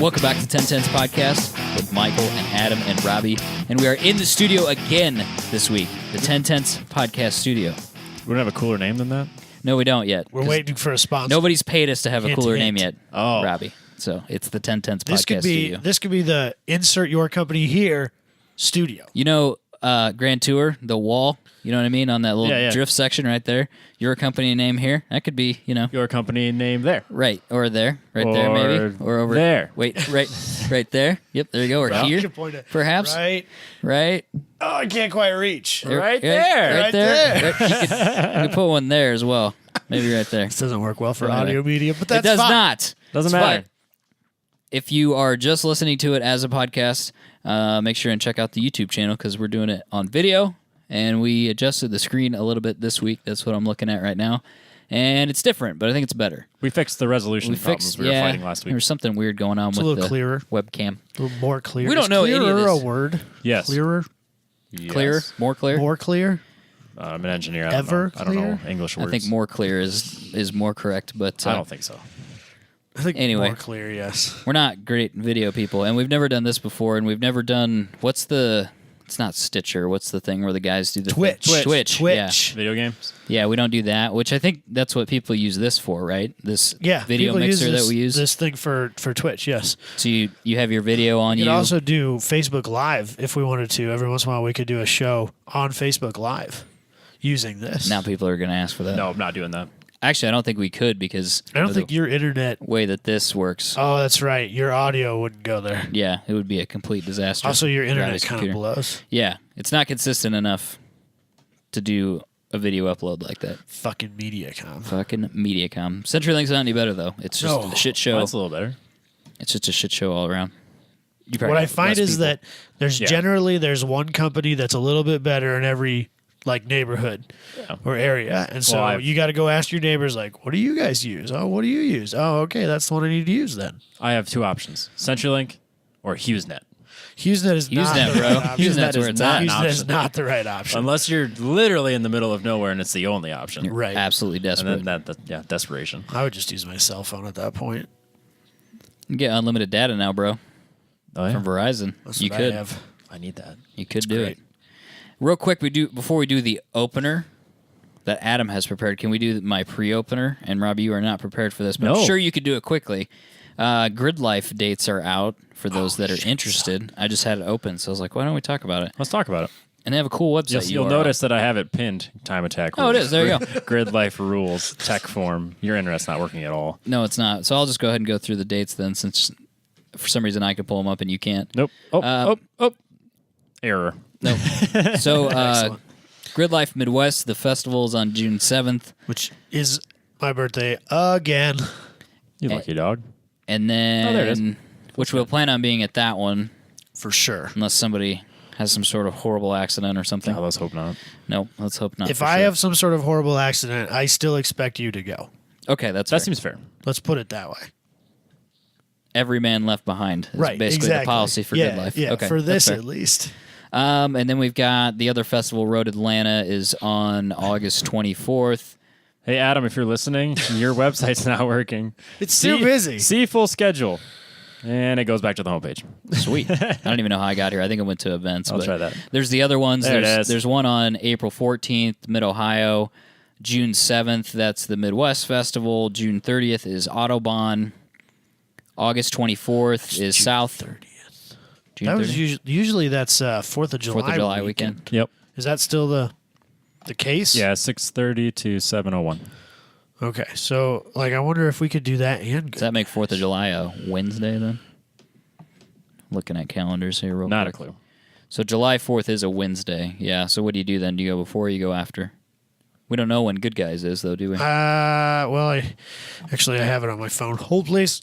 Welcome back to 1010's podcast with Michael and Adam and Robbie. And we are in the studio again this week, the 1010's podcast studio. We don't have a cooler name than that? No, we don't yet. We're waiting for a sponsor. Nobody's paid us to have a cooler name yet, Oh. Robbie. So it's the 1010's podcast studio. This could be the insert your company here studio. You know, Grand Tour, the wall, you know what I mean, on that little drift section right there. Your company name here. That could be, you know. Your company name there. Right, or there. Right there, maybe. Or over there. Wait, right there. Yep, there you go. Or here, You can point it perhaps. Right. Oh, I can't quite reach. Right there. Right there. You could put one there as well. Maybe right there. This doesn't work well for Anyway. audio media, but that's It does fine. not. Doesn't It's matter. fine. If you are just listening to it as a podcast, make sure and check out the YouTube channel because we're doing it on video. And we adjusted the screen a little bit this week. That's what I'm looking at right now. And it's different, but I think it's better. We fixed the resolution problems we were fighting last week. There was something weird going on It's with a little the clearer. webcam. A little more clear. We don't Is know any of clearer this. a word? Yes. Clearer? Yes. Clear? More clear? More clear? I'm an engineer. I don't know English words. I think more clear is more correct, but I don't think so. I think Anyway. more clear, yes. we're not great video people, and we've never done this before, and we've never done it's not Stitcher. What's the thing where the guys do the Twitch. thing? Twitch. Video games? Yeah, we don't do that, which I think that's what people use this for, right? This Yeah. video people mixer use that we use. This thing for Twitch, yes. So you have your video on You you. could also do Facebook Live if we wanted to. Every once in a while, we could do a show on Facebook Live using this. Now people are going to ask for that. No, I'm not doing that. Actually, I don't think we could because I don't of think the your internet. way that this works. Oh, that's right. Your audio wouldn't go there. Yeah, it would be a complete disaster. Also, your internet Robbie's kind of computer. blows. Yeah, it's not consistent enough to do a video upload like that. Fucking MediaCom. Fucking MediaCom. CenturyLink's not any better though. It's just No. a shit show. That's a little better. It's just a shit show all around. You probably What I have find less is people. that there's generally one company that's a little bit better in every like neighborhood or area, and so you got to go ask your neighbors like, what do you guys use? Oh, what do you use? Oh, okay, that's the one I need to use then. I have two options: CenturyLink or HughesNet. HughesNet is not HughesNet, the bro. right option. HughesNet's where it's at. HughesNet is not the right option. Unless you're literally in the middle of nowhere and it's the only option. You're Right. absolutely desperate. And then desperation. I would just use my cell phone at that point. You get unlimited data now, bro, Oh, yeah. from Verizon. That's You what could. I have. I need that. You could do great. it. Real quick, before we do the opener that Adam has prepared, can we do my pre-opener? And Robbie, you are not prepared for this, but No. I'm sure you could do it quickly. Grid Life dates are out for those that are interested. I just had it open, so I was like, why don't we talk about it? Let's talk about it. And they have a cool website. You'll URL. notice that I have it pinned. Time attack. Oh, it rules. is. There you go. Grid life rules. Tech form. Your internet's not working at all. No, it's not. So I'll just go ahead and go through the dates then, since for some reason I could pull them up and you can't. Nope. Error. Nope. So Grid Life Midwest, the festival is on June 7th. Which is my birthday again. You lucky dog. And then, there it is. which we'll plan on being at that one, For sure. unless somebody has some sort of horrible accident or something. Oh, let's hope not. No, let's hope not. If for I sure. have some sort of horrible accident, I still expect you to go. Okay, that's That fair. seems fair. Let's put it that way. Every man left behind is Right. basically exactly. the policy for yeah, Good Life. Yeah, okay, for this that's at least. fair. And then we've got the other festival, Road Atlanta, is on August 24th. Hey, Adam, if you're listening, your website's not working. It's too busy. See full schedule. And it goes back to the homepage. Sweet. I don't even know how I got here. I think I went to events. I'll but try that. There's the other ones. There it is. There's one on April 14th, Mid-Ohio. June 7th, that's the Midwest Festival. June 30th is Autobahn. August 24th is South. 30th. June That was 30th? usually that's 4th of July. 4th of July weekend. Yep. Is that still the case? Yeah, 6:30 to 7:01. Okay, so like I wonder if we could do that and Does that make 4th of July a Wednesday then? Looking at calendars here real Not a quick. clue. So July 4th is a Wednesday. Yeah, so what do you do then? Do you go before or you go after? We don't know when Good Guys is though, do we? well, I have it on my phone. Hold please.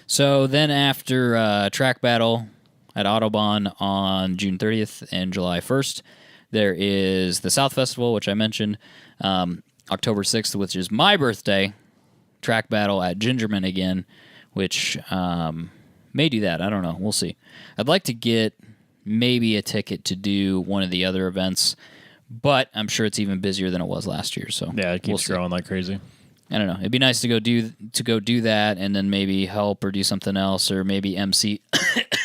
So then after Track Battle at Autobahn on June 30th and July 1st, there is the South Festival, which I mentioned, October 6th, which is my birthday, Track Battle at Gingerman again, which may do that. I don't know. We'll see. I'd like to get maybe a ticket to do one of the other events, but I'm sure it's even busier than it was last year. So Yeah, it keeps we'll see. growing like crazy. I don't know. It'd be nice to go do that, and then maybe help or do something else, or maybe MC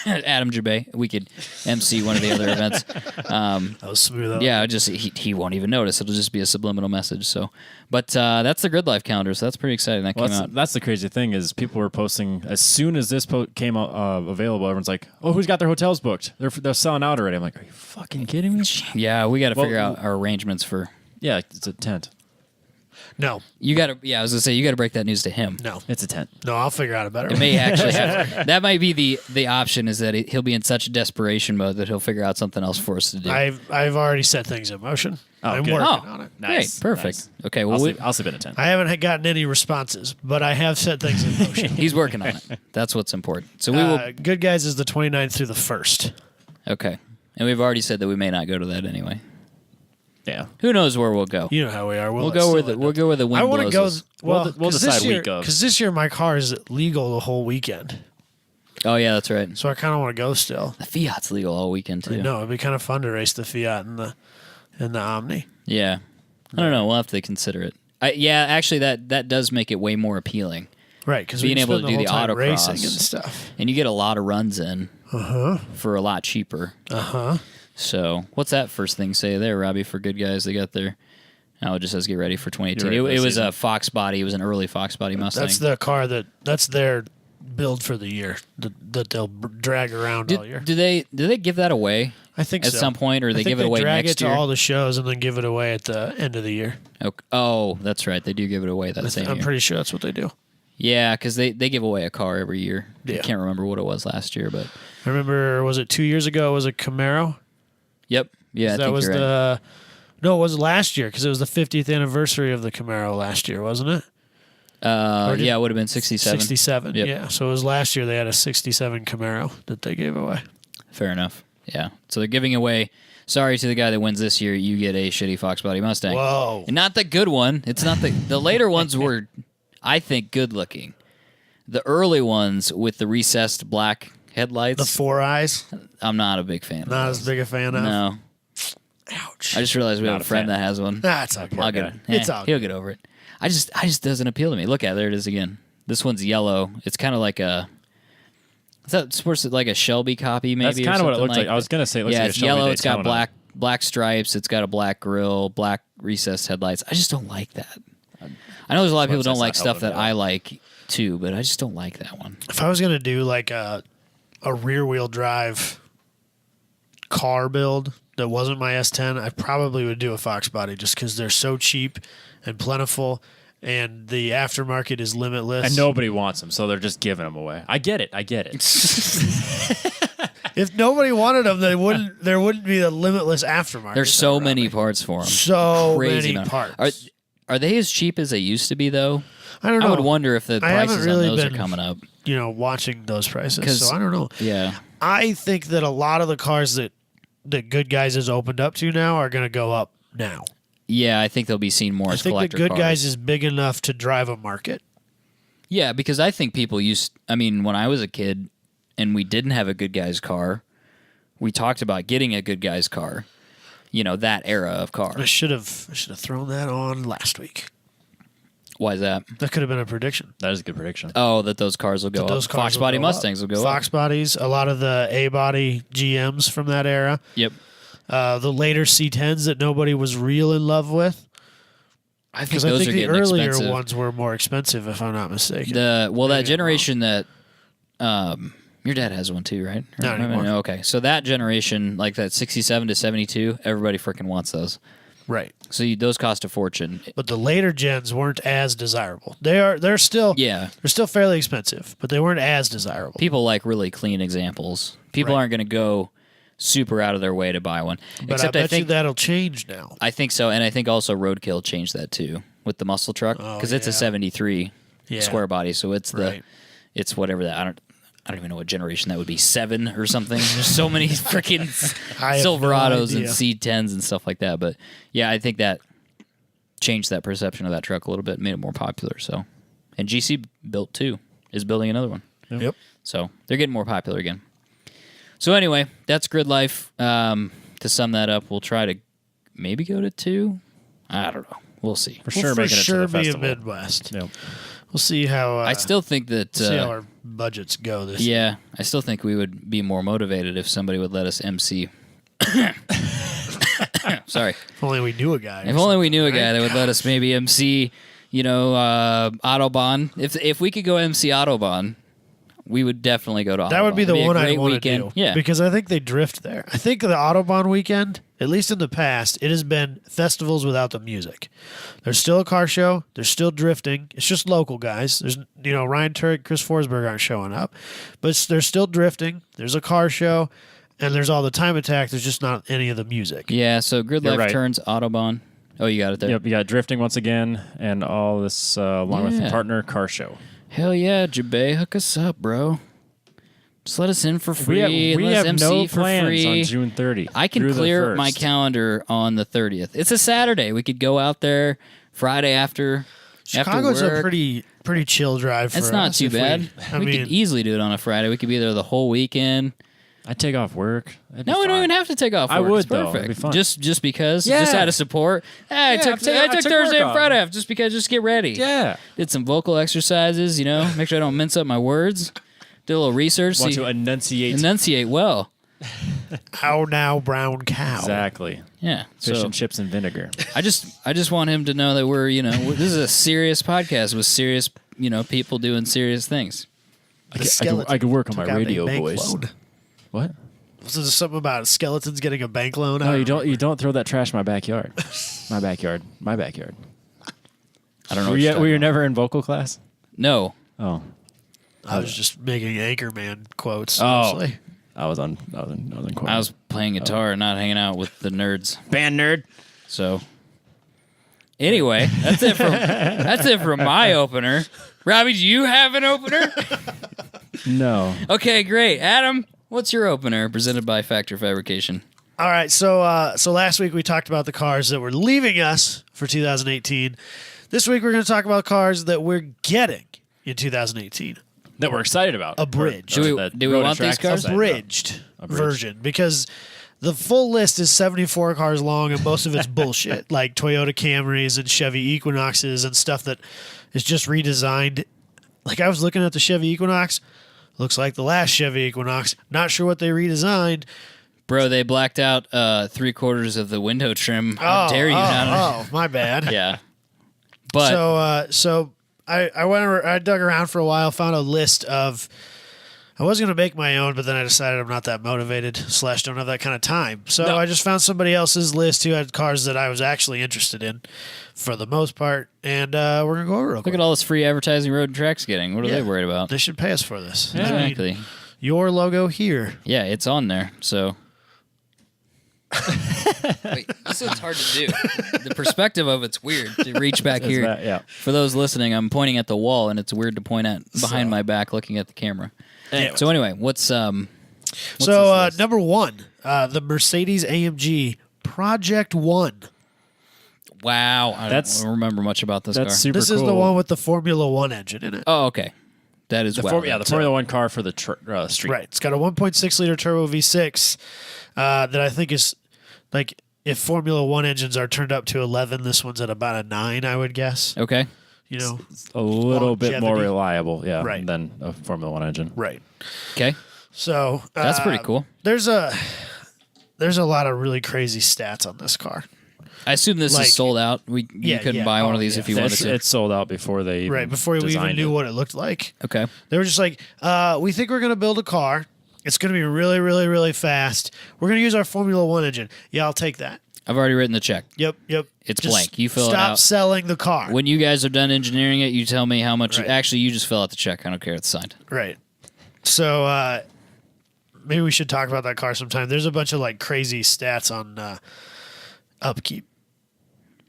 Adam Jabay. We could MC one of the other events. That was smooth. Yeah, just he won't even notice. It'll just be a subliminal message. So, but that's the Grid Life calendar. So that's pretty exciting. That came out. That's the crazy thing is people were posting as soon as this came available. Everyone's like, "Oh, who's got their hotels booked? They're selling out already." I'm like, "Are you fucking kidding me?" Yeah, we got to figure out our arrangements for. Yeah, it's a tent. No. You got to. Yeah, I was gonna say you got to break that news to him. No. It's a tent. No, I'll figure out a better It may actually have, that might be the option is that he'll be in such desperation mode that he'll figure out something else for us to do. I've already set things in motion. I'm good. working on it. Nice. Great, perfect. Nice. Okay, well I'll sleep in a tent. I haven't gotten any responses, but I have set things in motion. he's working on it. That's what's important. So we will. Good Guys is the 29th through the 1st. Okay, and we've already said that we may not go to that anyway. Yeah. Who knows where we'll go? You know how we are. We'll go where the wind I want to blows go. us. Well, We'll decide week of. because this year my car is legal the whole weekend, Oh yeah, that's right. so I kind of want to go still. The Fiat's legal all weekend too. No, it'd be kind of fun to race the Fiat and the Omni. Yeah, I don't know. We'll have to consider it. Yeah, actually, that does make it way more appealing, Right, because Being able to do the autocross. racing and stuff. and you get a lot of runs in for a lot cheaper. So, what's that first thing say there, Robbie? For Good Guys, they got their. Oh, it just says get ready for 2018. Ready for It the was season. a Fox body. It was an early Fox body Mustang. That's the car that's their build for the year that they'll drag around all year. Do they give that away I think at so. some point, or I they think give it away drag next it year? to all the shows and then give it away at the end of the year. Okay. Oh, that's right. They do give it away that same I'm year. pretty sure that's what they do. Yeah, because they give away a car every year. I Yeah. can't remember what it was last year, but I remember, was it 2 years ago? It was a Camaro. yep. Yeah, I That think was you're right. No, it was last year because it was the 50th anniversary of the Camaro last year, wasn't it? Yeah, it would have been 67. 67. Yep. Yeah. So it was last year they had a 67 Camaro that they gave away. Fair enough. Yeah. So they're giving away. Sorry to the guy that wins this year. You get a shitty Fox body Mustang. Whoa. And not the good one. It's not the later ones were, I think, good looking. The early ones with the recessed black headlights. The four eyes. I'm not a big fan. Not of as big a fan of. No. Ouch. I just realized we Not have a a friend fan. that has one. That's okay. I'll get it. It's all He'll get over it. I just doesn't appeal to me. Look at it. There it is again. This one's yellow. It's kind of like a. Is that supposed to like a Shelby copy? Maybe That's or kind of what it something looks like. I was gonna say it looks yeah, like a it's Shelby yellow. It's got Daytona. black stripes. It's got a black grill, black recessed headlights. I just don't like that. I know there's a lot of people who don't That's like not stuff that helping I like too, but I just don't like that one. If I was going to do like a rear wheel drive car build that wasn't my S10, I probably would do a Fox body just because they're so cheap and plentiful and the aftermarket is limitless. And nobody wants them, so they're just giving them away. I get it. If nobody wanted them, there wouldn't be the limitless aftermarket. There's so many parts for them. So Crazy many amount. parts. Are they as cheap as they used to be though? I don't know. I would wonder if the I haven't prices really on those are been- coming up. Watching those prices. 'Cause- So I don't know. Yeah. I think that a lot of the cars that Good Guys has opened up to now are going to go up now. Yeah, I think they'll be seen more I as think that collector Good cars. Guys is big enough to drive a market. Yeah, because I think people when I was a kid and we didn't have a Good Guys car, we talked about getting a Good Guys car. That era of car. I should have thrown that on last week. Why is that? That could have been a prediction. That is a good prediction. Oh, that those cars will go Those up. cars Fox will body go Mustangs up. will go Fox up. bodies, a lot of the A-body GMs from that era. Yep. The later C10s that nobody was real in love with. I think Because those I think are the getting earlier expensive. ones were more expensive, if I'm not mistaken. That Maybe I'm generation that your dad has one too, right? Not Or- anymore. Okay, so that generation, like that 67 to 72, everybody freaking wants those. Right. So those cost a fortune. But the later gens weren't as desirable. They're still Yeah, they're still fairly expensive, but they weren't as desirable. people like really clean examples. People Right. aren't going to go super out of their way to buy one. But Except I I bet you think that'll change now. I think so, and I think also Roadkill changed that too with the muscle truck because it's a yeah. 73 Yeah. square body, so it's Right. it's whatever that I don't even know what generation that would be, 7 or something. There's so many freaking I have no Silverados and idea. C10s and stuff like that. But yeah, I think that changed that perception of that truck a little bit, made it more popular. So, and GC is building another one. Yep. So they're getting more popular again. So anyway, that's Grid Life. To sum that up, we'll try to maybe go to 2. I don't know. We'll see. For sure, We'll for making sure it to the be a festival. Midwest. Yep. We'll see how. I still think that. see how our budgets go this year. Yeah, I still think we would be more motivated if somebody would let us MC. Sorry. If only we knew a guy. If only we knew a guy that would let us maybe MC, Autobahn. If we could go MC Autobahn, we would definitely go to Autobahn. That would be the It'd one a I'd great want to weekend. do. Yeah. Because I think they drift there. I think the Autobahn weekend, at least in the past, it has been festivals without the music. There's still a car show. There's still drifting. It's just local guys. There's, Ryan Turek, Chris Forsberg aren't showing up. But there's still drifting. There's a car show. And there's all the time attack. There's just not any of the music. Yeah, so Grid You're Life right. turns Autobahn. Oh, you got it there? Yep, you got drifting once again, and all this along with Yeah. the partner car show. Hell yeah, Jabay, hook us up, bro. Just let us in for free. We let us have MC no for plans free. on June 30th. I can through the clear my 1st. calendar on the 30th. It's a Saturday. We could go out there Friday after Chicago's work. a pretty chill drive for It's not us too if bad. We could easily do it on a Friday. We could be there the whole weekend. I'd take off work. That'd be No, we don't fine. even have to take off work. I would, It's though. perfect. It'd be fun. Just because. Yeah. Just out of support. Hey, I took I took Thursday work and off. Friday off just because. Just get ready. Yeah. Did some vocal exercises. Make sure I don't mince up my words. Did a little research. Want to enunciate. Enunciate well. How now, brown cow? Exactly. Yeah. Fish So and chips and vinegar. I just want him to know that this is a serious podcast with serious, people doing serious things. I could work on my Took out a radio bank voice. loan. What? Was there something about skeletons getting a bank loan? No, you don't. You don't throw that trash in my backyard. My backyard. My backyard. I don't know. Were what you're you talking about. never in vocal class? No. Oh, I was just making Anchorman quotes. Oh. Mostly. I was in. I was playing guitar and not hanging out with the nerds. band nerd. So anyway, that's it from my opener. Robbie, do you have an opener? No. Okay, great. Adam, what's your opener presented by Factor Fabrication? All right, so last week we talked about the cars that were leaving us for 2018. This week we're going to talk about cars that we're getting in 2018. That we're excited about. A bridge. Do we want these cars? Abridged version, because the full list is 74 cars long and most of it's bullshit, like Toyota Camrys and Chevy Equinoxes and stuff that is just redesigned. Like I was looking at the Chevy Equinox, looks like the last Chevy Equinox. Not sure what they redesigned. Bro, they blacked out 3/4 of the window trim. How dare you not? Oh, my bad. Yeah. But So I dug around for a while, found a list of. I was going to make my own, but then I decided I'm not that motivated / don't have that kind of time. So No. I just found somebody else's list who had cars that I was actually interested in for the most part. And we're going to go over real look quick. at all this free advertising Road and Track's getting. What are Yeah. they worried about? They should pay us for this. I mean, Exactly. your logo here. Yeah, it's on there. So. Wait, this one's hard to do. The perspective of it's weird to reach back That's here. that, yeah. For those listening, I'm pointing at the wall, and it's weird to point at behind my back, looking at the camera. Anyways. So anyway, what's So this list? number one, the Mercedes AMG Project One. Wow, I That's- don't remember much about this car. That's super This cool. is the one with the Formula One engine in it. Oh, okay. That is The wow. the Formula One car for the street. Right. It's got a 1.6 liter turbo V6 that I think is like if Formula One engines are turned up to 11, this one's at about a 9, I would guess. Okay. You know, A little bit more Longevity. reliable, yeah, Right. than a Formula One engine. right. Okay. So That's pretty cool. There's a lot of really crazy stats on this car. I assume this like- is sold out. You Yeah, couldn't yeah. buy one Oh, of these yeah. if you wanted It's, to. it's sold out before they Right. Before we even designed knew it. what it looked like. Okay. They were just like, we think we're going to build a car. It's going to be really, really, really fast. We're going to use our Formula One engine. Yeah, I'll take that. I've already written the check. Yep. It's Just blank. You fill it stop out. selling the car. When you guys are done engineering it, you tell me how much. Right. Actually, you just fill out the check. I don't care. It's signed. Right. So maybe we should talk about that car sometime. There's a bunch of like crazy stats on upkeep.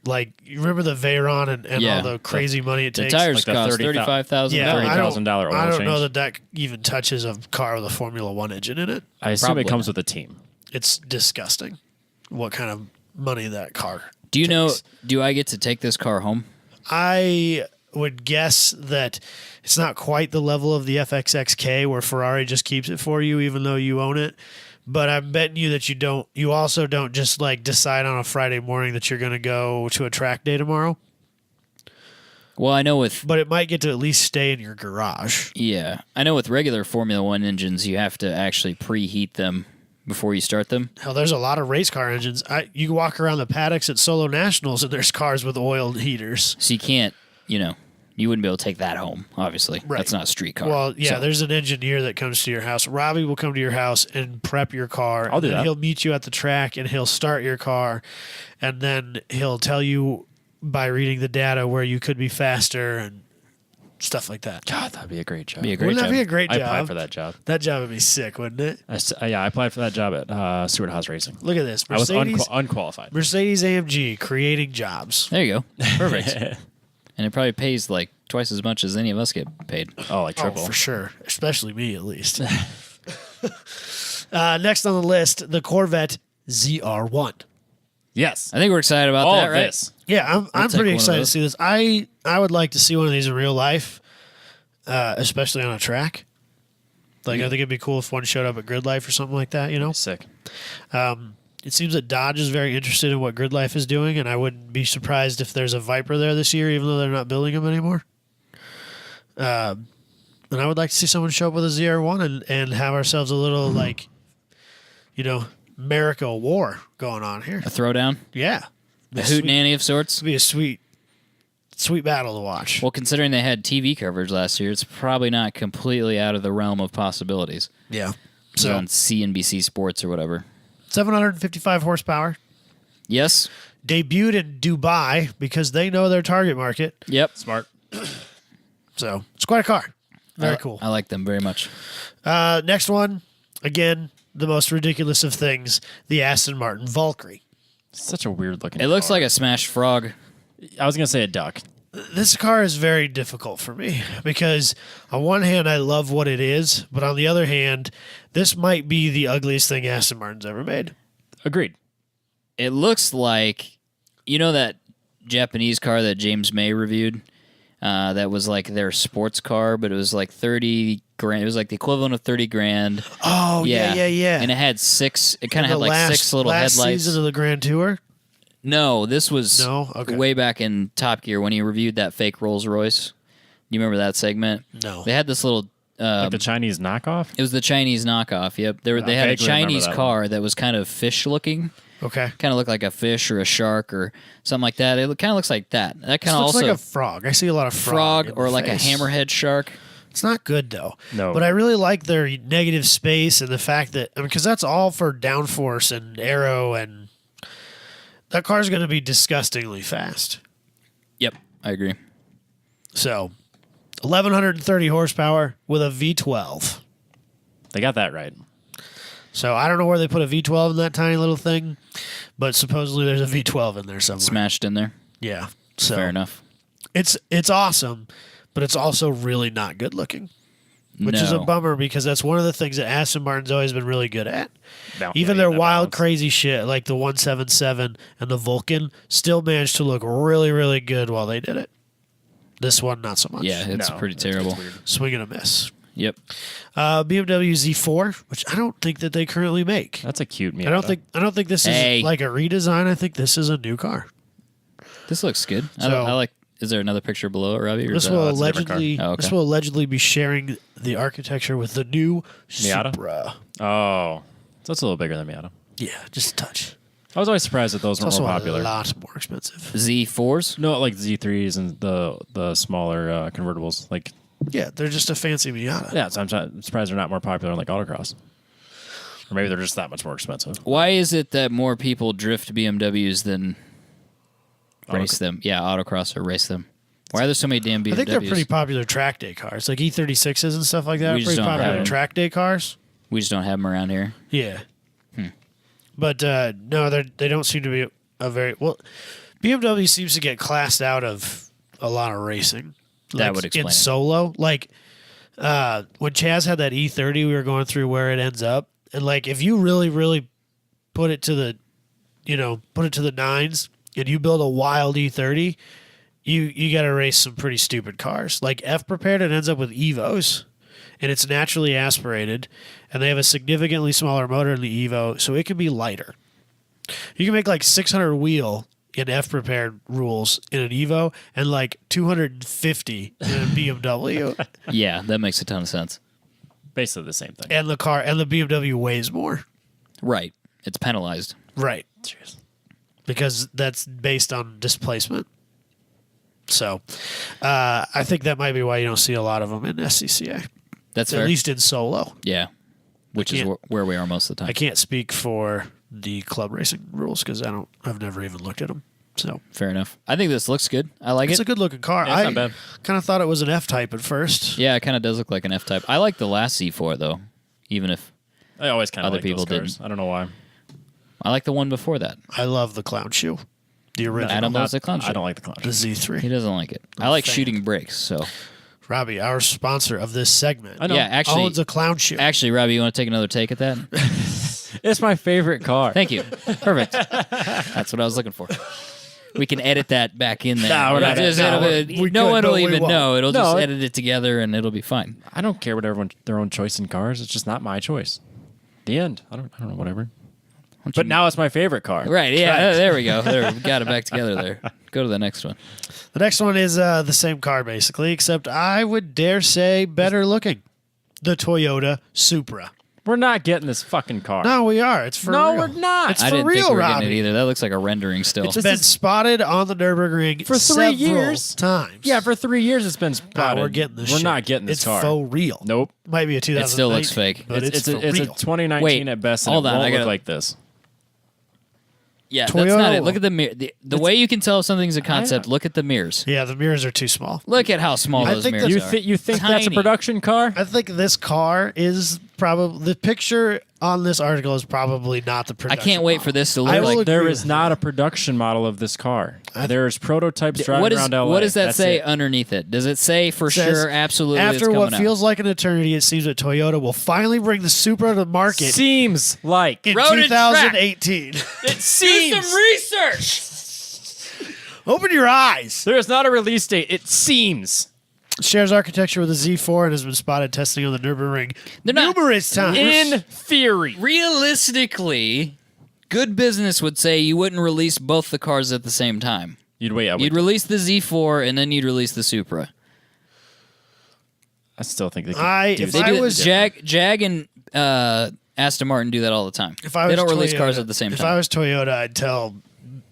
Like you remember the Veyron and Yeah. all the crazy money it The takes. tires Like the cost 30,000 $35,000. yeah, I don't, $30,000 oil I don't know change. that even touches a car with a Formula One engine in it. I assume Probably it comes not. with a team. It's disgusting. What kind of money that car? Do you know? takes. Do I get to take this car home? I would guess that it's not quite the level of the FXXK where Ferrari just keeps it for you even though you own it. But I'm betting you that you also don't just like decide on a Friday morning that you're going to go to a track day tomorrow. Well, I know but it might get to at least stay in your garage. Yeah. I know with regular Formula One engines, you have to actually preheat them before you start them. Hell, there's a lot of race car engines. You can walk around the paddocks at Solo Nationals and there's cars with oil heaters. So you can't, you wouldn't be able to take that home, obviously. Right. That's not a street car. Well, yeah, So- there's an engineer that comes to your house. Robbie will come to your house and prep your car. I'll do and that. He'll meet you at the track and he'll start your car. And then he'll tell you by reading the data where you could be faster and stuff like that. God, that'd be a great job. Be a great Wouldn't that job. be a great I job? applied for that job. That job would be sick, wouldn't it? I applied for that job at Stewart Haas Racing. Look at this. I was Mercedes, unqualified. Mercedes AMG creating jobs. There you go. Perfect. And it probably pays like twice as much as any of us get paid. Oh, like triple. Oh, for sure. Especially me, at least. Next on the list, the Corvette ZR1. Yes. I think we're excited about All that, of right? this. Yeah, I'm take pretty one of excited to those. see this. I would like to see one of these in real life, especially on a track. Like, I think it'd be cool if one showed up at Grid Life or something like that, Sick. It seems that Dodge is very interested in what Grid Life is doing, and I wouldn't be surprised if there's a Viper there this year, even though they're not building them anymore. And I would like to see someone show up with a ZR1 and have ourselves a little, like, America war going on here. A throwdown? Yeah. A hootenanny of sorts? It'd be a sweet battle to watch. Well, considering they had TV coverage last year, it's probably not completely out of the realm of possibilities. Yeah. So So, on CNBC Sports or whatever. 755 horsepower. Yes. Debuted in Dubai because they know their target market. Yep. Smart. So, it's quite a car. Very cool. I like them very much. Next one, again, the most ridiculous of things, the Aston Martin Valkyrie. Such a weird looking It looks car. like a smashed frog. I was going to say a duck. This car is very difficult for me because on one hand, I love what it is, but on the other hand, this might be the ugliest thing Aston Martin's ever made. Agreed. It looks like, that Japanese car that James May reviewed? That was like their sports car, but it was like 30 grand. It was like the equivalent of 30 grand. Oh, yeah. And it had it kind of had like six little last headlights. season of the Grand Tour? No, this was No? Okay. way back in Top Gear when he reviewed that fake Rolls Royce. You remember that segment? No. They had this little. Like the Chinese knockoff? It was the Chinese knockoff. Yep, they had a vaguely remember Chinese that car that was kind of fish looking. Okay. Kind of looked like a fish or a shark or something like that. It kind of looks like that. That This kind of looks also like a frog. I see a lot of frog in or the like face. a hammerhead shark. It's not good, though. No. But I really like their negative space and the fact that, because that's all for downforce and aero, and that car's going to be disgustingly fast. Yep, I agree. So, 1,130 horsepower with a V12. They got that right. So, I don't know where they put a V12 in that tiny little thing, but supposedly there's a V12 in there somewhere. Smashed in there. Yeah. So, Fair enough. It's awesome, but it's also really not good looking. Which is a No. bummer because that's one of the things that Aston Martin's always been really good at. Even Yeah, their that wild, balance. crazy shit like the 177 and the Vulcan still managed to look really, really good while they did it. This one, not so much. Yeah, it's No, pretty it's terrible. weird. Swing and a miss. Yep. BMW Z4, which I don't think that they currently make. That's a cute Miata. I don't think this is Hey. like a redesign. I think this is a new car. This looks good. So- I like. Is there another picture below it, Robbie? Or This is that- will that's a different car. allegedly Oh, okay. this will allegedly be sharing the architecture with the new Miata? Supra. Oh. So it's a little bigger than Miata. Yeah, just a touch. I was always surprised that those It's weren't also more popular. a lot more expensive. Z4s. No, like Z3s and the smaller convertibles. Like, Yeah, they're just a fancy Miata. yeah, so I'm surprised they're not more popular in like autocross. Or maybe they're just that much more expensive. Why is it that more people drift BMWs than race them? Yeah, autocross or race them. Why are there so many damn BMWs? I think they're pretty popular track day cars, like E36s and stuff like that. We Are just pretty don't have popular them. track day cars. We just don't have them around here. Yeah, but no, they don't seem to be a very well. BMW seems to get classed out of a lot of racing. That Like, would explain in it. solo. Like when Chaz had that E30, we were going through where it ends up, and like if you really, really put it to the, put it to the nines, and you build a wild E30. You got to race some pretty stupid cars. Like F prepared, it ends up with Evos, and it's naturally aspirated, and they have a significantly smaller motor in the Evo, so it can be lighter. You can make like 600 wheel in F-prepared rules in an Evo and like 250 in a BMW. Yeah, that makes a ton of sense. Basically the same thing. And the BMW weighs more. Right. It's penalized. Right. Cheers. Because that's based on displacement. So I think that might be why you don't see a lot of them in SCCA. That's At fair. least in solo. Yeah. Which is where we are most of the time. I can't speak for the club racing rules because I've never even looked at them. So Fair enough. I think this looks good. I like it's it. a good looking car. Yeah, it's not bad. kind of thought it was an F type at first. Yeah, it kind of does look like an F-Type. I like the last C4, though, even if I always kind of Other like people those cars. didn't. I don't know why. I like the one before that. I love the clown shoe, the original, Adam loves the clown I shoe. don't like the clown the shoe. He Z3. doesn't like it. I like fan. shooting brakes, so... Robbie, our sponsor of this segment, I know. Yeah, actually, owns a clown shoe. Robbie, you want to take another take at that? It's my favorite car. Thank you. Perfect. That's what I was looking for. We can edit that back in there. No, we're not Just- editing. it'll- No, we no could, one but will we even won't. know. It'll No, just it- edit it together, and it'll be fine. I don't care what everyone their own choice in cars. It's just not my choice. The end. I don't know. Whatever. But now it's my favorite car. Right, yeah, there we go. There, we got it back together there. Go to the next one. The next one is the same car, basically, except I would dare say better looking. The Toyota Supra. We're not getting this fucking car. No, we are. It's for No, real. we're not. It's I for didn't real, think we were Robbie. getting it either. That looks like a rendering still. It's been spotted on the Nürburgring For 3 several years. times. Yeah, for 3 years it's been spotted. We're getting this. We're shit. not getting this it's car. faux real. Nope. Might be a 2000. It still looks fake. but it's, it's for a real. 2019 Wait, at best. And hold it on, won't I gotta- look like this. Yeah, Toyota that's not it. will- Look at the mirror. The way you can tell if something's a concept, look at the mirrors. Yeah, the mirrors are too small. Look at how small I those think mirrors You are. think that's a Tiny. production car? I think this car is probably the picture on this article is probably not the I production. can't wait model. for this to I look will like. agree There with is not a production model of this car. I- There's prototypes driving What, is, around LA. what does that That's say it. underneath it? Does it say for Says, sure, absolutely, After it's what coming feels like an eternity, it seems that Toyota will finally bring the Supra to the market Seems like. in Road and track. 2018. It seems. research. Open your eyes. There is not a release date. It seems. Shares architecture with a Z4 and has been spotted testing on the Nürburgring They're not- numerous times. In theory. Realistically, good business would say you wouldn't release both the cars at the same time. You'd wait. You'd release the Z4 and then you'd release the Supra. I still think they could I- do if They I do was- Jag and Aston Martin do that all the time. If I They was don't release Toyota- cars at the same If time. I was Toyota, I'd tell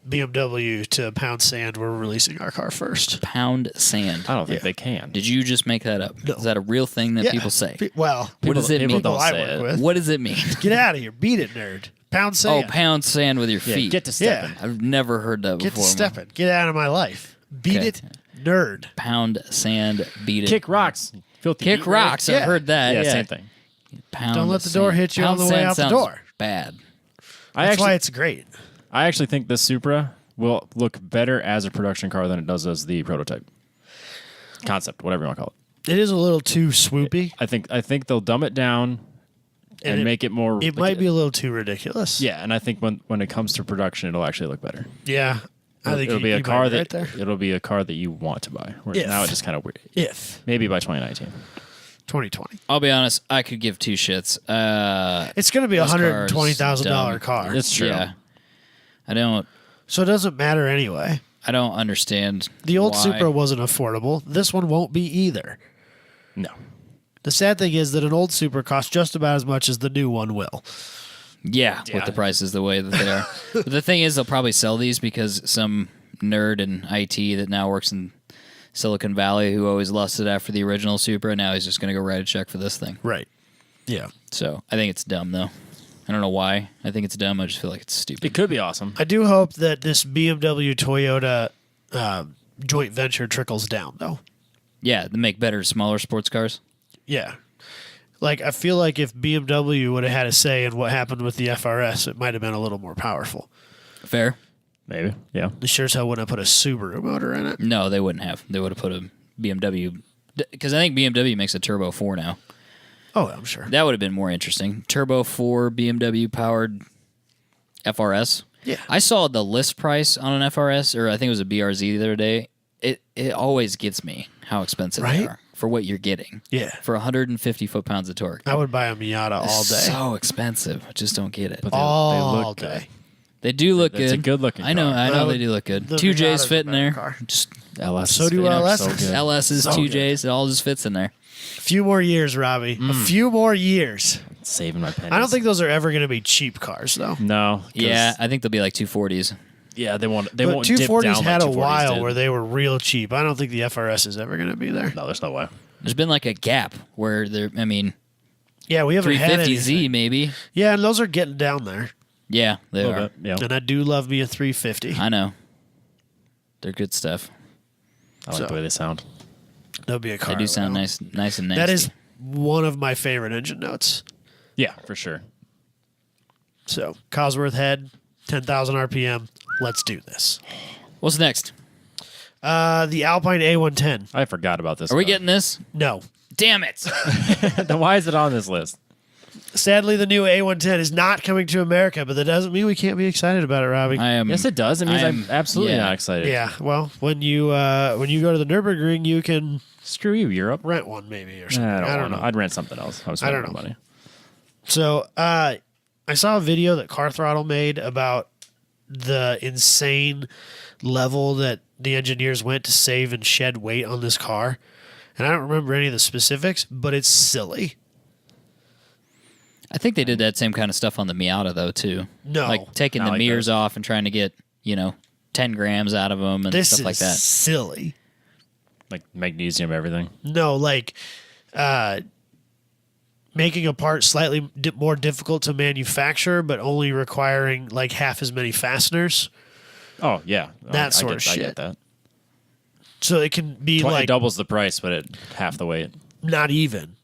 BMW to pound sand. We're releasing our car first. Pound sand. I don't think Yeah. they can. Did you just make that up? No. Is that a real thing that Yeah. people say? Well, What does it people mean? don't people I say work it. with. What does it mean? Get out of here. Beat it, nerd. Pound sand. Oh, pound sand with your Yeah, feet. get to stepping. Yeah. I've never heard that Get to before. stepping. Get out of my life. Beat Okay. it, nerd. Pound sand, beat it. Kick rocks. Filthy Kick eat rocks. Yeah. I've heard that. Yeah, Yeah, same thing. Pound Don't let the door sand. hit you Pound on the way sand out the sounds door. Bad. That's why it's great. I actually think the Supra will look better as a production car than it does as the prototype. Concept, whatever you want to call it. It is a little too swoopy. I think they'll dumb it down and it- make it more. It might be a little too ridiculous. Yeah, and I think when it comes to production, it'll actually look better. Yeah. I think it'll be you a might car be that right there. it'll be a car that you want to buy. Whereas If. now it just kind of weird. If Maybe by 2019. 2020. I'll be honest. I could give two shits. It's going to be a This car's $120,000 dumb. car. It's true. Yeah. I don't So it doesn't matter anyway. understand. The old why. Supra wasn't affordable. This one won't be either. No. The sad thing is that an old Supra costs just about as much as the new one will. Yeah, with the prices the way that they are. But the thing is, they'll probably sell these because some nerd in IT that now works in Silicon Valley who always lusted after the original Supra, now he's just going to go write a check for this thing. Right. Yeah. So I think it's dumb, though. I don't know why. I think it's dumb. I just feel like it's stupid. It could be awesome. I do hope that this BMW Toyota joint venture trickles down, though. Yeah, they make better, smaller sports cars. Yeah. Like, I feel like if BMW would have had a say in what happened with the FRS, it might have been a little more powerful. Fair? Maybe. Yeah. They sure as hell wouldn't have put a Subaru motor in it. No, they wouldn't have. They would have put a BMW. Because I think BMW makes a Turbo 4 now. Oh, I'm sure. That would have been more interesting. Turbo 4 BMW powered FRS. Yeah. I saw the list price on an FRS, or I think it was a BRZ the other day. It always gets me how expensive they Right? are. for what you're getting. Yeah. For 150 foot-pounds of torque. I would buy a Miata all day. So expensive. I just don't get it. But all they look day. good. They do look good. It's a good-looking I know car. they do look good. The 2Js Miata's fit in a better there. car. Just LS. So do LSs. good. LSs, So 2Js, it all just fits in there. A few more years, Robbie. A few more years. Saving my pennies. I don't think those are ever going to be cheap cars, though. No. 'cause- Yeah, I think they'll be like 240s. Yeah, they won't. They But won't dip 240s down had like a 240s while did. where they were real cheap. I don't think the FRS is ever going to be there. No, there's no way. There's been like a gap where there. I mean, Yeah, we haven't had 350Z anything. maybe. Yeah, and those are getting down there. Yeah, they A are. little bit. Yeah. And I do love me a 350. I know. They're good stuff. I like So- the way they sound. That'll be a car. They do sound I nice and nasty. That is one of my favorite engine notes. Yeah, for sure. So, Cosworth head, 10,000 RPM. Let's do this. What's next? The Alpine A110. I forgot about this. Are we car. getting this? No. Damn it! Then why is it on this list? Sadly, the new A110 is not coming to America, but that doesn't mean we can't be excited about it, Robbie. I am. Yes, it does. It means I'm absolutely yeah. not excited. Yeah, well, when you go to the Nürburgring, you can Screw you, Europe. rent one maybe or something. I don't know. know. I'd rent something else. I was spending don't know. money. So I saw a video that Car Throttle made about the insane level that the engineers went to save and shed weight on this car. And I don't remember any of the specifics, but it's silly. I think they did that same kind of stuff on the Miata though too. No. like taking Not the like mirrors this. off and trying to get 10 grams out of them and This stuff is like that. silly. Like magnesium, everything. No, like making a part slightly more difficult to manufacture, but only requiring like half as many fasteners. Oh yeah, That I sort get, of I shit. get that. So it can be It like doubles the price, but at half the weight. not even.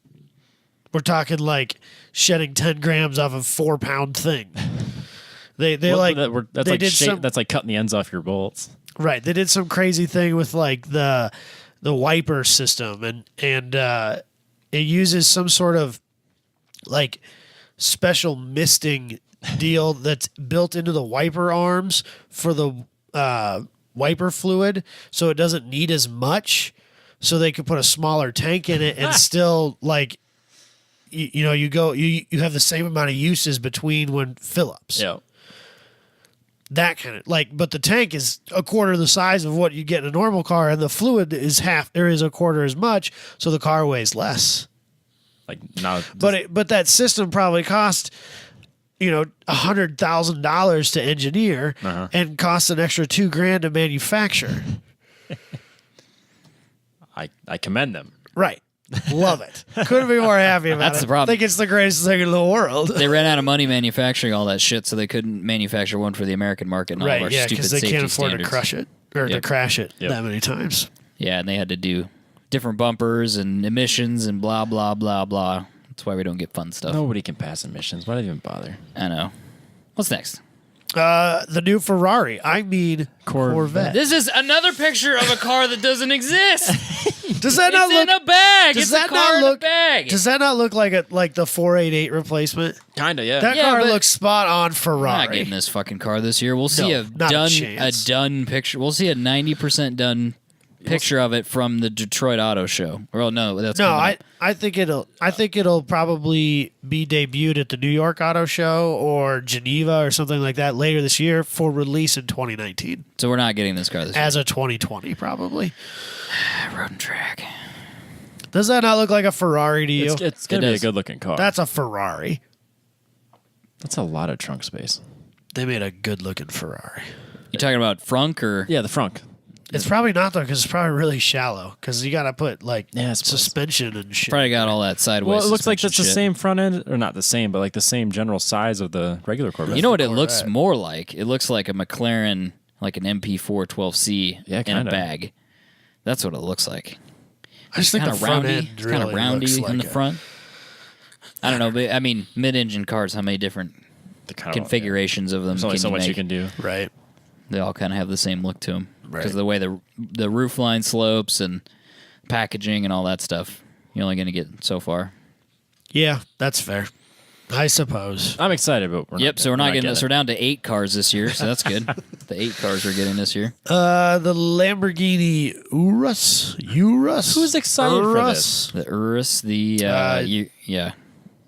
We're talking like shedding 10 grams off a 4-pound thing. They Well, like that's they like did some, that's like cutting the ends off your bolts. right. They did some crazy thing with like the wiper system and it uses some sort of like special misting deal that's built into the wiper arms for the wiper fluid, so it doesn't need as much. So they could put a smaller tank in it and still like you have the same amount of uses between when fill-ups. Yeah. That kind of like, but the tank is a quarter the size of what you get in a normal car, and the fluid is a quarter as much, so the car weighs less. Like now, But that system probably cost $100,000 to engineer and cost an extra $2,000 to manufacture. I commend them. Right. Love it. Couldn't be more happy about That's it. the problem. I think it's the greatest thing in the world. They ran out of money manufacturing all that shit, so they couldn't manufacture one for the American market and all of Right, our yeah, stupid because they safety can't afford standards. to crush it or to Yep. crash it Yep. that many times. Yeah, and they had to do different bumpers and emissions and blah blah blah blah. That's why we don't get fun stuff. Nobody can pass emissions. Why even bother? I know. What's next? The new Ferrari. I mean Corvette. This is another picture of a car that doesn't exist. Does that not It's look? in a bag. Does It's that a car not in look? a bag. Does that not look like the 488 replacement? Kinda, yeah. That Yeah, car but- looks spot on We're Ferrari. not getting this fucking car this year. We'll see No, not a chance. done picture. We'll see a 90% done picture of it from the Detroit Auto Show. Well, no, that's No, coming up. I think it'll probably be debuted at the New York Auto Show or Geneva or something like that later this year for release in 2019 So we're not getting this car this as a 2020 probably. year. Road and track. Does that not look like a Ferrari to you? It's gonna It be a does. good looking car. That's a Ferrari. That's a lot of trunk space. They made a good looking Ferrari. You talking about frunk or? Yeah, the front. It's probably not though because it's probably really shallow because you got to put like Yeah, I suppose. suspension and shit. Probably got all that sideways. Well, it looks like suspension that's the shit. same front end, or not the same, but like the same general size of the regular Corvette. You know what it looks Corvette. more like? It looks like a McLaren, like an MP4 12C Yeah, in a kinda. bag. That's what it looks like. I just think Kind the of front roundy. end It's kind of really roundy looks in like the front. I don't know, but I mean, mid-engine cars, how many different the kind configurations of them There's only can so you much make? you can do. Right. They all kind of have the same look to them because Right. of the way the roof line slopes and packaging and all that stuff. You're only going to get so far. Yeah, that's fair. I suppose. I'm excited, but we're Yep. So we're not getting this. it. We're down to 8 cars this year, so that's good. The 8 cars we're getting this year. The Lamborghini Urus. Who's excited for this? The Urus. Yeah.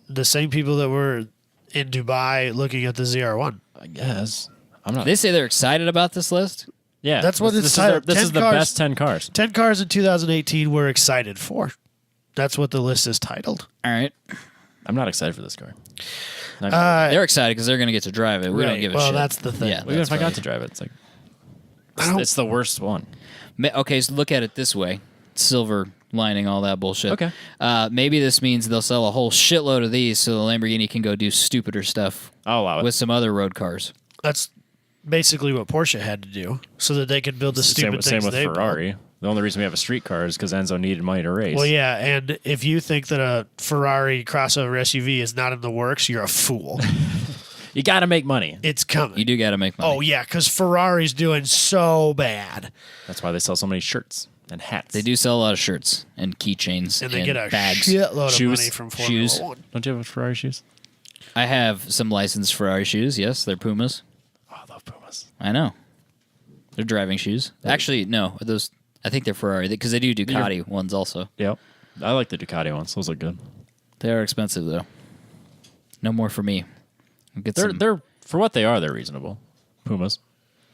The same people that were in Dubai looking at the ZR1. I guess. I'm not. They say they're excited about this list. Yeah, That's what it's this titled. This 10 is the cars. best 10 cars. 10 cars in 2018 we're excited for. That's what the list is titled. All right. I'm not excited for this car. They're excited because they're going to get to drive it. We don't Right. give a Well, shit. that's the thing. Yeah. Even that's if I got right. to drive it, it's like don't- it's the worst one. Okay, so look at it this way: silver lining, all that bullshit. Okay. Maybe this means they'll sell a whole shitload of these, so the Lamborghini can go do stupider stuff I'll allow it. with some other road cars. That's basically what Porsche had to do so that they could build the stupid same things with they built. Ferrari. The only reason we have a street car is because Enzo needed money to race. Well, yeah, and if you think that a Ferrari crossover SUV is not in the works, you're a fool. You got to make money. It's coming. You do got to make money. Oh, yeah, because Ferrari's doing so bad. That's why they sell so many shirts and hats. They do sell a lot of shirts and keychains And they get a bags. shitload of Shoes. money from Formula Shoes. 1. Don't you have Ferrari shoes? I have some licensed Ferrari shoes. Yes, they're Pumas. Oh, I love Pumas. I know. They're driving shoes. Actually, no, those. I think they're Ferrari because they do Ducati ones also. Yep. I like the Ducati ones. Those look good. They are expensive though. No more for me. I'll get some- They're for what they are. They're reasonable. Pumas.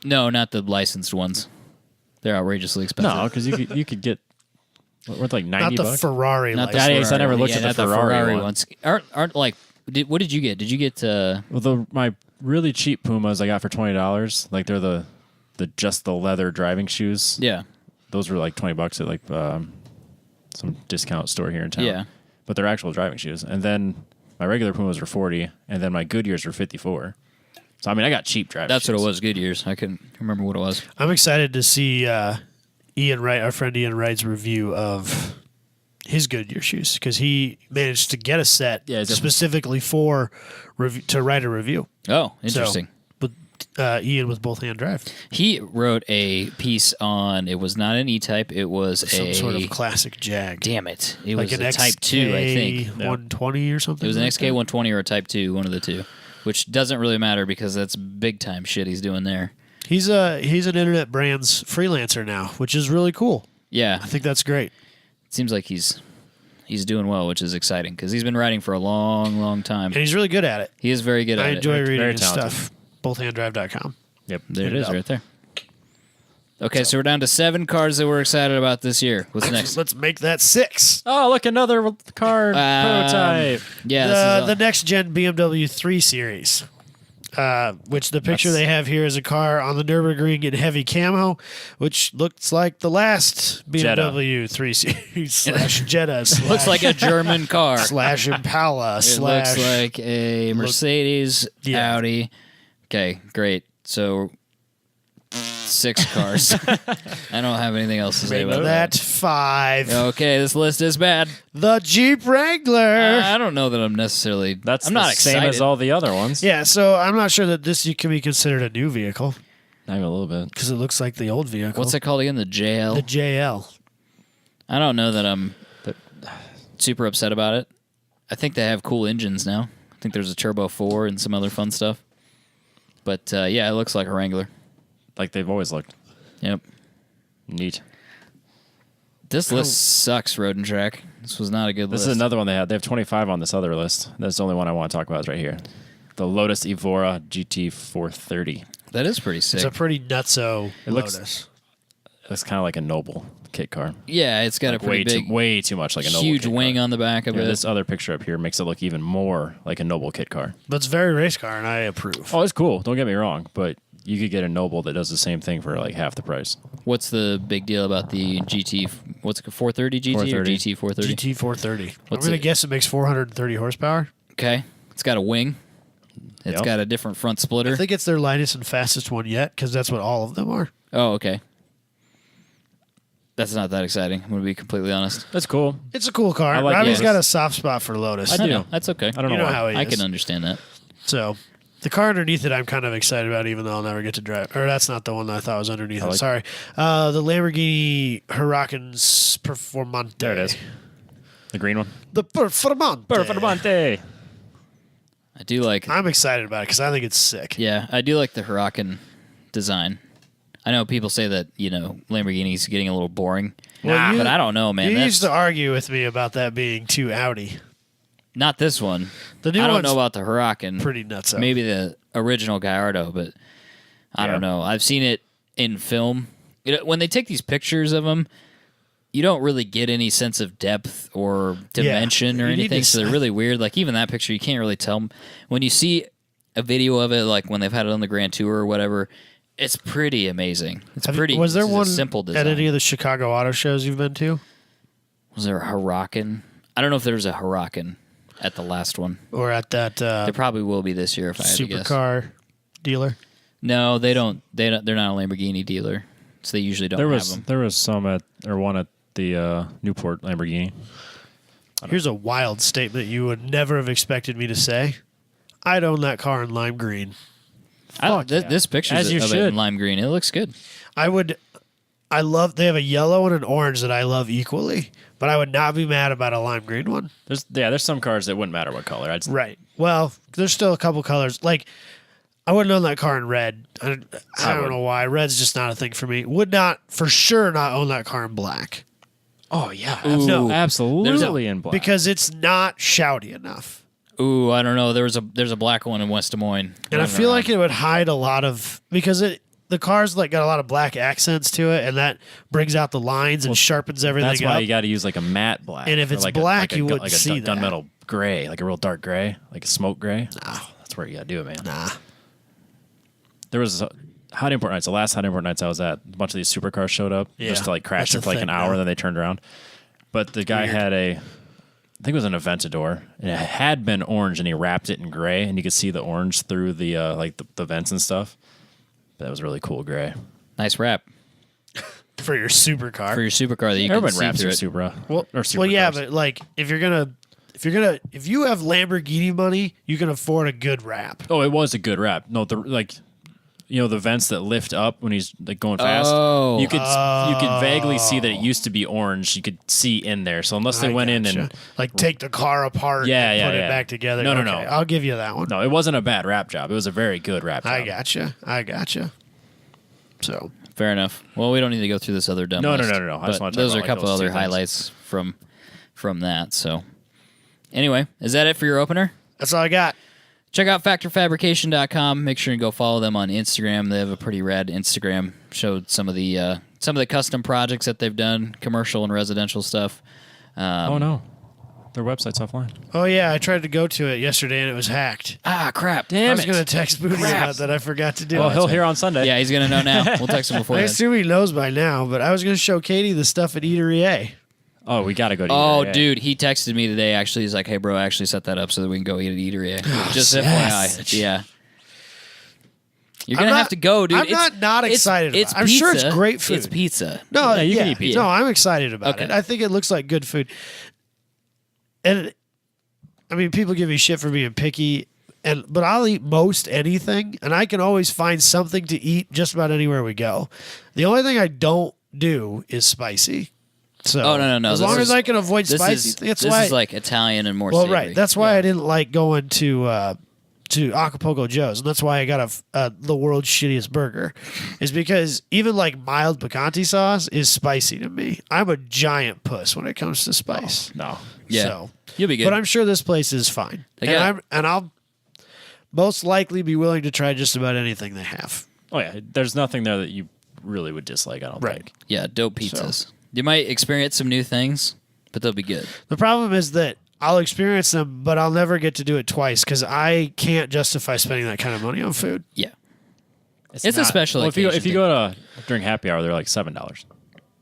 No, not the licensed ones. They're outrageously expensive. No, because you could get worth like Not 90 the bucks. Ferrari not the license. That is- I Ferrari never one. looked Yeah, at the not Ferrari one. ones. Aren't like? What did you get? Did you get? Well, my really cheap Pumas I got for $20. Like they're the just the leather driving shoes. Yeah, Those were like $20 at like some discount store here in town. Yeah. But they're actual driving shoes. And then my regular Pumas were 40, and then my Goodyears were 54. So I mean, I got cheap driving. that's shoes. what it was. Goodyears. I couldn't remember what it was. I'm excited to see Ian Wright, our friend Ian Wright's review of his Goodyear shoes because he managed to get a set Yeah, he's a- specifically for to write a review. Oh, interesting. So, with Ian with both hand drive, He wrote a piece on. It was not an E-Type. It was some a sort of classic Jag, Damn it! It like was an a Type 2, I think. 120 or something. It was an like XK 120 or a Type 2, one of the two, which doesn't really matter because that's big time shit he's doing there. that. He's an internet brands freelancer now, which is really cool. Yeah, I think that's great. it seems like he's doing well, which is exciting because he's been writing for a long, long time. And he's really good at it. He is very good at I it. enjoy reading Very his talented. stuff. Bothhanddrive.com. Yep. There Hit it it is, up. right there. Okay, so we're down to 7 cars that we're excited about this year. What's next? Let's make that 6. Oh, look, another car prototype. Yeah, this is The next gen BMW 3 Series, which the picture they have here is a car on the Nürburgring in heavy camo, which looks like the last BMW 3 Series slash Jetta slash, looks like a German car. slash Impala It slash. looks like a Mercedes, Yeah. Audi. Okay, great. So 6 cars. I don't have anything else to say Make about that 5. Okay, this list is bad. The Jeep Wrangler. I don't know that I'm necessarily. That's I'm the not same excited. as all the other ones. Yeah, so I'm not sure that this can be considered a new vehicle Not even a little bit. because it looks like the old vehicle. What's it called again? The JL. The JL. I don't know that I'm super upset about it. I think they have cool engines now. I think there's a Turbo 4 and some other fun stuff. But yeah, it looks like a Wrangler. Like they've always looked. Yep. Neat. This list sucks, Road and Track. This was not a good This list. is another one they had. They have 25 on this other list. That's the only one I want to talk about is right here. The Lotus Evora GT430. That is pretty sick. It's a pretty nutso It looks- Lotus. It's kind of like a Noble kit car. yeah, it's got a Way pretty big, way too much like a Noble huge kit wing car. on the back of Yeah, it. this other picture up here makes it look even more like a Noble kit car. But it's very race car, and I approve. Oh, it's cool. Don't get me wrong, but you could get a Noble that does the same thing for like half the price. What's the big deal about the GT? What's it, 430 GT 430. or GT 430? GT 430. I'm What's going to it? guess it makes 430 horsepower. Okay, it's got a wing. It's Yep. got a different front splitter. I think it's their lightest and fastest one yet because that's what all of them are. Oh, okay. That's not that exciting. I'm going to be completely honest. That's cool. It's a cool car. I like Robbie's Lotus. got a soft spot for Lotus. I do. know. That's okay. I don't You know know why. how he I is. can understand that. So the car underneath it, I'm kind of excited about, even though I'll never get to drive. Or that's not the one that I thought was underneath it. like- Sorry. The Lamborghini Huracan's Performante. There it is. The green one. The Performante. Performante. I do like. I'm excited about it because I think it's sick. Yeah, I do like the Huracan design. I know people say that Lamborghini's getting a little boring. Well, but I don't know, man. You used to argue with me about that being too Audi. Not this one. The new I don't one's know about the Huracan. pretty nuts. Maybe the original Gallardo, but I don't know. I've seen it in film. When they take these pictures of them, you don't really get any sense of depth or dimension or anything, so they're really weird. Like, even that picture, you can't really tell. When you see a video of it, like when they've had it on the Grand Tour or whatever, it's pretty amazing. Was there one simple design. at any of the Chicago auto shows you've been to? Was there a Huracan? I don't know if there was a Huracan at the last one. Or at that there probably will be this year if I had to guess. supercar dealer? No, they don't. They're not a Lamborghini dealer, so they usually don't have them. There was one at the Newport Lamborghini. Here's a wild statement you would never have expected me to say. I'd own that car in lime green. This picture As you of it should. in lime green. It looks good. They have a yellow and an orange that I love equally, but I would not be mad about a lime green one. There's some cars that wouldn't matter what color. Right. Well, there's still a couple colors. Like, I wouldn't own that car in red. I don't know why. Red's just not a thing for me. Would not, for sure, not own that car in black. Oh yeah, No. absolutely in black. Because it's not shouty enough. Ooh, I don't know. There's a black one in West Des Moines. And I feel like it would hide a lot of, because the car's like got a lot of black accents to it, and that brings out the lines and sharpens everything that's why up. you got to use like a matte black. And if it's black, you wouldn't see that. Gunmetal gray, like a real dark gray, like a smoke gray. Oh, that's where you got to do it, man. Nah. There was Hot Import Nights. The last Hot Import Nights I was at, a bunch of these supercars showed up just to like crash it for like an hour, then they turned around. But the guy had I think it was an Aventador, and it had been orange, and he wrapped it in gray, and you could see the orange through the the vents and stuff. But that was really cool gray. Nice wrap For your supercar. for your supercar that you can Everyone see wraps through their it. Supra. Well, yeah, but like if you have Lamborghini money, you can afford a good wrap. Oh, it was a good wrap. No, the vents that lift up when he's like going fast. Oh. You could vaguely see that it used to be orange. You could see in there. So unless they went in and like take the car apart and put it back together. No. I'll give you that one. no, it wasn't a bad wrap job. It was a very good wrap job. I gotcha. So Fair enough. Well, we don't need to go through this other dumb No. list, I just but want to talk those are about, a couple those other two things. highlights from that. So anyway, is that it for your opener? that's all I got. Check out factorfabrication.com. Make sure and go follow them on Instagram. They have a pretty rad Instagram. Showed some of the custom projects that they've done, commercial and residential stuff. Oh no, their website's offline. Oh yeah, I tried to go to it yesterday and it was hacked. Ah, crap. I Damn was it. going to text Booty about that. I forgot to do Well, it. he'll hear on Sunday. Yeah, he's going to know now. We'll text him before I that. assume he knows by now, but I was going to show Katie the stuff at Eatery A. Oh, we got to go to Oh, Eatery A. dude, he texted me today. Actually, he's like, "Hey, bro, I actually set that up so that we can go eat at Eatery." Just FYI, yeah. You're gonna have to go, dude. I'm not excited about it. I'm sure it's great food. It's pizza. No, Yeah, you can eat pizza. No, I'm excited about it. Okay. I think it looks like good food. And I mean, people give me shit for being picky, but I'll eat most anything, and I can always find something to eat just about anywhere we go. The only thing I don't do is spicy. So Oh no. As long as I can avoid spicy, that's this why. is like Italian and more. Well, savory. right. That's why I didn't like going to Acapulco Joe's, and that's why I got the world's shittiest burger, is because even like mild picante sauce is spicy to me. I'm a giant puss when it comes to spice. No. Yeah. So, You'll be good. but I'm sure this place is fine, They got- and I'll most likely be willing to try just about anything they have. Oh yeah, there's nothing there that you really would dislike. I don't think. Yeah, dope pizzas. You might experience some new things, but they'll be good. The problem is that I'll experience them, but I'll never get to do it twice because I can't justify spending that kind of money on food. Yeah. It's a special Well, occasion if you go to during happy hour, they're like $7.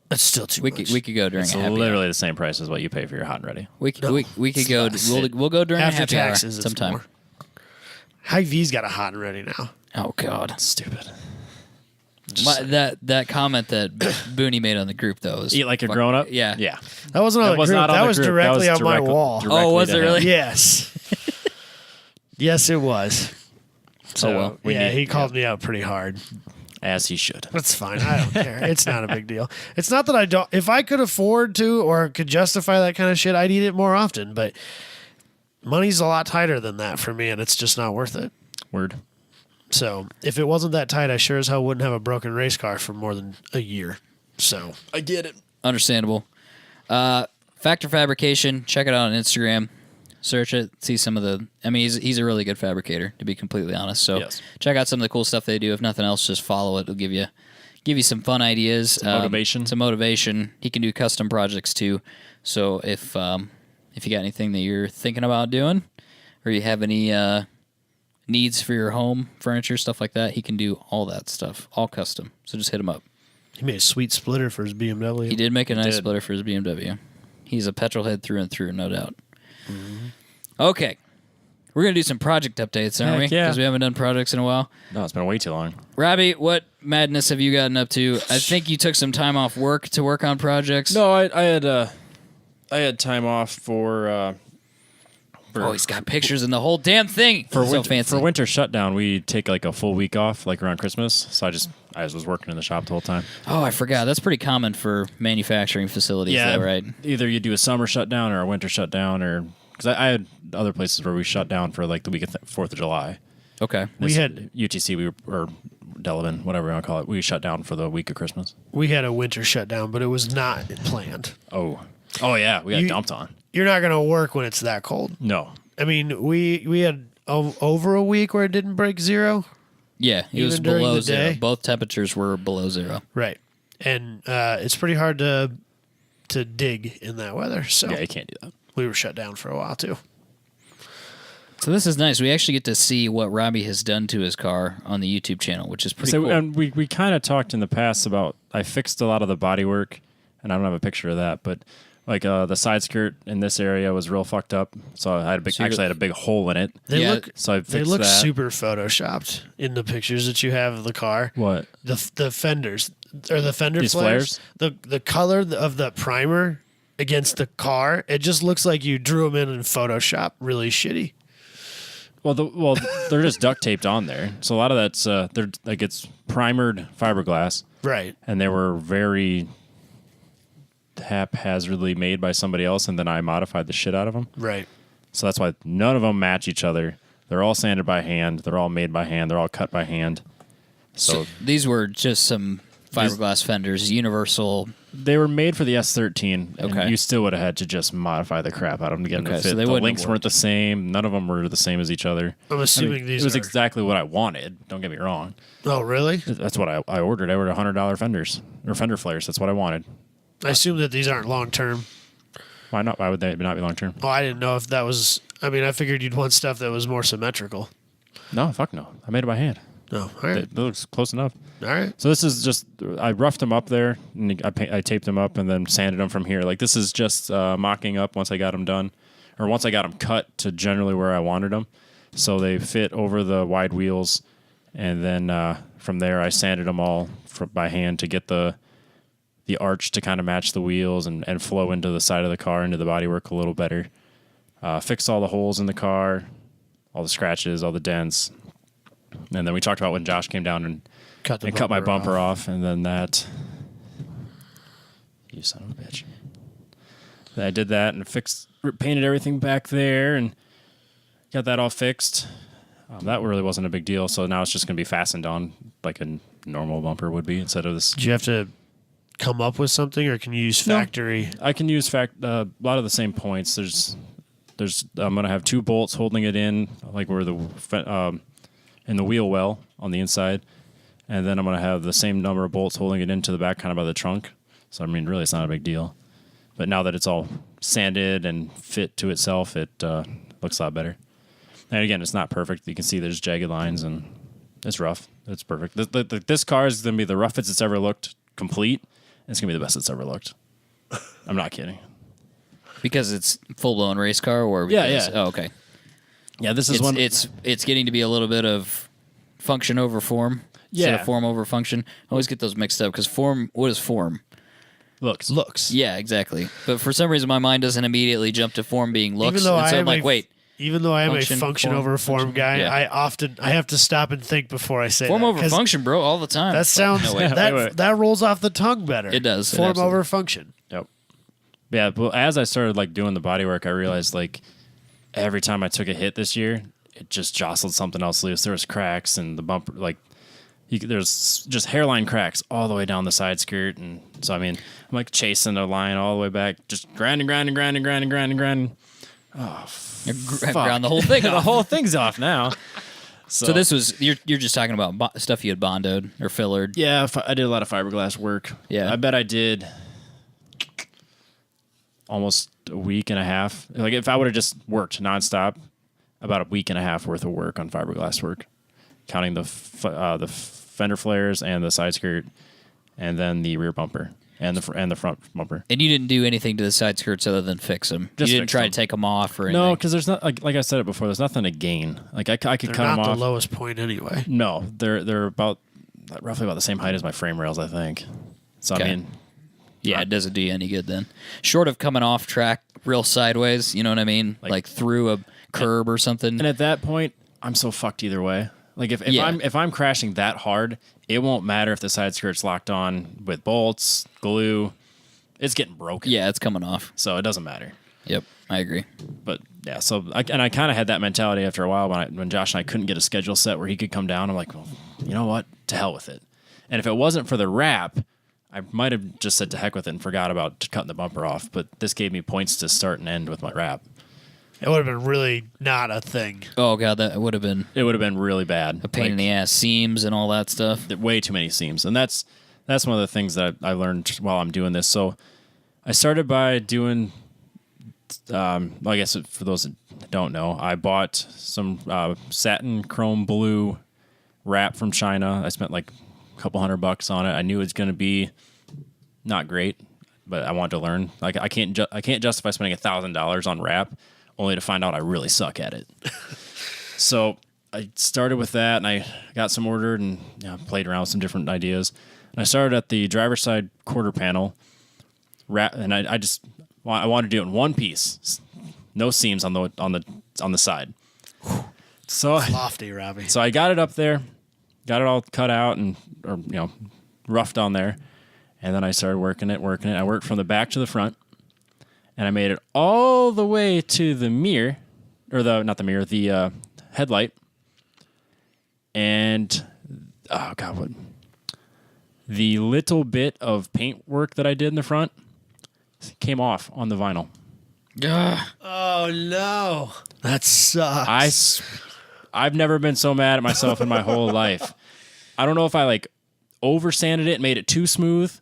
That's still too We much. could go during It's a happy literally hour. the same price as what you pay for your hot and ready. We could go. We'll go during a After happy taxes, hour it's sometime. more. Hy-Vee's got a hot and ready now. Oh God. Stupid. That comment that Booney made on the group though was Eat like you're grown up. Yeah. Yeah. That wasn't on the was group. not on That the was group. directly on my wall. Oh, was to it him. really? Yes. Yes, it was. So, well, he called me out pretty hard. As he should. That's fine. I don't care. It's not a big deal. It's not that I don't. If I could afford to or could justify that kind of shit, I'd eat it more often. But money's a lot tighter than that for me, and it's just not worth it. Word. So if it wasn't that tight, I sure as hell wouldn't have a broken race car for more than a year. So I get it. Understandable. Factor Fabrication. Check it out on Instagram. Search it. See some of the. I mean, he's a really good fabricator, to be completely honest. So check out some of the cool stuff they do. If nothing else, just follow it. It'll give you some fun ideas. Some motivation. He can do custom projects too. So if you got anything that you're thinking about doing, or you have any needs for your home, furniture, stuff like that, he can do all that stuff, all custom. So just hit him up. He made a sweet splitter for his BMW. He did make a nice splitter for his BMW. He's a petrol head through and through, no doubt. Mm-hmm. Okay. We're going to do some project updates, aren't we? Yeah. Because we haven't done projects in a while. No, it's been way too long. Robbie, what madness have you gotten up to? I think you took some time off work to work on projects. No, I had time off for he's got pictures in the whole damn thing. Fancy. For winter shutdown, we take like a full week off, like around Christmas. So I was working in the shop the whole time. Oh, I forgot. That's pretty common for manufacturing facilities, though, right? Either you do a summer shutdown or a winter shutdown, or because I had other places where we shut down for like the week of 4th of July. Okay. We had UTC, or Delavan, whatever you want to call it. We shut down for the week of Christmas. We had a winter shutdown, but it was not planned. Oh yeah, we got dumped on. You're not going to work when it's that cold. No. I mean, we had over a week where it didn't break zero. Yeah, it was below zero. Both temperatures were below zero. Right. And it's pretty hard to dig in that weather. So yeah, you can't do that. We were shut down for a while, too. So this is nice. We actually get to see what Robbie has done to his car on the YouTube channel, which is pretty cool. And we kind of talked in the past about, I fixed a lot of the bodywork, and I don't have a picture of that, but like the side skirt in this area was real fucked up. So I had a big hole in it. They look that. super photoshopped in the pictures that you have of the car. What? The fenders or the fender These flares. The color of the primer against the car, it just looks like you drew them in Photoshop really shitty. Well, they're just duct taped on there. So a lot of that's they're like it's primered fiberglass, right? And they were very haphazardly made by somebody else, and then I modified the shit out of them. Right. So that's why none of them match each other. They're all sanded by hand. They're all made by hand. They're all cut by hand. So these were just some fiberglass fenders, universal. They were made for the S13. Okay. And you still would have had to just modify the crap out of them to get them to fit. So the links weren't the same. None of them were the same as each other. I'm assuming these. It was exactly what I wanted. Don't get me wrong. Oh, really? That's what I ordered. I ordered $100 fenders or fender flares. That's what I wanted. I assume that these aren't long term. Why not? Why would they not be long term? Oh, I didn't know if that was. I mean, I figured you'd want stuff that was more symmetrical. No, fuck no. I made it by hand. Oh, all right. That looks close enough. All right. So this is just, I roughed them up there, and I taped them up and then sanded them from here. Like this is just mocking up once I got them done, or once I got them cut to generally where I wanted them. So they fit over the wide wheels, and then from there I sanded them all by hand to get the arch to kind of match the wheels and flow into the side of the car, into the bodywork a little better. Fixed all the holes in the car, all the scratches, all the dents. And then we talked about when Josh came down and cut my bumper off. And then that... You son of a bitch. Then I did that and painted everything back there and got that all fixed. That really wasn't a big deal. So now it's just going to be fastened on like a normal bumper would be instead of this. Did you have to come up with something, or can you use factory? No, I can use a lot of the same points. There's I'm going to have 2 bolts holding it in, like where in the wheel well on the inside, and then I'm going to have the same number of bolts holding it into the back, kind of by the trunk. So I mean, really, it's not a big deal. But now that it's all sanded and fit to itself, it looks a lot better. And again, it's not perfect. You can see there's jagged lines, and it's rough. It's perfect. This car is going to be the roughest it's ever looked complete. It's going to be the best it's ever looked. I'm not kidding. Because it's full-blown race car? Or yeah. Oh, okay. Yeah, this is one. It's getting to be a little bit of function over form. Yeah. Instead of form over function. I always get those mixed up because form, what is form? Looks. Yeah, exactly. But for some reason, my mind doesn't immediately jump to form being looks. Even though I'm like, wait. Even though I am a function over form guy, yeah. I have to stop and think before I say form that, over function, bro, all the time. That sounds that rolls off the tongue better. It does. Form over function. Yep. Yeah, but as I started like doing the bodywork, I realized like every time I took a hit this year, it just jostled something else loose. There was cracks and the bumper, like there's just hairline cracks all the way down the side skirt. And so, I mean, I'm like chasing the line all the way back, just grinding. Oh, ground the whole thing the off. whole thing's off now. So this was, you're just talking about stuff you had bondoed or fillered. Yeah, I did a lot of fiberglass work. Yeah. I bet I did almost a week and a half. Like if I would have just worked nonstop, about a week and a half worth of work on fiberglass work, counting the fender flares and the side skirt, and then the rear bumper and the front bumper. And you didn't do anything to the side skirts other than fix them. You didn't try to take them off or anything. No, because there's not like I said it before. There's nothing to gain. Like I could cut them off. They're not the lowest point anyway. No, they're about roughly about the same height as my frame rails, I think. So Okay. I mean. Yeah, it doesn't do you any good then. Short of coming off track real sideways, you know what I mean? Like through a curb or something. And at that point, I'm so fucked either way. Like if I'm crashing that hard, it won't matter if the side skirt's locked on with bolts, glue. It's getting broken. Yeah, it's coming off. So it doesn't matter. Yep, I agree. But yeah, so I kind of had that mentality after a while when Josh and I couldn't get a schedule set where he could come down. I'm like, well, you know what? To hell with it. And if it wasn't for the wrap, I might have just said to heck with it and forgot about cutting the bumper off. But this gave me points to start and end with my wrap. It would have been really not a thing. Oh god, that would have been really bad. a pain in the ass, seams and all that stuff. Way too many seams, and that's one of the things that I learned while I'm doing this. So I started by doing. I guess for those that don't know, I bought some satin chrome blue wrap from China. I spent like a couple $100 on it. I knew it was going to be not great, but I wanted to learn. Like I can't justify spending $1,000 on wrap only to find out I really suck at it. So I started with that, and I got some ordered, and played around with some different ideas. And I started at the driver's side quarter panel wrap, and I wanted to do it in one piece, no seams on the side. So Lofty, Robbie. So I got it up there, got it all cut out and roughed on there, and then I started working it. I worked from the back to the front, and I made it all the way to the mirror, or the headlight. And the little bit of paint work that I did in the front came off on the vinyl. Oh no, that sucks. I've never been so mad at myself in my whole life. I don't know if I over sanded it and made it too smooth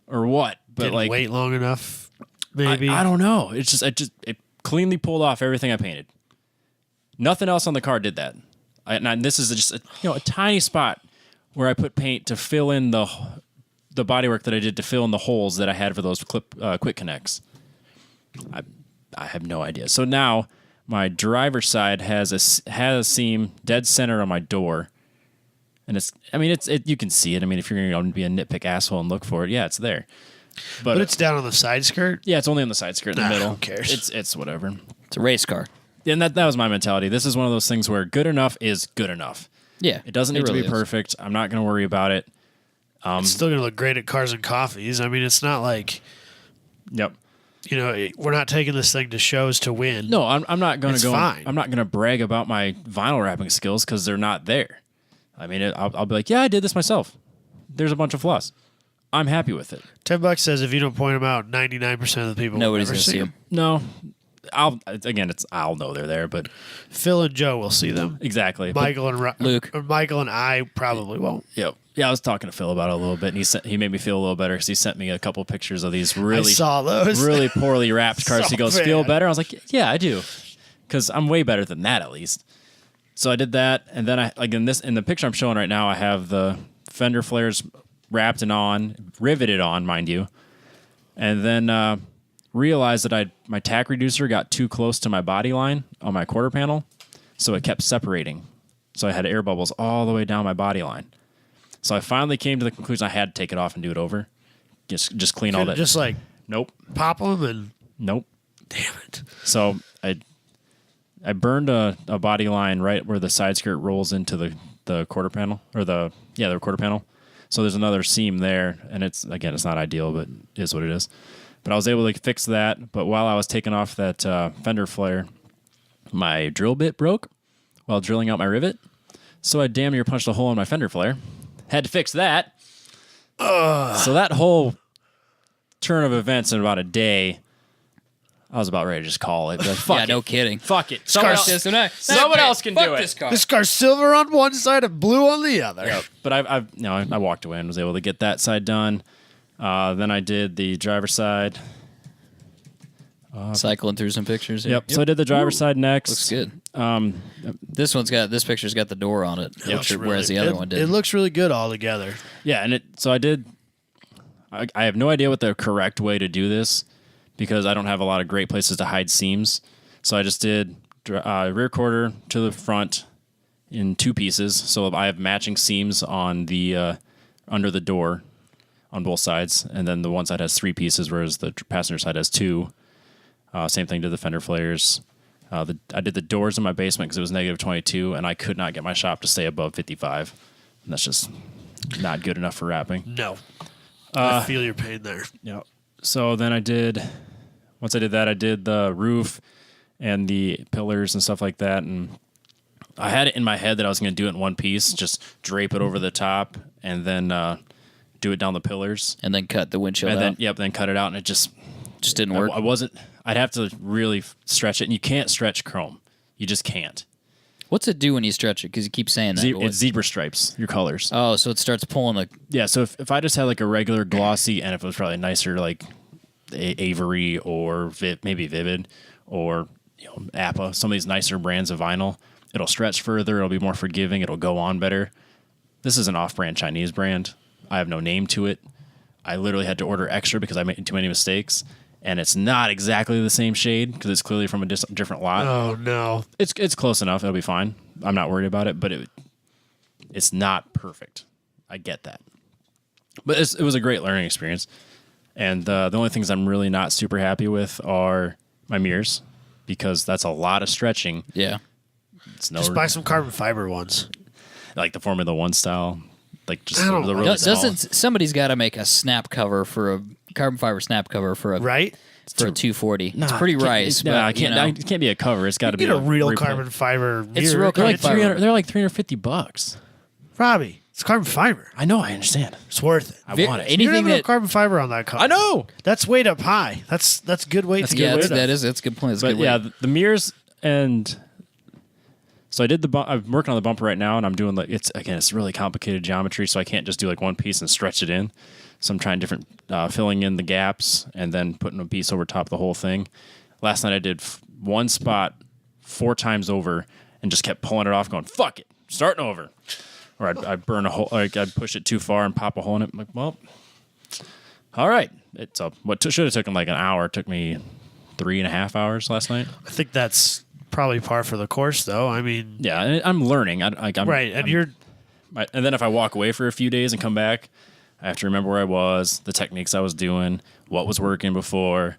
or what, but Didn't wait long enough. Maybe I don't know. It's just it cleanly pulled off everything I painted. Nothing else on the car did that. And this is just a tiny spot where I put paint to fill in the bodywork that I did to fill in the holes that I had for those quick connects. I have no idea. So now my driver's side has a seam dead center on my door, and you can see it. I mean, if you're going to be a nitpick asshole and look for it, yeah, it's there. But it's down on the side skirt. Yeah, it's only on the side skirt in the middle. Who cares? It's whatever. It's a race car. And that was my mentality. This is one of those things where good enough is good enough. Yeah. It doesn't need to be perfect. I'm not going to worry about it. It's still going to look great at Cars and Coffees. I mean, it's not like... Yep. We're not taking this thing to shows to win. No, I'm not going to go... Fine. I'm not going to brag about my vinyl wrapping skills because they're not there. I mean, I'll be like, yeah, I did this myself. There's a bunch of flaws. I'm happy with it. $10 says if you don't point them out, 99% of the people Nobody's will going never to see them. No. I'll know they're there, but Phil and Joe will see them. Exactly. Michael and Luke. or Michael and I probably won't. Yep. Yeah, I was talking to Phil about it a little bit, and he made me feel a little better because he sent me a couple pictures of these I really saw those. really poorly wrapped cars. So He goes, bad. feel better? I was like, yeah, I do, because I'm way better than that at least. So I did that, and then in the picture I'm showing right now, I have the fender flares wrapped and riveted on, mind you, and then realized that my tack reducer got too close to my body line on my quarter panel, so it kept separating. So I had air bubbles all the way down my body line. So I finally came to the conclusion I had to take it off and do it over. Just clean all that. Just Nope. pop them and Nope. damn it. So I burned a body line right where the side skirt rolls into the quarter panel, or the quarter panel. So there's another seam there, and it's not ideal, but it is what it is. But I was able to fix that. But while I was taking off that fender flare, my drill bit broke while drilling out my rivet. So I damn near punched a hole in my fender flare. Had to fix that. So that whole turn of events in about a day, I was about ready to just call it. Like, fuck it. No kidding. Fuck it. Someone else can do it. This car. This car's silver on one side and blue on the other. Yep. But I walked away and was able to get that side done. Then I did the driver's side. Cycling through some pictures here. Yep. So I did the driver's side next. Looks good. This picture's got the door on it, whereas the other one did. It looks really good all together. Yeah, and I have no idea what the correct way to do this because I don't have a lot of great places to hide seams. So I just did rear quarter to the front in 2 pieces. So I have matching seams on the under the door on both sides, and then the one side has 3 pieces, whereas the passenger side has 2. Same thing to the fender flares. I did the doors in my basement because it was negative 22, and I could not get my shop to stay above 55. And that's just not good enough for wrapping. No. I feel your pain there. Yeah. So then once I did that, I did the roof and the pillars and stuff like that. And I had it in my head that I was going to do it in one piece, just drape it over the top and then do it down the pillars. And then cut the windshield and out. Then cut it out, and it just didn't work. I'd have to really stretch it, and you can't stretch chrome. You just can't. What's it do when you stretch it? Because you keep saying that. It's zebra stripes, your colors. Oh, so it starts pulling the... Yeah, so if I just had like a regular glossy, and if it was probably nicer like Avery or maybe Vivid or Appa, some of these nicer brands of vinyl, it'll stretch further, it'll be more forgiving, it'll go on better. This is an off-brand Chinese brand. I have no name to it. I literally had to order extra because I made too many mistakes. And it's not exactly the same shade because it's clearly from a different lot. Oh, no. It's close enough. It'll be fine. I'm not worried about it, but it's not perfect. I get that. But it was a great learning experience. And the only things I'm really not super happy with are my mirrors because that's a lot of stretching. Yeah. Just buy some carbon fiber ones. Like the Formula One style. Like just I don't the know. really Somebody's got to make a snap cover for a carbon fiber snap cover for a right for a 240. Nah, it's pretty rice. It can't be a cover. It's got to be a real carbon fiber mirror. It's real carbon fiber. They're like $350. Robbie, it's carbon fiber. I know. I understand. It's worth it. I want it. You don't even have carbon fiber on that car. I know. That's weight up high. That's good weight. That's a good point. But yeah, the mirrors and. So I did I'm working on the bumper right now, and I'm doing it's really complicated geometry, so I can't just do like one piece and stretch it in. So I'm trying different, filling in the gaps and then putting a piece over top of the whole thing. Last night I did one spot 4 times over and just kept pulling it off, going fuck it, starting over. Or I'd burn a hole, like I'd push it too far and pop a hole in it. I'm like, well, all right. What should have taken like an hour took me 3.5 hours last night. I think that's probably par for the course, though. I mean, yeah, I'm learning. I'm right, and and then if I walk away for a few days and come back, I have to remember where I was, the techniques I was doing, what was working before,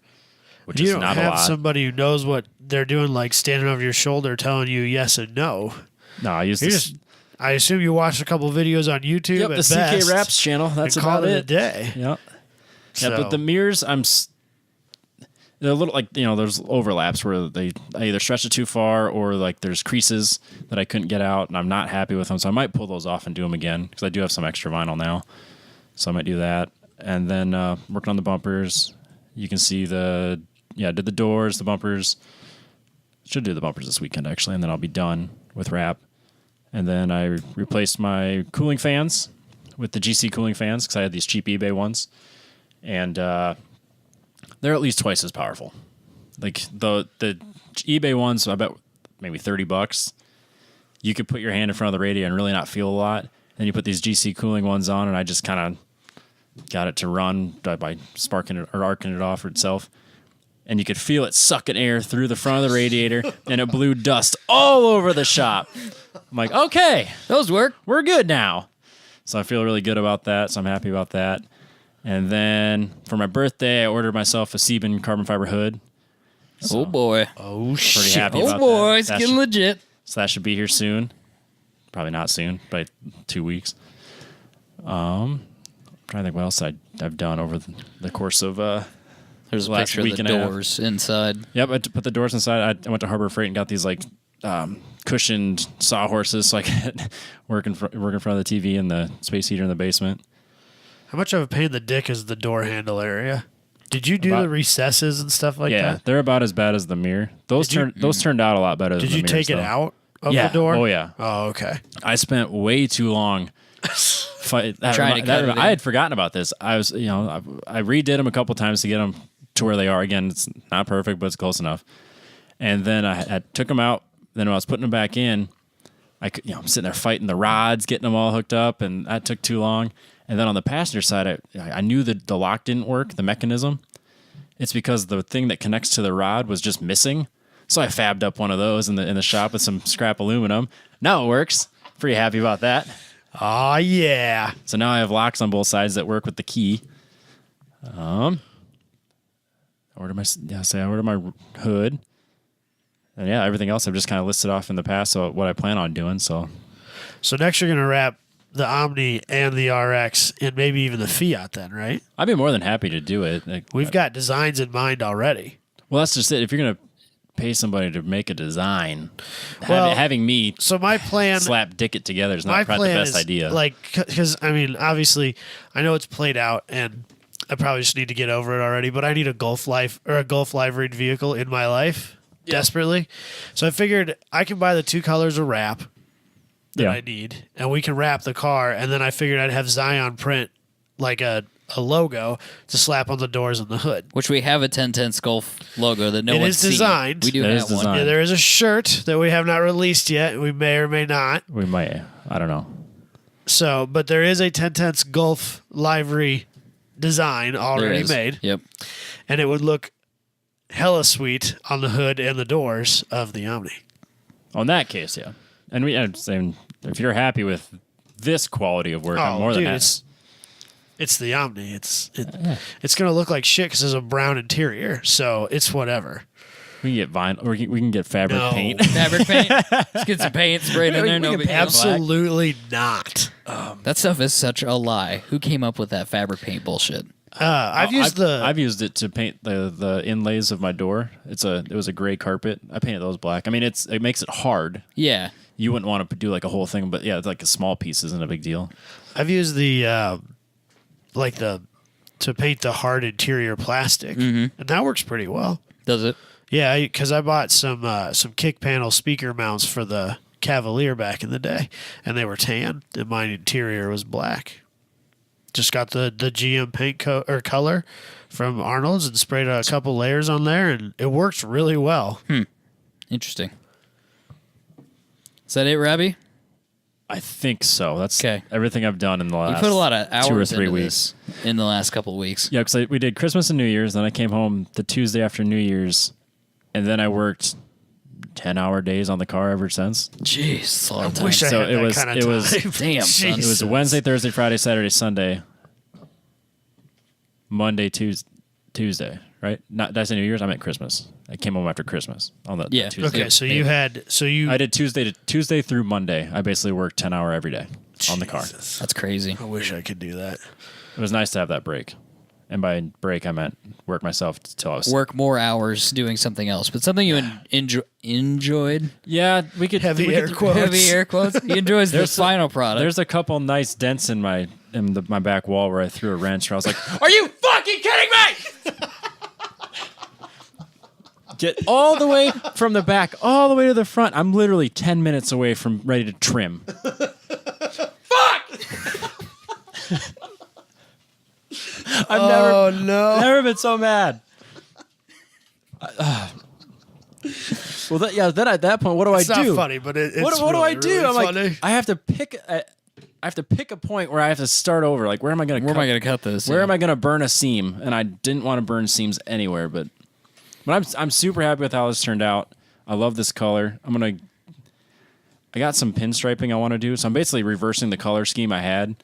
which is not a lot. You don't have somebody who knows what they're doing, like standing over your shoulder telling you yes and no. No, I assume you watched a couple videos on YouTube. Yep, the CK Raps channel. That's about it. A day. Yep. So. Yeah, but the mirrors, they're a little like, there's overlaps where I either stretch it too far or like there's creases that I couldn't get out and I'm not happy with them. So I might pull those off and do them again because I do have some extra vinyl now. So I might do that. And then working on the bumpers, you can see did the doors, the bumpers. Should do the bumpers this weekend actually, and then I'll be done with wrap. And then I replaced my cooling fans with the GC cooling fans because I had these cheap eBay ones. And they're at least twice as powerful. Like the eBay ones, I bet maybe $30. You could put your hand in front of the radio and really not feel a lot. Then you put these GC cooling ones on, and I just kind of got it to run by sparking it or arcing it off for itself. And you could feel it sucking air through the front of the radiator, and it blew dust all over the shop. I'm like, okay, those work. We're good now. So I feel really good about that. So I'm happy about that. And then for my birthday, I ordered myself a Sieben carbon fiber hood. So boy. Oh, shit. Pretty happy about boy, it's getting legit. So that should be here soon. Probably not soon, but 2 weeks. I'm trying to think what else I've done over the course of There's a last picture of week the and a half. doors inside. Yep, I put the doors inside. I went to Harbor Freight and got these like cushioned sawhorses so I could work in front of the TV and the space heater in the basement. How much of a pain in the dick is the door handle area? Did you do the recesses and stuff like that? Yeah, they're about as bad as the mirror. Those turned out a lot better. Did than you the take mirrors, it though. out of the door? Oh yeah. Oh, okay. I spent way too long Trying to cut it in. I had forgotten about this. I was, I redid them a couple times to get them to where they are. Again, it's not perfect, but it's close enough. And then I took them out. Then when I was putting them back in, I'm sitting there fighting the rods, getting them all hooked up, and that took too long. And then on the passenger side, I knew that the lock didn't work, the mechanism. It's because the thing that connects to the rod was just missing. So I fabbed up one of those in the shop with some scrap aluminum. Now it works. Pretty happy about that. Oh, yeah. So now I have locks on both sides that work with the key. I ordered my hood. And yeah, everything else I've just kind of listed off in the past, so what I plan on doing. So next you're going to wrap the Omni and the RX and maybe even the Fiat then, right? I'd be more than happy to do it. We've got designs in mind already. Well, that's just it. If you're going to pay somebody to make a design, Well, having me So my plan... slap dick it together is my not probably the plan best is, idea. Like, because, I mean, obviously, I know it's played out and I probably just need to get over it already, but I need a Gulf liveried vehicle in my life desperately. So I figured I can buy the 2 colors of wrap that I need, and we can wrap the car, and then I figured I'd have Zion print like a logo to slap on the doors and the hood. Which we have a 1010 Gulf logo that no It one's is seen. designed. We do It have is one. designed. Yeah, there is a shirt that we have not released yet. We may or may not. We might. I don't know. So, but there is a 1010 Gulf livery design There already is. made, Yep. and it would look hella sweet on the hood and the doors of the Omni. On that case, yeah. And I'm saying, if you're happy with this quality of work, I'm more than happy. It's the Omni. It's gonna look like shit because there's a brown interior, so it's whatever. We can get vinyl, or we can get fabric No. paint. Fabric paint. Let's get some paint sprayed in there. No big deal. Absolutely not. That stuff is such a lie. Who came up with that fabric paint bullshit? I've used I've used it to paint the inlays of my door. It was a gray carpet. I painted those black. I mean, it makes it hard. Yeah. You wouldn't want to do like a whole thing, but yeah, it's like a small piece isn't a big deal. I've used to paint the hard interior plastic, and that works pretty well. Does it? Yeah, because I bought some kick panel speaker mounts for the Cavalier back in the day, and they were tan, and my interior was black. Just got the GM paint color from Arnold's and sprayed a couple layers on there, and it works really well. Interesting. Is that it, Robbie? I think so. That's Okay. everything I've done in the last You put a lot of hours 2 or 3 into weeks. this in the last couple of weeks. Yeah, because we did Christmas and New Year's, then I came home the Tuesday after New Year's, and then I worked 10-hour days on the car ever since. Jeez, it's a lot of time. Wish I So had it that was- kind of it time. was- Damn, son. It was Jesus. Wednesday, Thursday, Friday, Saturday, Sunday, Monday, Tuesday, right? Not did I say New Year's? I meant Christmas. I came home after Christmas on the Yeah. Tuesday. Okay, so you I did Tuesday through Monday. I basically worked 10-hour every day on the car. That's crazy. I wish I could do that. It was nice to have that break. And by break, I meant work myself till I was... Work more hours doing something else, but something you enjoyed. Yeah, we could... Heavy we air could- quotes. Heavy air quotes. He enjoys the There's a- final product. There's a couple nice dents in my back wall where I threw a wrench. Where I was like, "Are you fucking kidding me?" Get all the way from the back, all the way to the front. I'm literally 10 minutes away from ready to trim. I've never been so mad. Well, then at that point, what do It's I not do? funny, but it's What do I really, do? really I'm funny. like, I have to pick a point where I have to start over. Like, where am I going to? Where am I going to cut this? Where am I going to burn a seam? And I didn't want to burn seams anywhere, but I'm super happy with how this turned out. I love this color. I got some pinstriping I want to do, so I'm basically reversing the color scheme I had.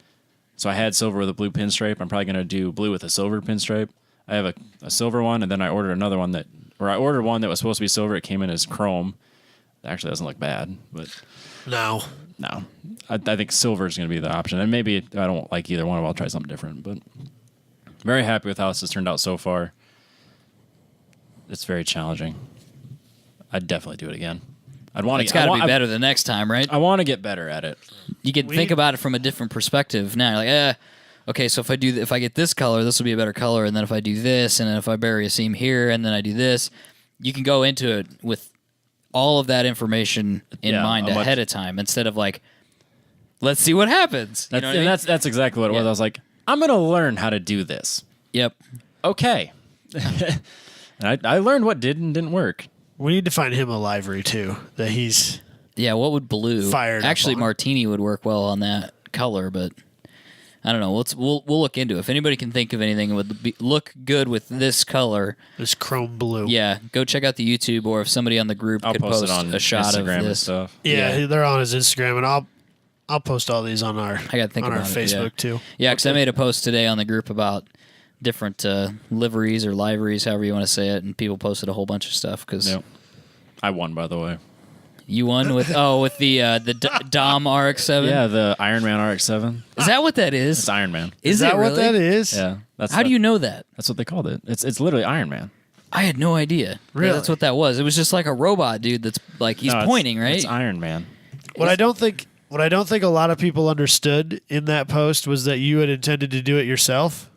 So I had silver with a blue pinstripe. I'm probably going to do blue with a silver pinstripe. I have a silver one, and then I ordered another one I ordered one that was supposed to be silver. It came in as chrome. It actually doesn't look bad, but No. I think silver is going to be the option. And maybe I don't like either one of them. I'll try something different, but very happy with how this has turned out so far. it's very challenging. I'd definitely do it again. I'd want to. It's got to be better the next time, right? I want to get better at it. You can think about it from a different perspective. Now, you're like, okay, so if I get this color, this will be a better color, and then if I do this, and then if I bury a seam here, and then I do this, you can go into it with all of that information in mind ahead of time instead of like, let's see what happens. You know what I mean? That's exactly what it was. I was like, I'm going to learn how to do this. Yep. Okay. And I learned what did and didn't work. We need to find him a livery too that he's. Yeah, what would blue? Fired Actually, up on. martini would work well on that color, but I don't know. We'll look into it. If anybody can think of anything that would look good with this color, This chrome blue. yeah, go check out the YouTube, or if somebody on the group I'll could post post it on a shot Instagram of and this stuff. Yeah, they're on his Instagram, and I'll post all these on our I gotta think on our about it, Facebook too. Yeah, because I made a post today on the group about different liveries or liveries, however you want to say it, and people posted a whole bunch of stuff because Yep. I won, by the way. you won with the Dom RX-7. Yeah, the Iron Man RX-7. Is that what that is? It's Iron Man. Is that it what really? that is? Yeah. How do you know that? That's what they called it. It's literally Iron Man. I had no idea. Really? That's what that was. It was just like a robot dude that's like he's No, it's- pointing, right? It's Iron Man. What I don't think a lot of people understood in that post was that you had intended to do it yourself.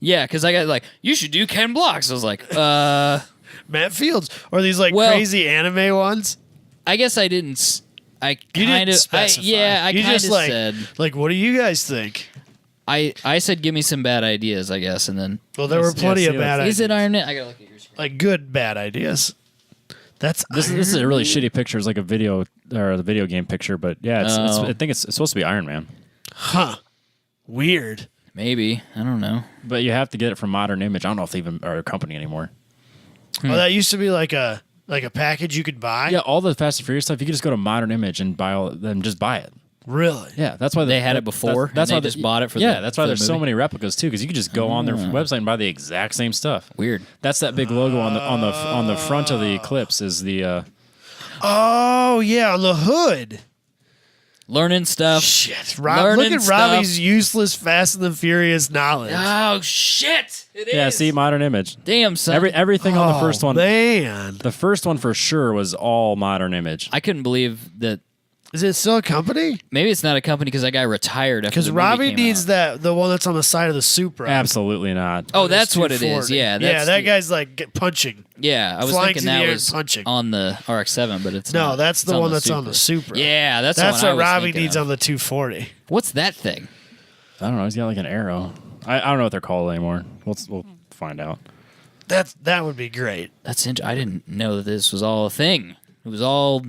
Yeah, because I got like, you should do Ken Blocks. I was like, Matt Fields or these like Well- crazy anime ones. I guess I didn't. I You kind didn't of. specify. I You kind of just like said. like what do you guys think? I said, give me some bad ideas, I guess, and then Well, there were Yeah, plenty see, of bad ideas. is it Iron Man? I gotta look at your screen. Like good bad ideas. That's This is a really shitty picture. It's like a video or the video game picture, but yeah, I think it's supposed to be Iron Man. huh. Weird. Maybe, I don't know. But you have to get it from Modern Image. I don't know if they even are a company anymore. Oh, that used to be like a package you could buy. Yeah, all the Fast and Furious stuff, you could just go to Modern Image and buy all them, just buy it. Really? Yeah, that's why They had it before, and they just bought it for yeah. the- That's why for the there's so movie? many replicas too, because you could just go on their website and buy the exact same stuff. Weird. That's that big logo on the front of the Eclipse is the Oh yeah, on the hood. Learning stuff. Shit. Learning Look at stuff. Robbie's useless Fast and the Furious knowledge. Oh shit! It is. yeah. See, Modern Image. Damn son. Everything on the first one. Man. The first one for sure was all Modern Image. I couldn't believe that. Is it still a company? Maybe it's not a company because that guy retired after Because the movie Robbie came needs out. the one that's on the side of the Supra. Absolutely not. Oh, that's what it is. 240. Yeah, yeah, that's that guy's like punching. Yeah, I was flying thinking through the that air was and punching. on the RX-7, but it's No, not. that's It's the one that's Supra. on the Supra. Yeah, that's That's the one I what was Robbie thinking needs of. on the 240. What's that thing? I don't know. He's got like an arrow. I don't know what they're called anymore. We'll find out. That would be great. That's I didn't know that this was all a thing. It was all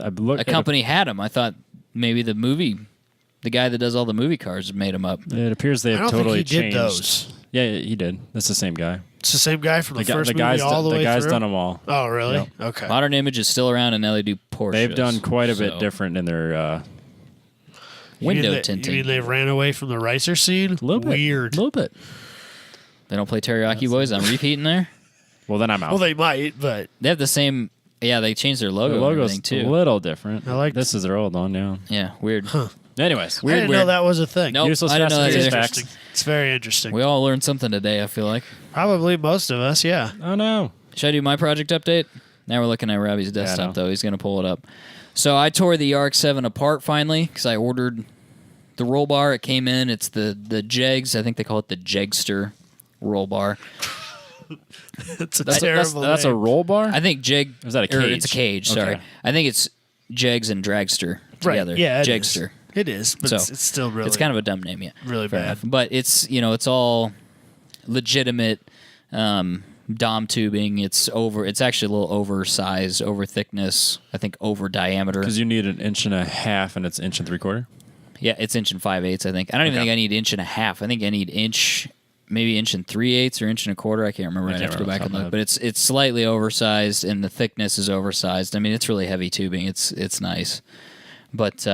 I looked a company had them. I thought maybe the guy that does all the movie cars made them up. It appears they I have don't totally think he changed. did those. Yeah, he did. That's the same guy. It's the same guy from the, first the movie guy's all the way guy's through. done them all. Oh, really? Yep. Okay. Modern Image is still around, and now they do Porsche. They've done quite a bit so. different in their Window You tinting. mean they ran away from the Ricer scene? little bit. Weird. little bit. They don't play Teriyaki Boys on repeat in there. Well, then I'm out. Well, they might, but They have the same. Yeah, they changed their logo. the and logo's everything a too. little different. I like this is their old one. Yeah. Yeah, weird. Anyways, I didn't know that was a thing. Nope, Useless I didn't know Fast that and either. Furious Interesting. It's very interesting. We all learned something today. I feel like. Probably most of us, yeah. Oh no. Should I do my project update? Now we're looking at Robbie's desktop, no. though. He's going to pull it up. So I tore the RX-7 apart finally because I ordered the roll bar. It came in. It's the Jegs. I think they call it the Jegster roll bar. It's a That's terrible that's a name. roll bar. I think Jeg. Or is that a or cage? It's a cage. Sorry. Okay. I think it's Jegs and Dragster together. Right. Yeah, it Jegster. is. It is, but So, it's still really It's kind of a dumb name, yeah. really Fair bad. enough. But it's it's all legitimate Dom tubing. It's actually a little oversized, over thickness. I think over diameter. Because you need 1.5 inches and it's 1 3/4. Yeah, it's 1 5/8. I think. I don't even Okay. think I need 1.5 inches. I think I need maybe 1 3/8 or 1 1/4. I can't remember. I have to go back and look. But it's slightly oversized, and the thickness is oversized. I mean, it's really heavy tubing. It's nice, but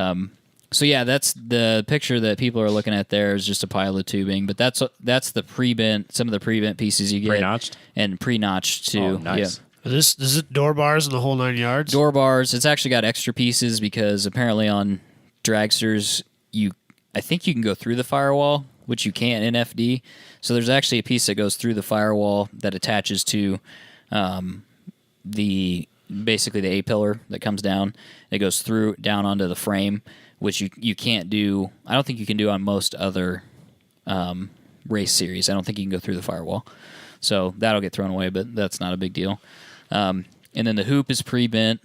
so yeah, that's the picture that people are looking at. There is just a pile of tubing, but that's the pre-bent. Some of the pre-bent pieces you get Pre-notched? and pre-notched too. Oh, nice. Yeah. Is it door bars in the whole 9 yards? Door bars. It's actually got extra pieces because apparently on dragsters, I think you can go through the firewall, which you can't in FD. So there's actually a piece that goes through the firewall that attaches to basically the A pillar that comes down. It goes down onto the frame, which you can't do. I don't think you can do on most other race series. I don't think you can go through the firewall. So that'll get thrown away, but that's not a big deal. And then the hoop is pre-bent,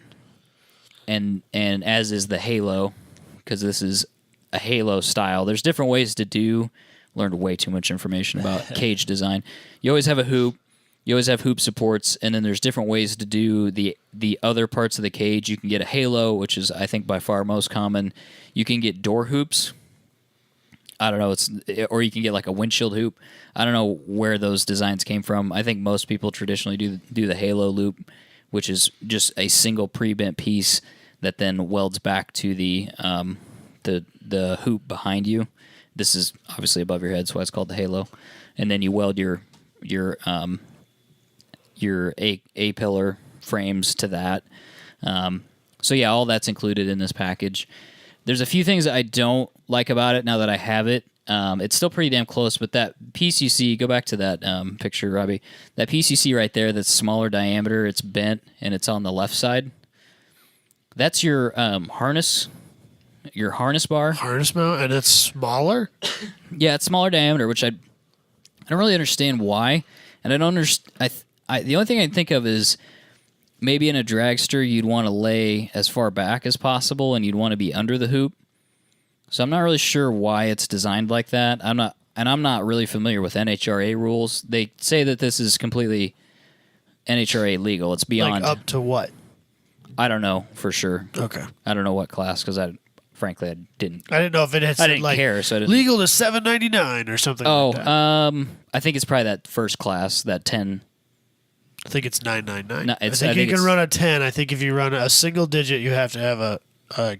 and as is the halo, because this is a halo style. There's different ways to do. Learned way too much information about cage design. You always have a hoop. You always have hoop supports, and then there's different ways to do the other parts of the cage. You can get a halo, which is, I think, by far most common. You can get door hoops. I don't know, or you can get like a windshield hoop. I don't know where those designs came from. I think most people traditionally do the halo loop, which is just a single pre-bent piece that then welds back to the hoop behind you. This is obviously above your head, so it's called the halo. And then you weld your A-pillar frames to that. So yeah, all that's included in this package. There's a few things that I don't like about it now that I have it. It's still pretty damn close, but that PCC, go back to that picture, Robbie. That PCC right there that's smaller diameter, it's bent, and it's on the left side. That's your harness bar. Harness mount, and it's smaller? Yeah, it's smaller diameter, which I don't really understand why. And I don't understand. The only thing I can think of is maybe in a dragster you'd want to lay as far back as possible, and you'd want to be under the hoop. So I'm not really sure why it's designed like that. I'm not really familiar with NHRA rules. They say that this is completely NHRA legal. It's beyond. Like up to what? I don't know for sure. Okay. I don't know what class, because frankly I didn't. I didn't know if it had. I didn't like, care, so I didn't. Legal to $7.99 or something. like that. I think it's probably that first class, that 10. I think it's $9.99. No, I think you can run a 10. I think if you run a single digit, you have to have a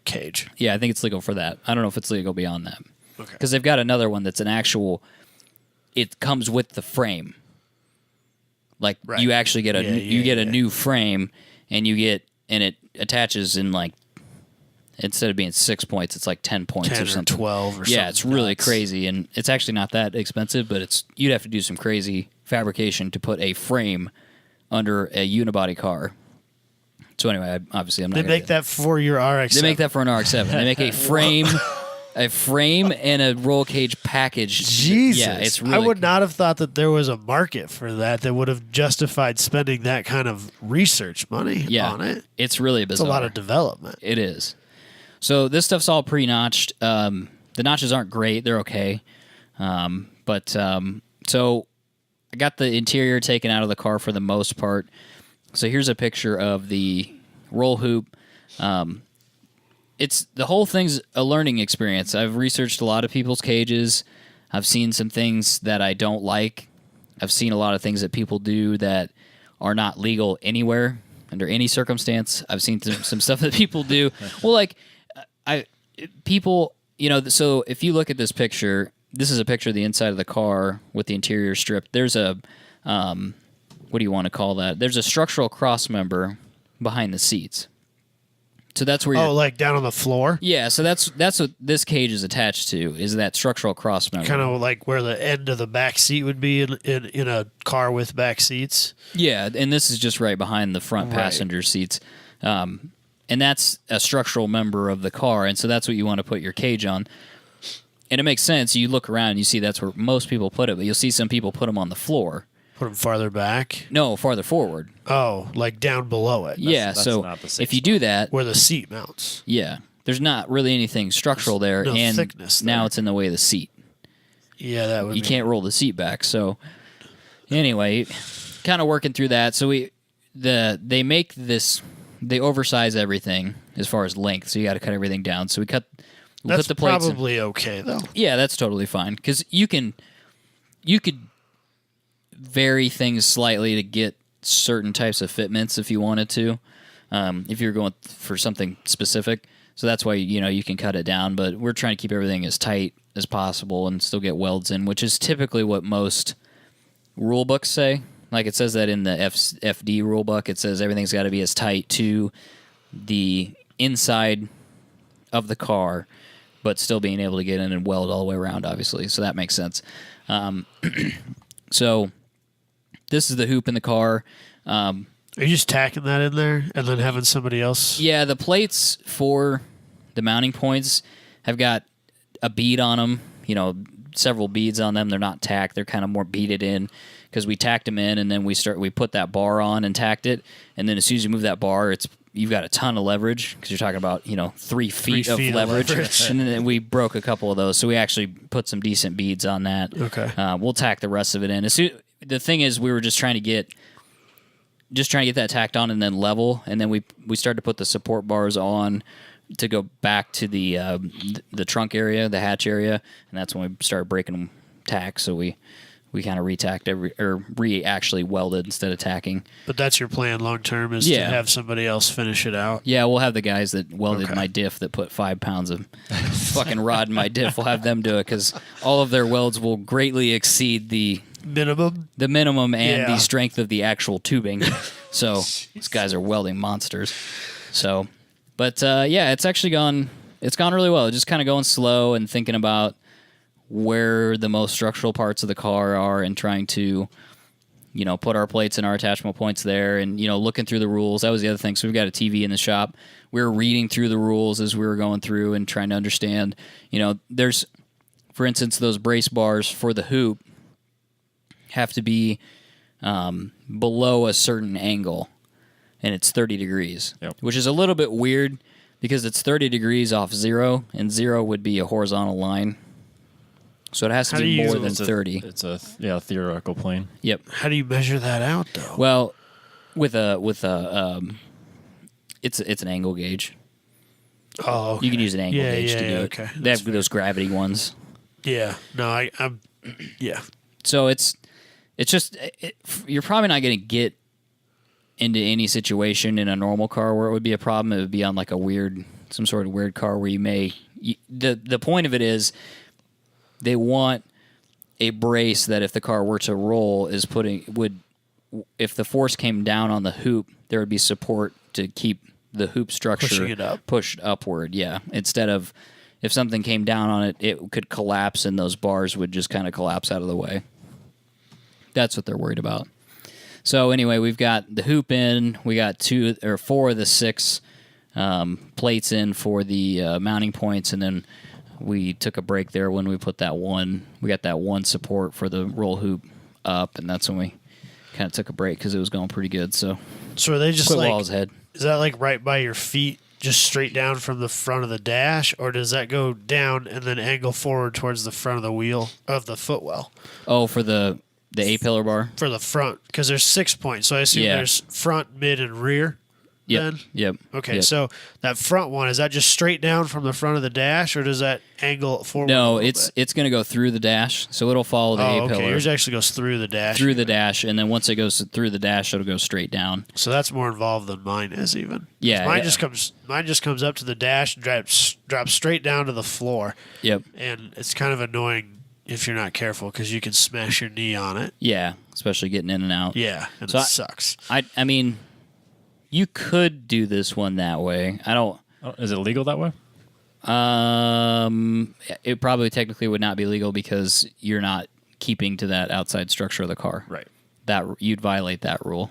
cage. Yeah, I think it's legal for that. I don't know if it's legal beyond that. Okay. Because they've got another one that's an actual. It comes with the frame. Like Right. you actually get a new frame, and it attaches in like, instead of being 6 points, it's like 10 points 10 or something. 12 or something. Yeah, it's really nuts. crazy, and it's actually not that expensive, but you'd have to do some crazy fabrication to put a frame under a unibody car. So anyway, obviously I'm not. They make that for your RX. They make that for an RX-7. They make a frame, and a roll cage package. Jesus. Yeah, it's really. I would not have thought that there was a market for that would have justified spending that kind of research money on it. It's really bizarre. It's a lot of development. It is. So this stuff's all pre-notched. The notches aren't great; they're okay. So I got the interior taken out of the car for the most part. So here's a picture of the roll hoop. It's the whole thing's a learning experience. I've researched a lot of people's cages. I've seen some things that I don't like. I've seen a lot of things that people do that are not legal anywhere under any circumstance. I've seen some stuff that people do. Well, like people, so if you look at this picture, this is a picture of the inside of the car with the interior stripped. There's a what do you want to call that? There's a structural cross member behind the seats. So that's where like down on the floor? Yeah, so that's what this cage is attached to, is that structural cross member. Kind of like where the end of the back seat would be in a car with back seats. Yeah, and this is just right behind the front passenger seats. And that's a structural member of the car, and so that's what you want to put your cage on. And it makes sense. You look around and you see that's where most people put it, but you'll see some people put them on the floor. Put them farther back? No, farther forward. Oh, like down below it. That's so if you do that... Where the seat mounts. Yeah. There's not really anything structural there, no and thickness there. Now it's in the way of the seat. Yeah, that would You can't roll the seat back. So anyway, kind of working through that. So they make this... They oversize everything as far as length, so you got to cut everything down. So we cut the plates. Probably okay though. Yeah, that's totally fine, because you could vary things slightly to get certain types of fitments if you wanted to, if you're going for something specific. So that's why you can cut it down. But we're trying to keep everything as tight as possible and still get welds in, which is typically what most rule books say. Like it says that in the FD rule book, it says everything's got to be as tight to the inside of the car, but still being able to get in and weld all the way around, obviously. So that makes sense. So this is the hoop in the car. Are you just tacking that in there and then having somebody else? Yeah, the plates for the mounting points have got a bead on them, several beads on them. They're not tacked. They're kind of more beaded in because we tacked them in, and then we put that bar on and tacked it. And then as soon as you move that bar, you've got a ton of leverage because you're talking about 3 feet of leverage. And then we broke a couple of those, so we actually put some decent beads on that. Okay. We'll tack the rest of it in. The thing is, we were just trying to get that tacked on and then level, and then we started to put the support bars on to go back to the trunk area, the hatch area, and that's when we started breaking them tack. So we kind of re-tacked actually welded instead of tacking. But that's your plan long term is to have somebody else finish it out. Yeah, we'll have the guys that welded my diff that put 5 pounds of fucking rod in my diff. We'll have them do it because all of their welds will greatly exceed the minimum and the strength of the actual tubing. So these guys are welding monsters. So, but it's actually gone really well. Just kind of going slow and thinking about where the most structural parts of the car are and trying to, put our plates and our attachment points there and, looking through the rules. That was the other thing. So we've got a TV in the shop. We were reading through the rules as we were going through and trying to understand, there's, for instance, those brace bars for the hoop have to be below a certain angle, and it's 30 degrees, which is a little bit weird because it's 30 degrees off 0, and 0 would be a horizontal line. So it has to be more than 30. It's a theoretical plane. Yep. How do you measure that out, though? Well, it's an angle gauge. Oh, okay. You can use an angle gauge to do it. Okay. They have those gravity ones. Yeah. No, I'm. Yeah. So it's just you're probably not going to get into any situation in a normal car where it would be a problem. It would be on like some sort of weird car where the point of it is they want a brace that if the car were to roll if the force came down on the hoop, there would be support to keep the hoop structure pushed upward. Yeah. Instead of if something came down on it, it could collapse and those bars would just kind of collapse out of the way. That's what they're worried about. So anyway, we've got the hoop in. We got 2 or 4 of the 6 plates in for the mounting points, and then we took a break there when we put that one. We got that one support for the roll hoop up, and that's when we kind of took a break because it was going pretty good. So are they just quit Wall's head? Is that like right by your feet, just straight down from the front of the dash, or does that go down and then angle forward towards the front of the wheel of the footwell? Oh, for the A-pillar bar? For the front, because there's 6 points. So I assume there's front, mid, and rear. Yep. Yep. Okay, so that front one, is that just straight down from the front of the dash, or does that angle forward? No, it's going to go through the dash, so it'll follow the A-pillar. Okay, yours actually goes through the dash. Through the dash, and then once it goes through the dash, it'll go straight down. So that's more involved than mine is even. Yeah. Mine just comes up to the dash and drops straight down to the floor. Yep. And it's kind of annoying if you're not careful because you can smash your knee on it. Yeah, especially getting in and out. Yeah, and so it sucks. I mean, you could do this one that way. I don't. Is it legal that way? It probably technically would not be legal because you're not keeping to that outside structure of the car. Right. That you'd violate that rule.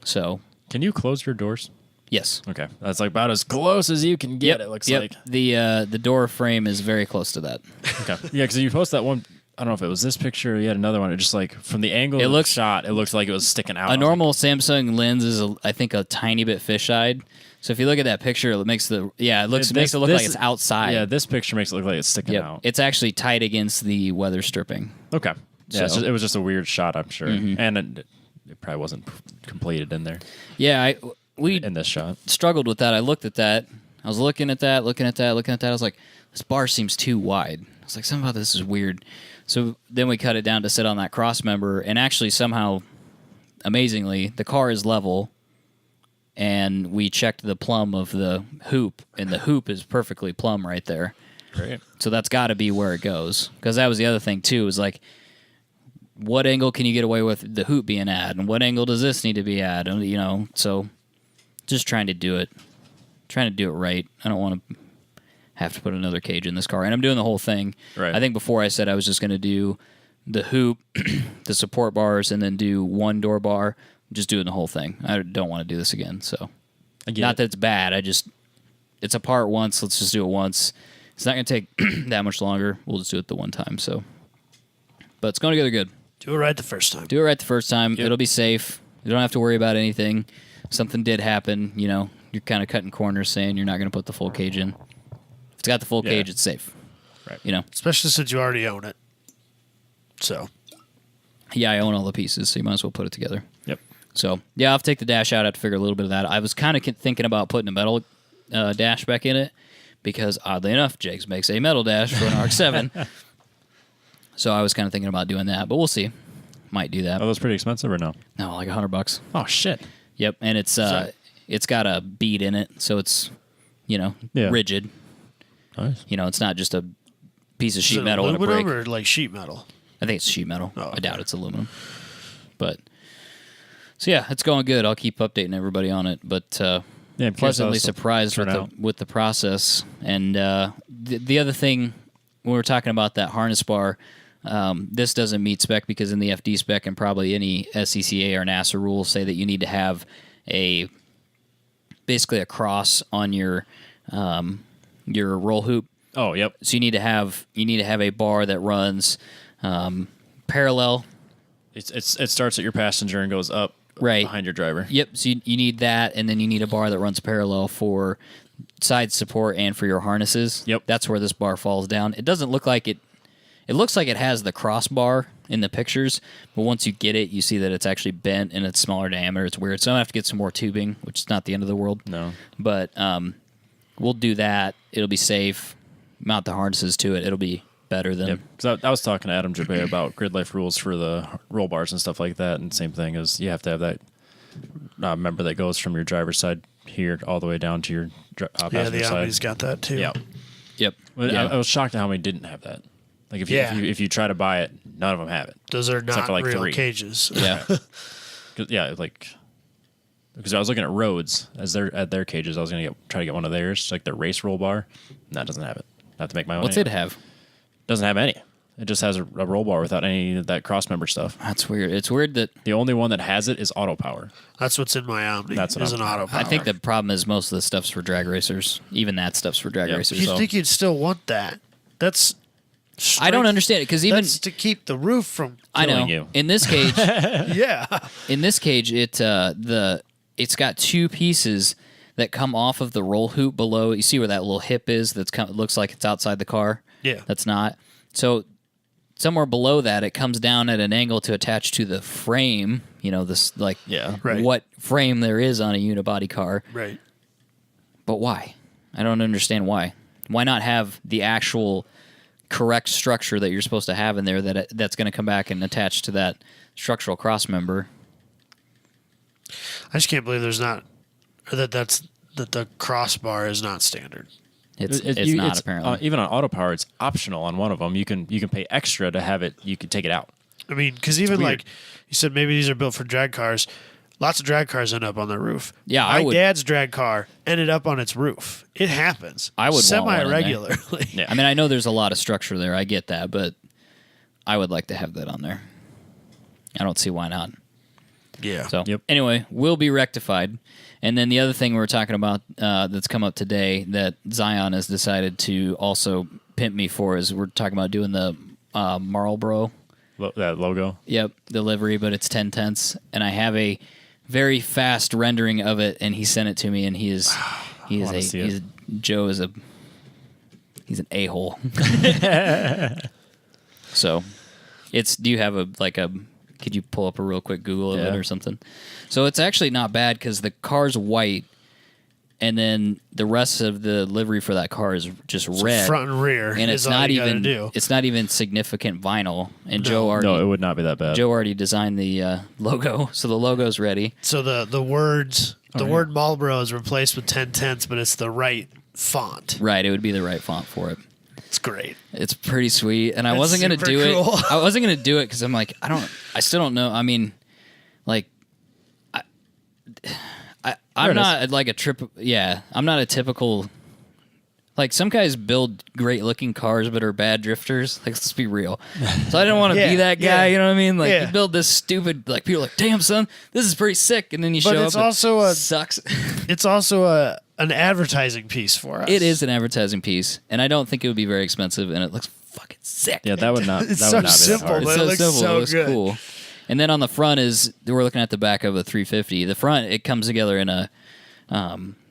So. Can you close your doors? Yes. Okay, that's like about as close as you can get. It looks like the door frame is very close to that. Okay. Yeah, because you posted that one. I don't know if it was this picture or you had another one. It just like from the angle of the shot, it looked like it was sticking out. A normal Samsung lens is, I think, a tiny bit fisheyed. So if you look at that picture, it makes it makes it look like it's outside. Yeah, this picture makes it look like it's sticking out. It's actually tight against the weather stripping. Okay. Yeah, it was just a weird shot, I'm sure, and it probably wasn't completed in there. Yeah, we in this shot struggled with that. I looked at that. I was looking at that. I was like, this bar seems too wide. I was like, something about this is weird. So then we cut it down to sit on that cross member, and actually somehow, amazingly, the car is level, and we checked the plumb of the hoop, and the hoop is perfectly plumb right there. Great. So that's got to be where it goes, because that was the other thing too. Is like, what angle can you get away with the hoop being at, and what angle does this need to be at? And, so just trying to do it right. I don't want to have to put another cage in this car, and I'm doing the whole thing. Right. I think before I said I was just going to do the hoop, the support bars, and then do one door bar. Just doing the whole thing. I don't want to do this again. So, not that it's bad. It's a part once. Let's just do it once. It's not going to take that much longer. We'll just do it the one time. So, but it's going together good. Do it right the first time. Do it right the first time. Yep. It'll be safe. You don't have to worry about anything. If something did happen, you're kind of cutting corners saying you're not going to put the full cage in. If it's got the full cage, it's safe. Right. Especially since you already own it. So. Yeah, I own all the pieces, so you might as well put it together. Yep. So, yeah, I'll have to take the dash out. I have to figure a little bit of that. I was kind of thinking about putting a metal dash back in it because, oddly enough, Jake's makes a metal dash for an RX-7. So I was kind of thinking about doing that, but we'll see. Might do that. Are those pretty expensive or no? No, like $100. Oh, shit. Yep, and it's got a bead in it, so it's, rigid. Nice. It's not just a piece of sheet Is it metal and a brick. aluminum or like sheet metal? I think it's sheet metal. Oh, okay. I doubt it's aluminum. But so yeah, it's going good. I'll keep updating everybody on it. But pleasantly surprised with the process. And the other thing, when we're talking about that harness bar, this doesn't meet spec because in the FD spec and probably any SCCA or NASA rules say that you need to have basically a cross on your roll hoop. Oh, yep. So you need to have a bar that runs parallel. It starts at your passenger and goes up behind your driver. Yep. So you need that, and then you need a bar that runs parallel for side support and for your harnesses. Yep. That's where this bar falls down. It doesn't look like it. It looks like it has the crossbar in the pictures, but once you get it, you see that it's actually bent and it's smaller diameter. It's weird. So I have to get some more tubing, which is not the end of the world. No. But we'll do that. It'll be safe. Mount the harnesses to it. It'll be better than. Yep. Because I was talking to Adam Jabay about grid life rules for the roll bars and stuff like that, and same thing is you have to have that member that goes from your driver's side here all the way down to your passenger side. Yeah, the Omni's got that too. Yeah. Yep. Well, yeah. I was shocked at how many didn't have that. Like if you try to buy it, none of them have it. Those are not like real 3. cages. Yeah. Because I was looking at Rhodes at their cages. I was gonna try to get one of theirs, like their race roll bar. And that doesn't have it. I have to make my own. What's it have? Doesn't have any. It just has a roll bar without any of that cross member stuff. That's weird. It's weird that the only one that has it is auto power. That's what's in my Omni. That's what is an auto power. I think the problem is most of the stuff's for drag racers. Even that stuff's for drag racers. You'd think you'd still want that. That's. I don't understand it because even that's to keep the roof from. I know you. In this cage. Yeah. In this cage, it's got 2 pieces that come off of the roll hoop below. You see where that little hip is? It looks like it's outside the car. Yeah. That's not. So somewhere below that, it comes down at an angle to attach to the frame. This Right. what frame there is on a unibody car. Right. But why? I don't understand why. Why not have the actual correct structure that you're supposed to have in there that's going to come back and attach to that structural cross member? I just can't believe there's not that the crossbar is not standard. It's not apparently. Even on auto power, it's optional on one of them. You can pay extra to have it. You can take it out. I mean, because even like you said, maybe these are built for drag cars. Lots of drag cars end up on their roof. Yeah, my dad's drag car ended up on its roof. It happens. I would want one in there. Semi-regularly. Yeah. I mean, I know there's a lot of structure there. I get that, but I would like to have that on there. I don't see why not. Yeah. So anyway, will be rectified. And then the other thing we were talking about that's come up today that Zion has decided to also pimp me for is we're talking about doing the Marlboro. That logo? Yep, the livery, but it's 10/10, and I have a very fast rendering of it, and he sent it to me, and Joe is he's an a-hole. So do you have could you pull up a real quick Google of it or something? So it's actually not bad because the car's white, and then the rest of the livery for that car is just red, front and rear, and it's not even significant vinyl. And it would not be that bad. Joe already designed the logo, so the logo's ready. So the word Marlboro is replaced with 10/10, but it's the right font. Right, it would be the right font for it. It's great. It's pretty sweet, and I wasn't gonna do cool. it. I wasn't gonna do it because I'm like, I still don't know. I mean, like, I'm not like a trip. Yeah, I'm not a typical Like, some guys build great-looking cars but are bad drifters. Like, let's be real. So I didn't want to be that guy, you know what I mean? Like, you build this stupid, like, people are like, damn, son, this is pretty sick. And then you show up, it sucks. It's also an advertising piece for us. It is an advertising piece, and I don't think it would be very expensive, and it looks fucking sick. Yeah, that would not. It's that so would not simple, be but hard. it looks simple. so It looks good. cool. And then on the front we're looking at the back of a 350. The front, it comes together in a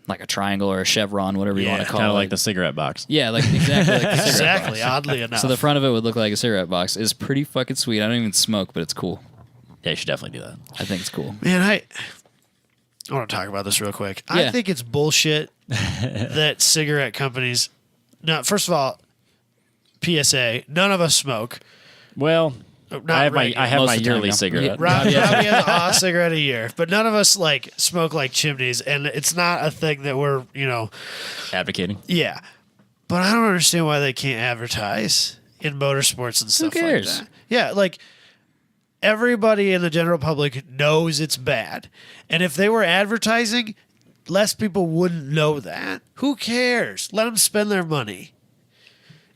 like a triangle or a chevron, whatever you want to call it. Kind of like the cigarette box. Yeah, like exactly like the cigarette Exactly, box. oddly enough. So the front of it would look like a cigarette box. It's pretty fucking sweet. I don't even smoke, but it's cool. Yeah, you should definitely do that. I think it's cool. Man, I want to talk about this real quick. Yeah. I think it's bullshit that cigarette companies. No, first of all, PSA: none of us smoke. Well, Not I have Most my of the time, yearly yeah. cigarette. Robbie has a cigarette a year, but none of us like smoke like chimneys, and it's not a thing that we're Advocating. Yeah, but I don't understand why they can't advertise in motorsports and stuff cares? like that. Yeah, like everybody in the general public knows it's bad, and if they were advertising, less people wouldn't know that. Who cares? Let them spend their money.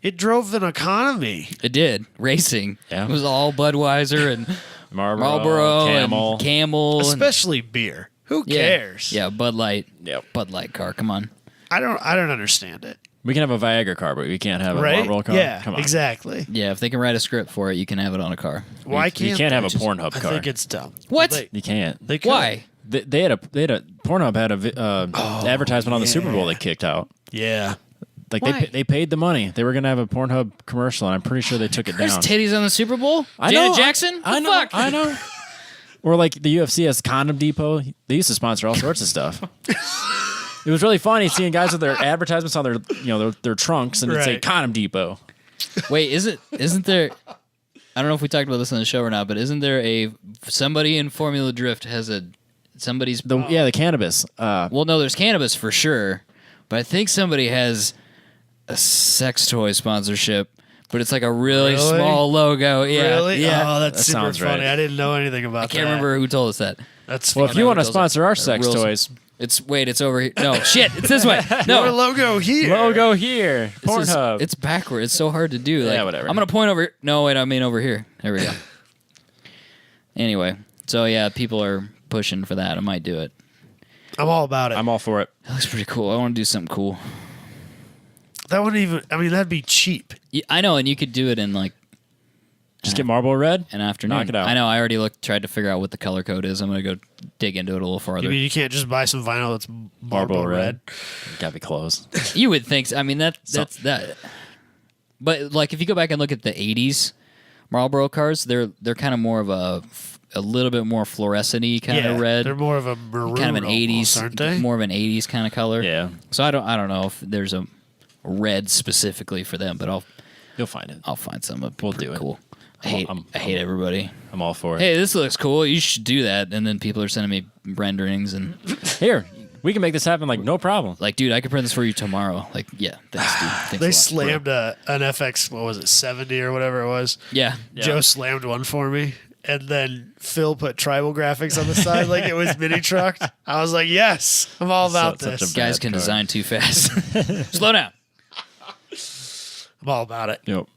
It drove an economy. It did. Racing. Yeah. It was all Budweiser and Marlboro, and Camel. Especially beer. Who cares? Yeah, Bud Light. Yep. Bud Light car. Come on. I don't understand it. We can have a Viagra car, but we can't have a Right? Marlboro car. Yeah, Come on. exactly. Yeah, if they can write a script for it, you can have it on a car. Why can't You can't they have a just- Pornhub I car. think it's dumb. What? They, You can't. they could. Why? They had a Pornhub had a advertisement on the Super Bowl they kicked out. Yeah. Like Why? they paid the money. They were gonna have a Pornhub commercial, and I'm pretty sure they took it There's down. titties on the Super Bowl? I Janet know, Jackson? I The know. fuck? I know. Or like the UFC has Condom Depot. They used to sponsor all sorts of stuff. It was really funny seeing guys with their advertisements on their trunks, and it'd say Right. Condom Depot. Wait, isn't there I don't know if we talked about this on the show or not, but isn't there somebody in Formula Drift has somebody's The cannabis. well, no, there's cannabis for sure, but I think somebody has a sex toy sponsorship, but it's like a really Really? small logo. Yeah, Really? yeah. Oh, that's That super sounds funny. right. I didn't know anything about that. I can't remember who told us that. That's Well, if funny. you want to those are- sponsor our sex real- toys, It's over here. No, shit, it's this way. Your No, logo here. logo here, This is- Pornhub. It's backward. It's so hard to do. Like, Yeah, whatever. I'm gonna point over. No, wait. I mean over here. There we go. Anyway, so yeah, people are pushing for that. I might do it. I'm all about it. I'm all for it. That looks pretty cool. I want to do something cool. That wouldn't even. I mean, that'd be cheap. Yeah, I know, and you could do it in like Just get Marlboro Red. an afternoon. Knock it out. I know. I already tried to figure out what the color code is. I'm gonna go dig into it a little farther. You mean you can't just buy some vinyl that's Marlboro red? Gotta be close. You would think. So. I mean, that's that. But like, if you go back and look at the '80s Marlboro cars, they're kind of more of a little bit more fluorescent-y kind Yeah, of red. they're more of a maroon, kind of an almost, 80s, aren't they? more of an 80s kind of color. Yeah, So I don't know if there's a red specifically for them, but you'll find it. I'll find some. We'll do it. Cool. I hate I'm- everybody. I'm all for it. Hey, this looks cool. You should do that. And then people are sending me renderings and Here, we can make this happen. Like no problem. like, dude, I could print this for you tomorrow. Like, yeah, thanks, dude. Thanks a They lot, slammed bro. an FX. What was it, 70 or whatever it was? Yeah. Joe slammed one for me, and then Phil put tribal graphics on the side like it was mini trucked. I was like, yes, I'm all about Such a this. Guys bad can car. design too fast. Slow down. I'm all about it. Yep. All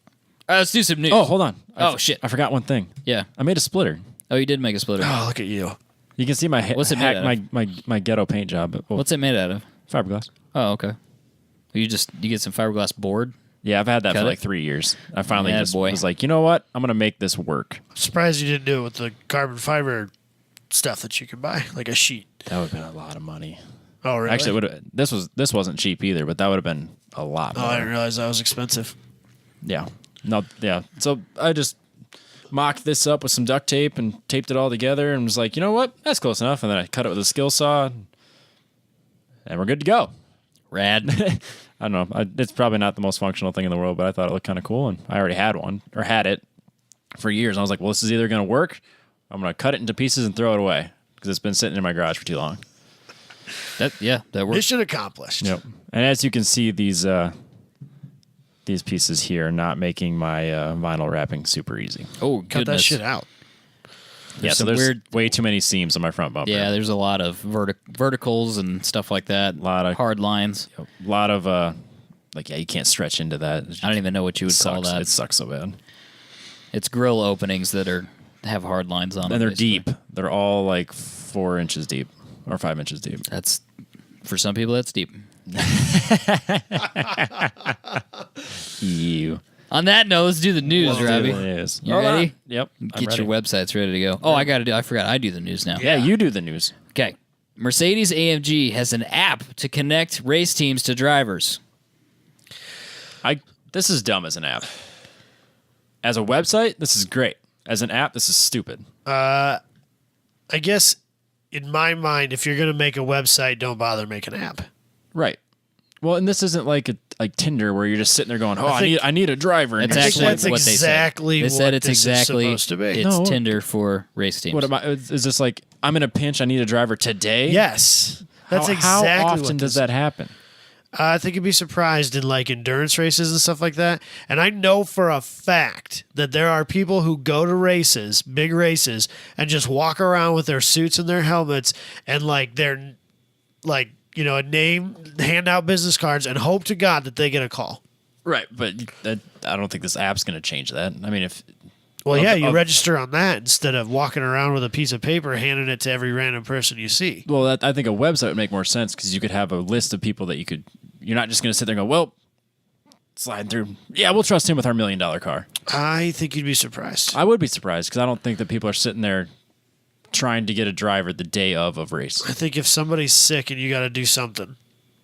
right, let's do some news. Oh, hold on. Oh, shit. I forgot one thing. Yeah. I made a splitter. Oh, you did make a splitter. Oh, look at you. You can see my What's it made out my ghetto paint job. What's it made out of? Fiberglass? Oh, okay. You get some fiberglass board. Yeah, I've had that Cut for it? like 3 years. I finally Yeah, just boy. was like, you know what? I'm gonna make this work. I'm surprised you didn't do it with the carbon fiber stuff that you can buy, like a sheet. That would have been a lot of money. Oh, really? Actually, it would. This wasn't cheap either, but that would have been a lot Oh, more. I didn't realize that was expensive. Yeah. No. Yeah. So I just mocked this up with some duct tape and taped it all together, and was like, you know what? That's close enough. And then I cut it with a skill saw, and we're good to go. Rad. I don't know. It's probably not the most functional thing in the world, but I thought it looked kind of cool, and I already had one or had it for years. And I was like, well, this is either going to work. I'm going to cut it into pieces and throw it away because it's been sitting in my garage for too long. that works. Mission accomplished. Yep. And as you can see, these pieces here are not making my vinyl wrapping super easy. Oh, Cut goodness. that shit out. Yeah, so some there's weird- way too many seams on my front bumper. Yeah, there's a lot of verticals and stuff like that. A Lot of- hard lines. A lot of like, yeah, you can't stretch into that. I don't even know what you would call that. It sucks so bad. It's grill openings that have hard lines on them. And they're basically deep. They're all like 4 inches deep or 5 inches deep. That's, for some people, that's deep. You. On that note, let's do the news, Robbie. You ready? Yep. Get your websites ready to go. Oh, I forgot. I do the news now. Yeah, you do the news. Okay. Mercedes-AMG has an app to connect race teams to drivers. This is dumb as an app. As a website, this is great. As an app, this is stupid. I guess in my mind, if you're going to make a website, don't bother making an app. Right. Well, and this isn't like Tinder where you're just sitting there going, "Oh, I need a driver." That's actually that's what exactly they said. It's this exactly is supposed to be. It's Tinder for race teams. What am I? Is this like I'm in a pinch? I need a driver today. Yes, that's how exactly. often does that happen? I think you'd be surprised in like endurance races and stuff like that. And I know for a fact that there are people who go to races, big races, and just walk around with their suits and their helmets and like their a name, hand out business cards, and hope to God that they get a call. Right, but I don't think this app's going to change that. I mean, you register on that instead of walking around with a piece of paper handing it to every random person you see. Well, I think a website would make more sense because you could have a list of people that you're not just going to sit there and go, well, slide through. Yeah, we'll trust him with our $1 million car. I think you'd be surprised. I would be surprised because I don't think that people are sitting there trying to get a driver the day of race. I think if somebody's sick and you got to do something.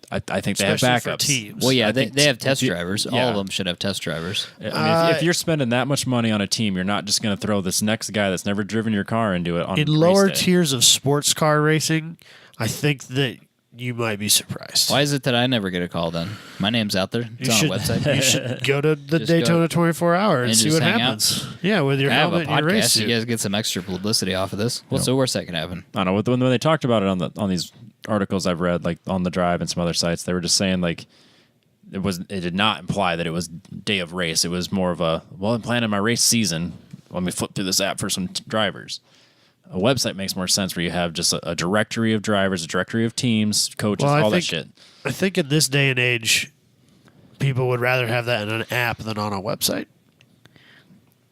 I think they have especially backups. for teams. Well, yeah, they have test drivers. All of them should have test drivers. I mean, if you're spending that much money on a team, you're not just going to throw this next guy that's never driven your car into it on in race lower day. tiers of sports car racing. I think that you might be surprised. Why is it that I never get a call then? My name's out there. It's on a website. You should go to the Just Daytona 24 Hour and see just what hang happens. Yeah, with your I have a helmet and your race podcast. suit. You guys get some extra publicity off of this. What's the worst that can happen? I don't know. When they talked about it on these articles I've read, like on the Drive and some other sites, they were just saying like it did not imply that it was day of race. It was more of I'm planning my race season. Let me flip through this app for some drivers. A website makes more sense where you have just a directory of drivers, a directory of teams, coaches, that shit. I think in this day and age, people would rather have that in an app than on a website.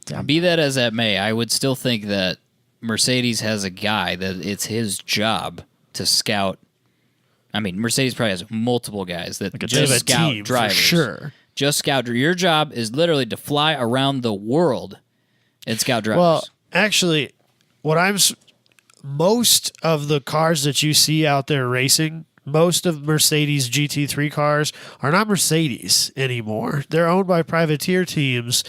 Yeah. Be that as that may, I would still think that Mercedes has a guy that it's his job to scout. I mean, Mercedes probably has multiple guys that just scout team, drivers. For sure. Just scout. Your job is literally to fly around the world and scout drivers. Well, actually, most of the cars that you see out there racing, most of Mercedes GT3 cars are not Mercedes anymore. They're owned by privateer teams.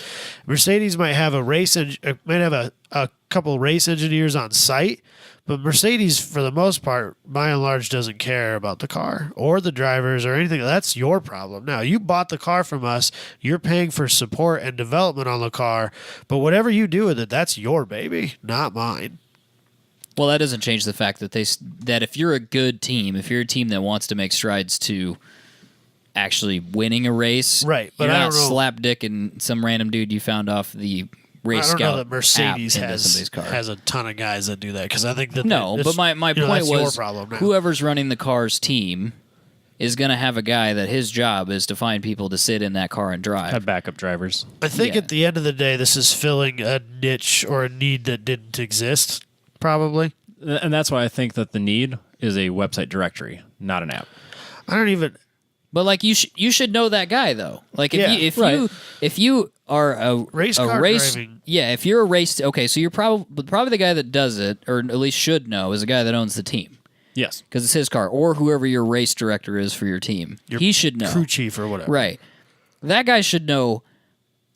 Mercedes might have a couple race engineers on site, but Mercedes, for the most part, by and large, doesn't care about the car or the drivers or anything. That's your problem. Now, you bought the car from us. You're paying for support and development on the car, but whatever you do with it, that's your baby, not mine. Well, that doesn't change the fact that that if you're a good team, if you're a team that wants to make strides to actually winning a race, right? But you're I not don't know. slapdicking some random dude you found off the race scout. I don't know that Mercedes app into somebody's car. has a ton of guys that do that because I think that but my point that's your was problem now. whoever's running the car's team is going to have a guy that his job is to find people to sit in that car and drive. Have backup drivers. I think Yeah. at the end of the day, this is filling a niche or a need that didn't exist, probably. And that's why I think that the need is a website directory, not an app. I don't even. But like you should know that guy though. Like if you are a Race a car race driving. yeah, if you're a race so you're probably the guy that does it, or at least should know, is the guy that owns the team. Yes. Because it's his car, or whoever your race director is for your team. He should know. Crew chief or whatever. Right. That guy should know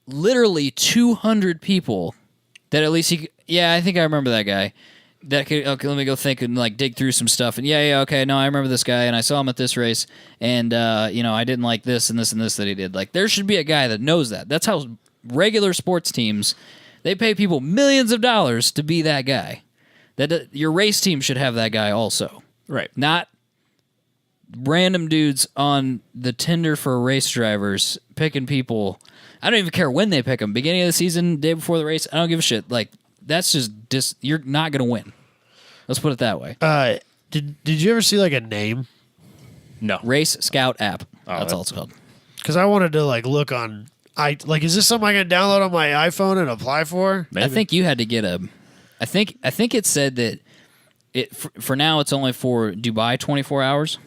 literally 200 people that at least I think I remember that guy. That could, okay, let me go think and like dig through some stuff. And okay, no, I remember this guy and I saw him at this race and, I didn't like this and this and this that he did. Like, there should be a guy that knows that. That's how regular sports teams, they pay people millions of dollars to be that guy. That your race team should have that guy also. Right. Not random dudes on the Tinder for race drivers picking people. I don't even care when they pick them. Beginning of the season, day before the race, I don't give a shit. Like, that's just you're not going to win. Let's put it that way. Did you ever see like a name? No. Race Scout app. That's all it's called. Because I wanted to look on. Is this something I can download on my iPhone and apply for? Maybe. I think you had to get a. I think it said that for now it's only for Dubai 24 hours.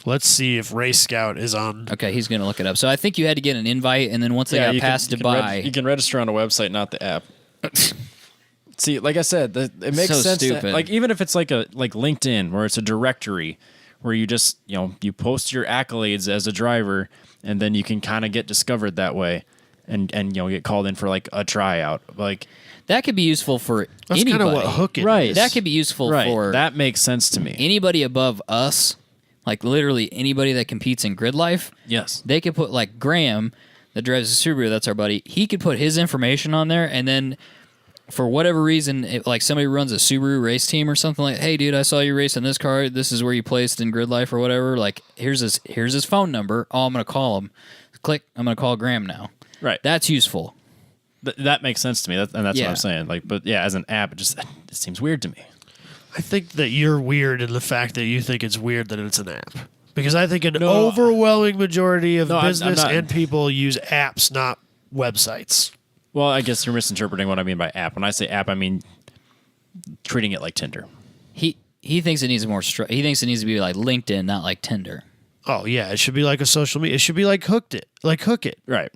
Let's see if Race Scout is on. Okay, he's going to look it up. So I think you had to get an invite, and then once they got past Dubai, you can register on a website, not the app. See, like I said, it makes sense. Stupid. Even if it's like LinkedIn, where it's a directory where you just you post your accolades as a driver, and then you can kind of get discovered that way, and get called in for a tryout. That could be useful for that's anybody. That's kind of what Hook is. Right. That could be useful for that makes sense to me. Anybody above us, literally anybody that competes in grid life. Yes, they could put Graham that drives a Subaru. That's our buddy. He could put his information on there, and then. For whatever reason, somebody runs a Subaru race team or something hey, dude, I saw you racing this car. This is where you placed in grid life or whatever. Here's his phone number. Oh, I'm going to call him. Click. I'm going to call Graham now. Right. That's useful. That makes sense to me. That's what I'm saying. But yeah, as an app, it seems weird to me. I think that you're weird in the fact that you think it's weird that it's an app. Because I think an overwhelming majority of business and people use apps, not websites. Well, I guess you're misinterpreting what I mean by app. When I say app, I mean treating it like Tinder. He thinks it needs more. He thinks it needs to be like LinkedIn, not like Tinder. Oh yeah, it should be like a social media. It should be like Hook It. Right.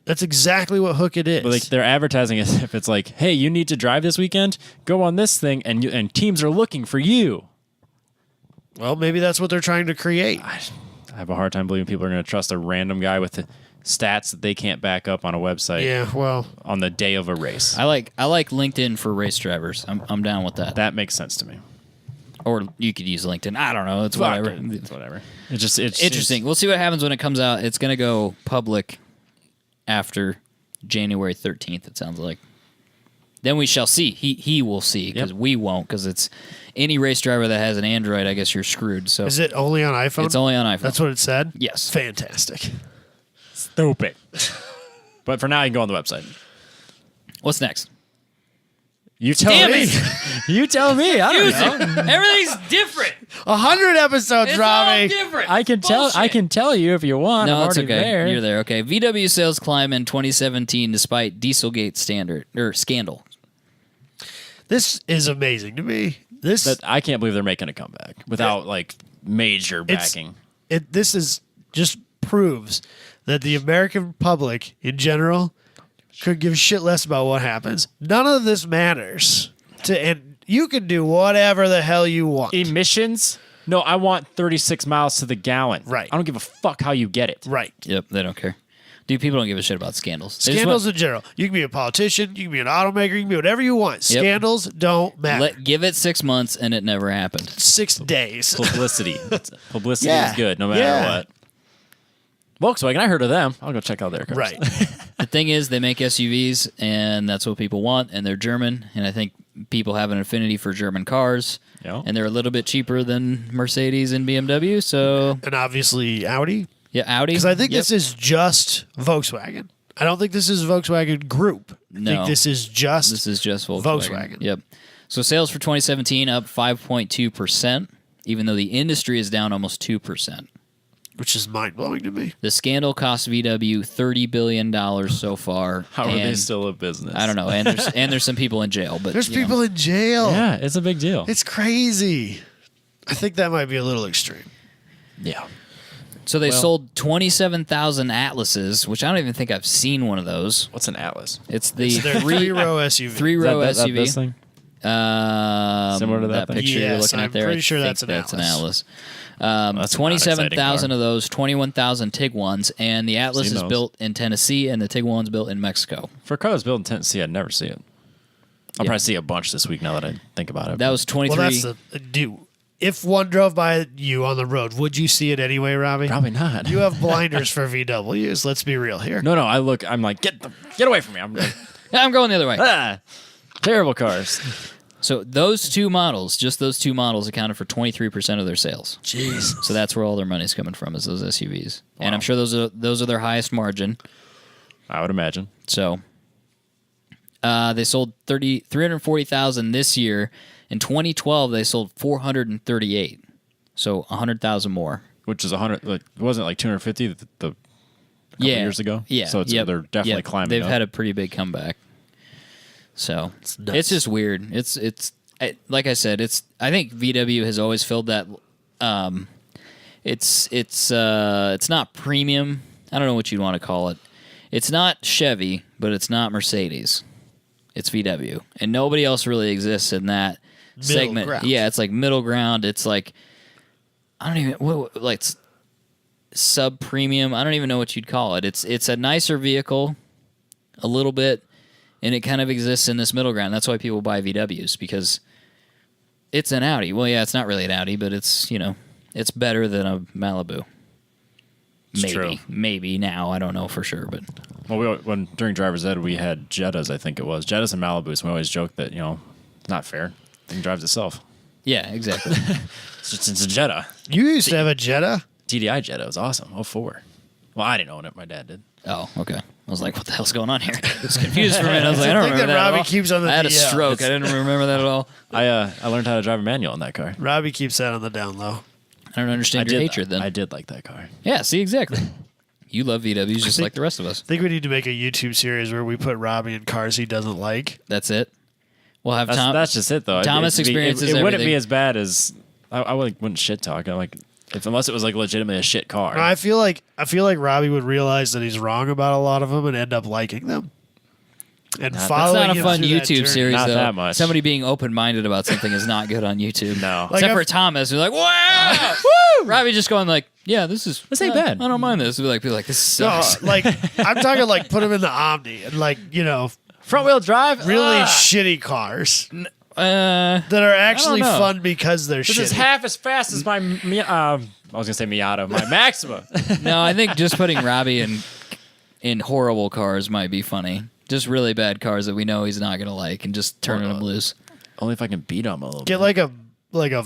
That's exactly what Hook It is. But they're advertising as if it's hey, you need to drive this weekend. Go on this thing, and teams are looking for you. Well, maybe that's what they're trying to create. I have a hard time believing people are going to trust a random guy with the stats that they can't back up on a website. Yeah, well, on the day of a race. I like LinkedIn for race drivers. I'm down with that. That makes sense to me. Or you could use LinkedIn. I don't know. It's whatever. It's whatever. It's interesting. We'll see what happens when it comes out. It's going to go public after January 13th. It sounds like. Then we shall see. He will see because we won't because it's any race driver that has an Android. I guess you're screwed. So is it only on iPhone? It's only on iPhone. That's what it said. Yes. Fantastic. Stupid. But for now, you can go on the website. What's next? You tell me. You tell me. I don't know. Everything's different. 100 episodes, Robbie. It's all different. I can tell you if you want. No, I'm it's already okay. there. You're there. Okay. VW sales climb in 2017 despite Dieselgate scandal. This is amazing to me. I can't believe they're making a comeback without major backing. This is just proves that the American public in general could give a shit less about what happens. None of this matters. And you can do whatever the hell you want. Emissions? No, I want 36 miles to the gallon. Right. I don't give a fuck how you get it. Right. Yep, they don't care. Dude, people don't give a shit about scandals. Scandals in general. You can be a politician, you can be an automaker, you can be whatever you want. Yep. Scandals don't matter. Give it 6 months and it never happened. 6 days. Publicity. Publicity is good no matter what. Volkswagen, I heard of them. I'll go check out their cars. Right. The thing is, they make SUVs, and that's what people want, and they're German, and I think people have an affinity for German cars, and they're a little bit cheaper than Mercedes and BMW, so... And obviously Audi. Yeah, Audi. Because I think this is just Volkswagen. I don't think this is Volkswagen Group. I think this is just Volkswagen. Yep. So sales for 2017 up 5.2%, even though the industry is down almost 2%. Which is mind-blowing to me. The scandal cost VW $30 billion so far. How are they still a business? I don't know. And there's some people in jail. But there's people in jail. Yeah, it's a big deal. It's crazy. I think that might be a little extreme. Yeah. So they sold 27,000 Atlases, which I don't even think I've seen one of those. What's an Atlas? It's the three-row SUV. Three-row SUV. That this thing? Similar to that thing? picture you're looking at there. I'm pretty sure that's an Atlas. That's 27,000 of those, 21,000 Tiguan's, and the Atlas is built in Tennessee, and the Tiguan's built in Mexico. For a car that's built in Tennessee, I'd never see it. I'll probably see a bunch this week now that I think about it. That was 23. Well, that's if one drove by you on the road, would you see it anyway, Robbie? Probably not. You have blinders for VWs. Let's be real here. No. I'm like, get away from me. I'm like, I'm going the other way. Terrible cars. So those two models, just those two models, accounted for 23% of their sales. Jeez. So that's where all their money's coming from, is those SUVs. Wow. And I'm sure those are their highest margin. I would imagine. So they sold 340,000 this year. In 2012, they sold 438. So 100,000 more. which is 100. Like, wasn't it like 250 the couple years ago? Yeah. So they're definitely climbing. They've had a pretty big comeback. So it's just weird. Like I said, I think VW has always filled that. It's not premium. I don't know what you'd want to call it. It's not Chevy, but it's not Mercedes. It's VW, and nobody else really exists in that segment. Ground. Yeah, it's like middle ground. It's like I don't even like sub premium. I don't even know what you'd call it. It's a nicer vehicle, a little bit, and it kind of exists in this middle ground. That's why people buy VWs, because it's an Audi. Well, yeah, it's not really an Audi, but it's it's better than a Malibu. Maybe now, I don't know for sure, but when during driver's ed we had Jettas, I think it was Jettas and Malibus. And we always joke that it's not fair. The thing drives itself. yeah, exactly. It's a Jetta. You used to have a Jetta? TDI Jetta. It was awesome. 04. Well, I didn't own it. My dad did. Oh, okay. I was like, what the hell's going on here? I was confused for a minute. I was like, I don't thing remember that that at Robbie all. keeps on the I had a DL. stroke. I didn't remember that at all. I learned how to drive a manual in that car. Robbie keeps that on the down low. I don't understand your hatred then. I did like that car. Yeah, see, exactly. You love VWs just like the rest of us. I think we need to make a YouTube series where we put Robbie in cars he doesn't like. That's it. We'll have That's just it, though. Thomas experiences It wouldn't everything. be as bad as I wouldn't shit talk. I'm like, unless it was like legitimately a shit car. No, I feel like Robbie would realize that he's wrong about a lot of them and end up liking them. And That's following not a him fun through that YouTube journey. series, Not though. that much. Somebody being open-minded about something is not good on YouTube. No. Like, Except for I've- Thomas, who's like, wow! Woo! Robbie just going like, yeah, this ain't bad. I don't mind this. Be like, this No, sucks. like I'm talking like put him in the Omni and like Front wheel drive. really shitty cars that are actually know. fun because they're This shitty. is half as fast as my. I was gonna say Miata, my Maxima. No, I think just putting Robbie in horrible cars might be funny. Just really bad cars that we know he's not gonna like, and just turning him loose. Only if I can beat him a little. Get bit. like a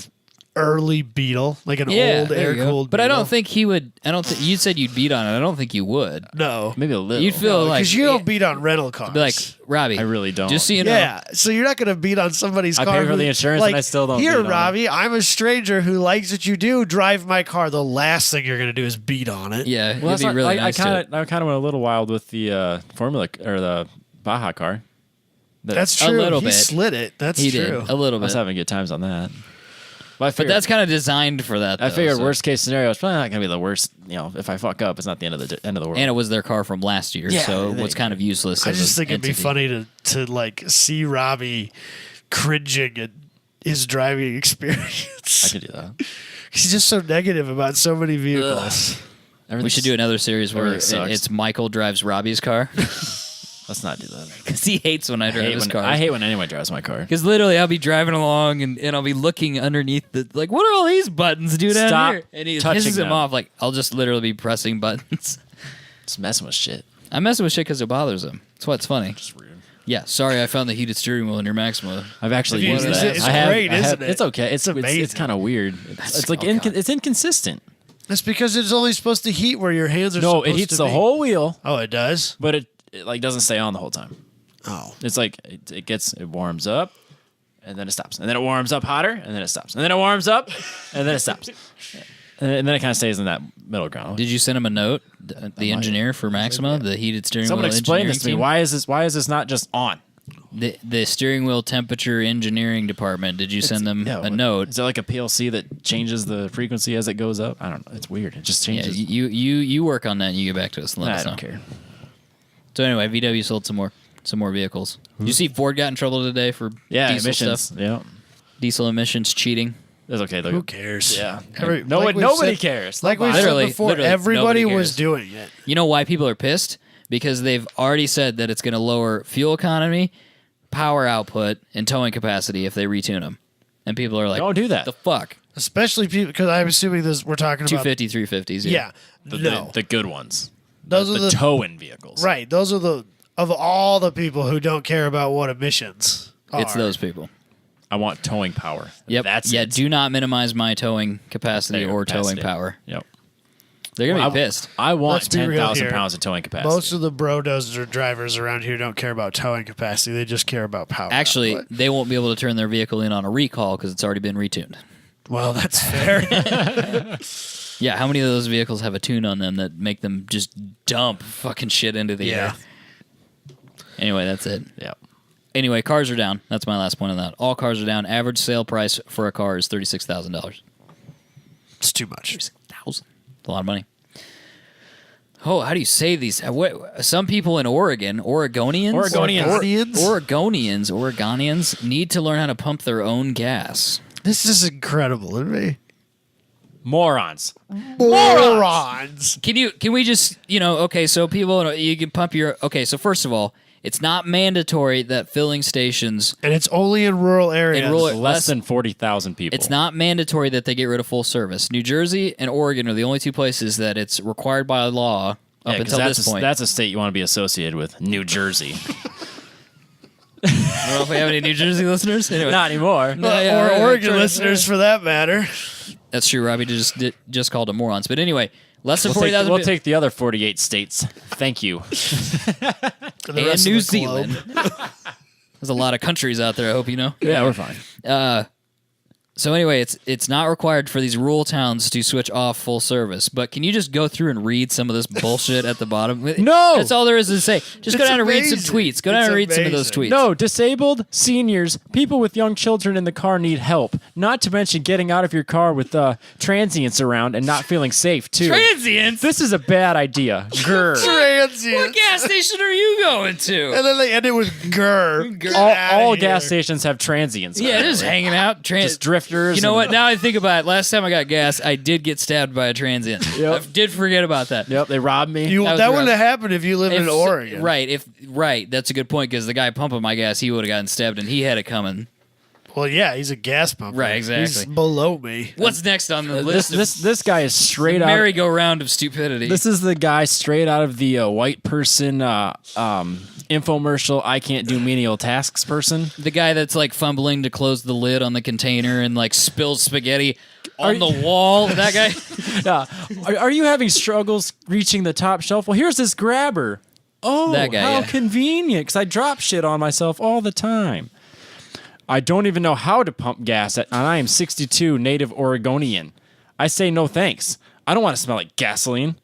early Beetle, like an old there air you go. cooled. But I don't think he would. I don't think you said you'd beat on it. I don't think you would. no. Maybe a little. You'd feel like Because you don't beat on rental cars. be like Robbie. I really don't. Just so you know, Yeah, so you're not going to beat on somebody's I car. pay for who- the insurance like, and I still don't Here, beat on it. Robbie, I'm a stranger who likes what you do. Drive my car. The last thing you're going to do is beat on it. yeah, Well, it'd be really nice. I kind of went a little wild with the Formula or the Baja car. That's A true. little he bit. slid it. That's he true. did a little I was bit, having good times on that. But but that's kind of designed for that. I though, figured so- worst case scenario, it's probably not going to be the worst. If I fuck up, it's not the end of the world. and it was their car from last year, Yeah, so there it's you kind of useless. I as just an think it'd be entity. funny to like see Robbie cringing at his driving experience. I could do that. He's just so negative about so many vehicles. We should do another series where Everything sucks. it's Michael drives Robbie's car Let's not do that. because he hates when I drive his car. I hate when anyone drives my car. Because literally, I'll be driving along and I'll be looking underneath like, what are all these buttons do down Stop here? And he touching pisses him them. off. Like, I'll just literally be pressing buttons. It's messing with shit. I'm messing with shit because it bothers him. That's what's funny. It's rude. Yeah, sorry, I found the heated steering wheel in your Maxima. I've actually Have you used used that. it? It's I have, great, I have- isn't it? It's okay. It's amazing. kind of weird. It's like oh, God. it's inconsistent. That's because it's only supposed to heat where your hands are. No, it supposed heats to the be. whole wheel, Oh, it does. but it like doesn't stay on the whole time. Oh, It's like it warms up, and then it stops, and then it warms up hotter, and then it stops, and then it warms up, and then it stops, and then it kind of stays in that middle ground. Did you send him a note, the engineer for Maxima, the heated steering Someone wheel explain engineering this to me. team? Why is this not just on? The steering wheel temperature engineering department, did you send them a note? Is there like a PLC that changes the frequency as it goes up? I don't know. It's weird. It just Yeah, changes. you work on that and you get back to us and let I us know. don't care. So anyway, VW sold some more vehicles. Did you see Ford got in trouble today for Yeah, diesel emissions. stuff? Yeah, Diesel emissions cheating. that's okay. who cares? Yeah, Like we've nobody said- cares. Like we said Literally- before, literally everybody nobody was cares. doing it. You know why people are pissed? Because they've already said that it's going to lower fuel economy, power output, and towing capacity if they retune them. And people are like, Don't do that. The fuck? Especially people, because I'm assuming we're talking about 250, 350s. Yeah, The, the good ones. those are The the towing vehicles. right. Those are of all the people who don't care about what emissions are. It's those people. I want towing power. Yep. That's yeah, it. do not minimize my towing capacity There, or towing capacity. power. Yep. They're going to be pissed. I want Let's be real 10,000 here. pounds of towing capacity. Most of the brodozer drivers around here don't care about towing capacity. They just care about power. Actually, output. they won't be able to turn their vehicle in on a recall because it's already been retuned. Well, that's fair. Yeah, how many of those vehicles have a tune on them that make them just dump fucking shit into the air? Anyway, that's it. Yeah. Anyway, cars are down. That's my last point on that. All cars are down. Average sale price for a car is $36,000. It's too much. $36,000. It's a lot of money. Oh, how do you say these? Some people in Oregonians need to learn how to pump their own gas. This is incredible to me. Morons. Can we just, okay, so people, you can pump your, okay, so first of all, it's not mandatory that filling stations. And it's only in rural areas. Less than 40,000 people. It's not mandatory that they get rid of full service. New Jersey and Oregon are the only two places that it's required by law up until this point. That's a state you want to be associated with, New Jersey. I don't know if we have any New Jersey listeners. Anyway. Not anymore. Or Oregon listeners, for that matter. That's true. Robbie just called them morons. But anyway, less than 40,000 We'll take the other 48 states. Thank you. And New Zealand. There's a lot of countries out there, I hope you know. Yeah, we're fine. So anyway, it's not required for these rural towns to switch off full service. But can you just go through and read some of this bullshit at the bottom? No! That's all there is to say. Just go down and read some tweets. Go down and read some of those tweets. No, disabled, seniors, people with young children in the car need help. Not to mention getting out of your car with transients around and not feeling safe, too. Transients? This is a bad idea. Grr. Transients. What gas station are you going to? And then they end it with grr. All gas stations have transients. Yeah, just hanging out. Just drifters. You know what? Now I think about it. Last time I got gas, I did get stabbed by a transient. Yep. I did forget about that. Yep, they robbed me. That wouldn't have happened if you lived in Oregon. Right. That's a good point because the guy pumping my gas, he would have gotten stabbed and he had it coming. Well, yeah, he's a gas pumper. Right, exactly. He's below me. What's next on the list? This guy is straight out. Merry-go-round of stupidity. This is the guy straight out of the white person infomercial. I can't do menial tasks person. The guy that's like fumbling to close the lid on the container and like spills spaghetti on the wall. That guy. Are you having struggles reaching the top shelf? Well, here's this grabber. Oh, that guy, how convenient! Because I drop shit on myself all the time. I don't even know how to pump gas, and I am 62, native Oregonian. I say no thanks. I don't want to smell like gasoline.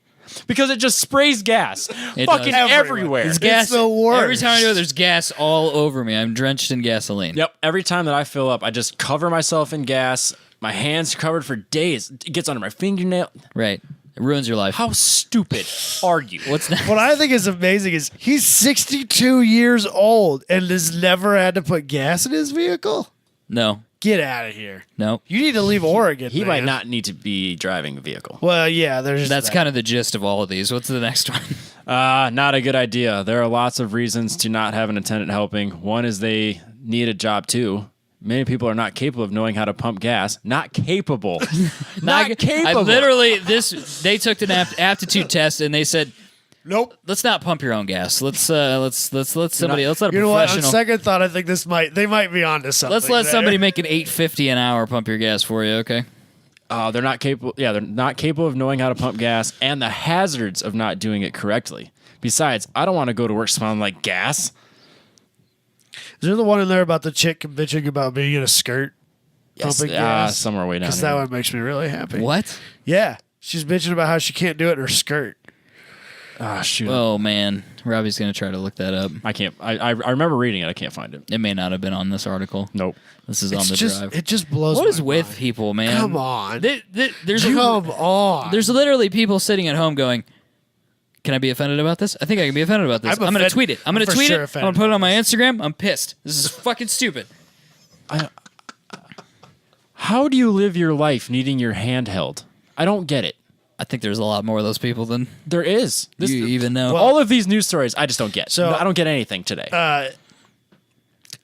Because it just sprays gas fucking everywhere. It's gas. It's the worst. Every time I do it, there's gas all over me. I'm drenched in gasoline. Yep. Every time that I fill up, I just cover myself in gas. My hands covered for days. It gets under my fingernail. Right. It ruins your life. How stupid are you? What's next? What I think is amazing is he's 62 years old and has never had to put gas in his vehicle. No. Get out of here. No. You need to leave Oregon. He man. might not need to be driving a vehicle. Well, yeah, that's kind of the gist of all of these. What's the next one? Not a good idea. There are lots of reasons to not have an attendant helping. One is they need a job too. Many people are not capable of knowing how to pump gas. Not capable. Not capable. I literally they took an aptitude test and they said, nope. Let's not pump your own gas. Let's let somebody. Let's let a you know what? professional. On second thought, I think they might be onto something. Let's let somebody make an $8.50 an hour pump your gas for you. Okay. They're not capable. Yeah, they're not capable of knowing how to pump gas and the hazards of not doing it correctly. Besides, I don't want to go to work smelling like gas. Is there the one in there about the chick bitching about being in a skirt? Yes, pumping gas? somewhere way down Because that one makes me really happy. What? Yeah. She's bitching about how she can't do it in her skirt. Ah, shoot. Oh man, Robbie's gonna try to look that up. I can't. I remember reading it. I can't find it. It may not have been on this article. Nope. This is on the drive. It just blows. What my is with mind. people, man? Come on. There's Come on. There's literally people sitting at home going, "Can I be offended about this? I think I can be offended about this. I'm gonna tweet it. I'm gonna tweet it. I'm gonna put it on my Instagram. I'm pissed. This is fucking stupid." How do you live your life needing your hand held? I don't get it. I think there's a lot more of those people than There is. you even know. All of these news stories, I just don't get. So- No, I don't get anything today. I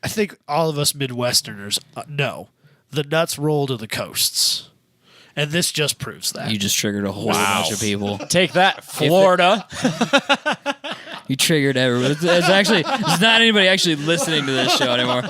think all of us Midwesterners know the nuts roll to the coasts. And this just proves that. You just triggered a whole bunch of people. Take that, Florida. You triggered everyone. It's not anybody actually listening to this show anymore.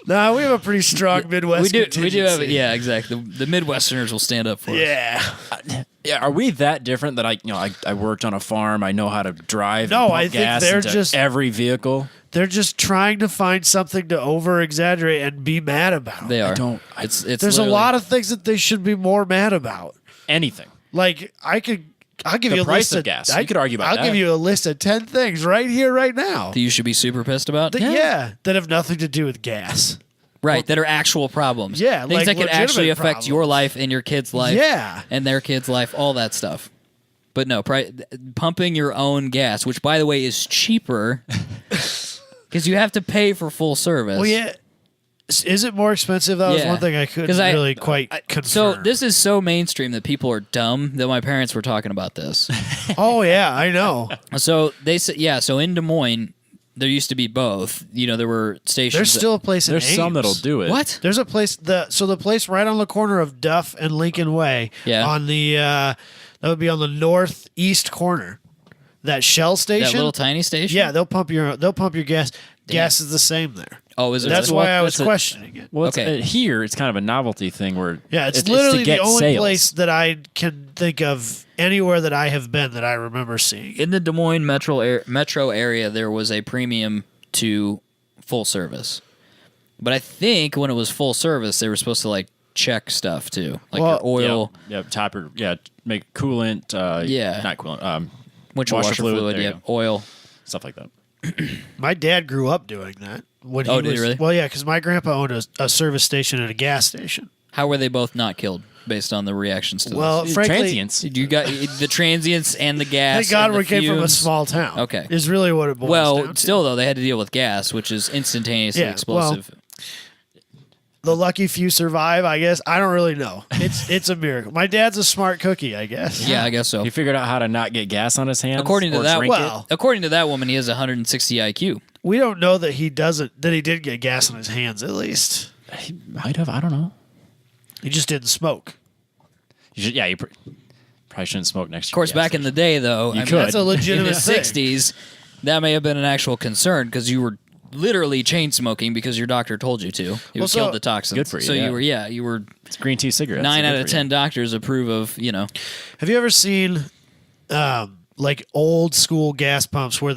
No, we have a pretty strong Midwest We do have contingency. it. Yeah, exactly. The Midwesterners will stand up for us. Yeah. Yeah, are we that different that I worked on a farm, I know how to drive No, and pump I think gas they're into just- every vehicle? They're just trying to find something to over-exaggerate and be mad about. They are. don't- It's There's a lot of things that they should be more mad about. anything. Like I'll give The you a price list of gas. You could argue about I'll that. give you a list of 10 things right here, right now. That you should be super pissed about. That have nothing to do with gas. Right, that are actual problems. Yeah, things like that could actually legitimate affect your life and your kid's life. Yeah. And their kid's life, all that stuff. But no, pumping your own gas, which by the way is cheaper because you have to pay for full service. Well, yeah. Is it more expensive? That was one thing I couldn't really quite confirm. So this is so mainstream that people are dumb that my parents were talking about this. Oh yeah, I know. So they said, so in Des Moines, there used to be both. There were stations. There's still a place in There's Ames. some that'll do it. What? There's a place the place right on the corner of Duff and Lincoln Way. Yeah. On the that would be on the northeast corner. That Shell station. That little tiny station. Yeah, they'll pump your gas. Gas is the same there. Oh, is it? That's really? why I was questioning it. Well, Okay. Here it's kind of a novelty thing where It's literally to get the only sales. place that I can think of anywhere that I have been that I remember seeing. In the Des Moines metro area, there was a premium to full service. But I think when it was full service, they were supposed to check stuff too, like your oil, make coolant, not coolant, washer fluid, oil, stuff like that. My dad grew up doing that. When did he really? Well, yeah, because my grandpa owned a service station and a gas station. How were they both not killed based on the reactions to Well, this? frankly, transients. You got the transients and the gas. thank God and the we came from a fumes. small town. Okay. Is really what it boils down to. Still though, they had to deal with gas, which is instantaneously explosive. The lucky few survive, I guess. I don't really know. It's a miracle. My dad's a smart cookie, I guess. Yeah, I guess so. He figured out how to not get gas on his hands. According to or that, drink according to that woman, he has 160 IQ. We don't know that he did get gas on his hands, at least. it. He might have. I don't know. He just didn't smoke. You probably shouldn't smoke next to Of course, back in the day, though, could. That's a in legitimate the thing. 60s, that may have been an actual concern because you were literally chain smoking because your doctor told you to. It would kill the toxins. Good for you, So yeah. you were It's green tea cigarettes. 9 They're out good of for you. 10 doctors approve of, Have you ever seen old school gas pumps where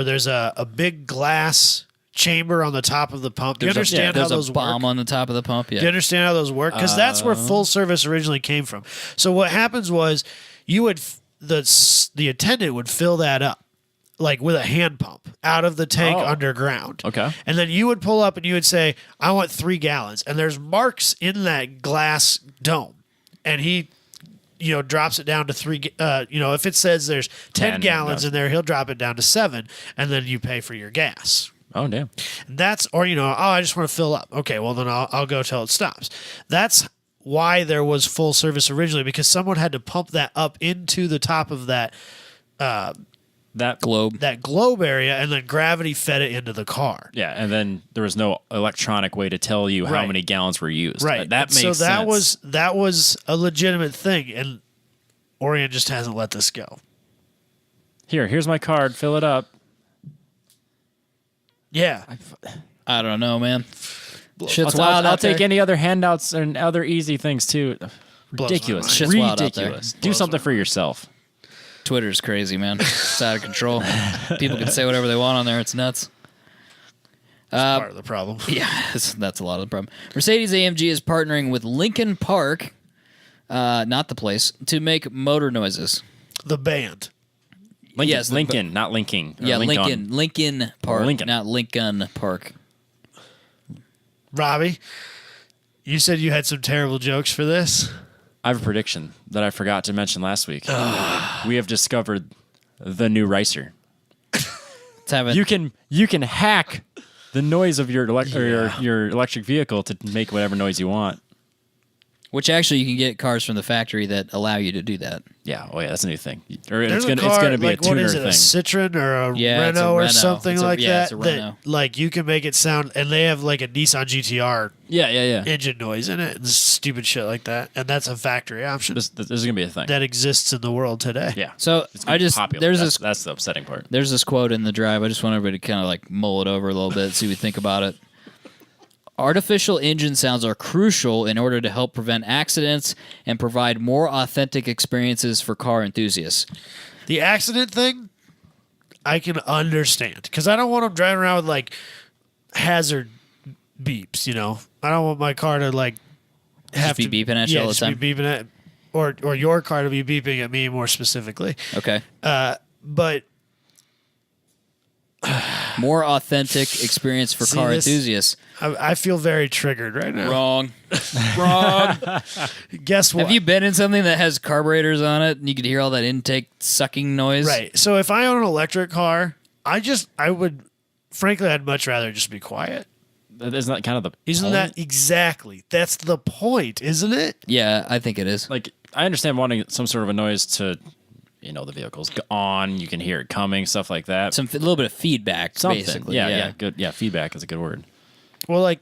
there's a big glass chamber on the top of the pump? Do you understand how there's those a bomb work? on the top of the pump. Yeah. Do you understand how those work? Because that's where full service originally came from. So what happens was you would the attendant would fill that up with a hand pump out of the tank underground. Okay. And then you would pull up and you would say, I want 3 gallons. And there's marks in that glass dome. And he drops it down to 3. If it says there's 10 gallons in there, he'll drop it down to 7. And then you pay for your gas. Oh, damn. That's, I just want to fill up. Okay, well, then I'll go till it stops. That's why there was full service originally, because someone had to pump that up into the top of that globe area, and then gravity fed it into the car. Yeah, and then there was no electronic way to tell you how Right. many gallons were used. Right. That makes sense. So that was a legitimate thing, and Orion just hasn't let this go. Here's my card. Fill it up. Yeah. I don't know, man. Shit's wild I'll out take there. any other handouts and other easy things too. Blows my Ridiculous. mind. Shit's wild out there. Ridiculous. Do something for yourself. Twitter's crazy, man. It's out of control. People can say whatever they want on there. It's nuts. Part of the problem. Yeah, that's a lot of the problem. Mercedes-AMG is partnering with Lincoln Park, not the place, to make motor noises. The band. Lincoln, Yes, Lincoln, not linking. or Yeah, Lincoln. Lincoln Park, Lincoln. not Lincoln Park. Robbie, you said you had some terrible jokes for this. I have a prediction that I forgot to mention last week. We have discovered the new Ricer. Let's have it. You can hack the noise of your your electric vehicle to make whatever noise you want. Which actually, you can get cars from the factory that allow you to do that. Yeah, that's a new thing. Or There's it's a car, gonna be like, a tuner what is it, thing. a Citroen or a Yeah, it's a Renault or Renault. something It's a- like yeah, that. it's a Renault. That you can make it sound, and they have like a Nissan GTR Yeah. engine noise in it, and stupid shit like that. And that's a factory option This is gonna be a thing. that exists in the world today. Yeah. So It's gonna be popular. there's That's the upsetting part. There's this quote in the drive. I just want everybody to kind of mull it over a little bit, see what we think about it. Artificial engine sounds are crucial in order to help prevent accidents and provide more authentic experiences for car enthusiasts. The accident thing, I can understand, because I don't want them driving around with hazard beeps. I don't want my car to have be to beeping at you all the just time? Be beeping at. or your car to be beeping at me more specifically. Okay. But more authentic experience for car enthusiasts. I feel very triggered right now. Wrong. Wrong. Guess what? Have you been in something that has carburetors on it and you could hear all that intake sucking noise? Right. So if I own an electric car, frankly, I'd much rather just be quiet. Isn't that kind of the Isn't point? that exactly? That's the point, isn't it? Yeah, I think it is. Like, I understand wanting some sort of a noise to, the vehicle's on, you can hear it coming, stuff like that. A little bit of feedback, Something. basically. Yeah, good. Yeah, feedback is a good word. Well, like,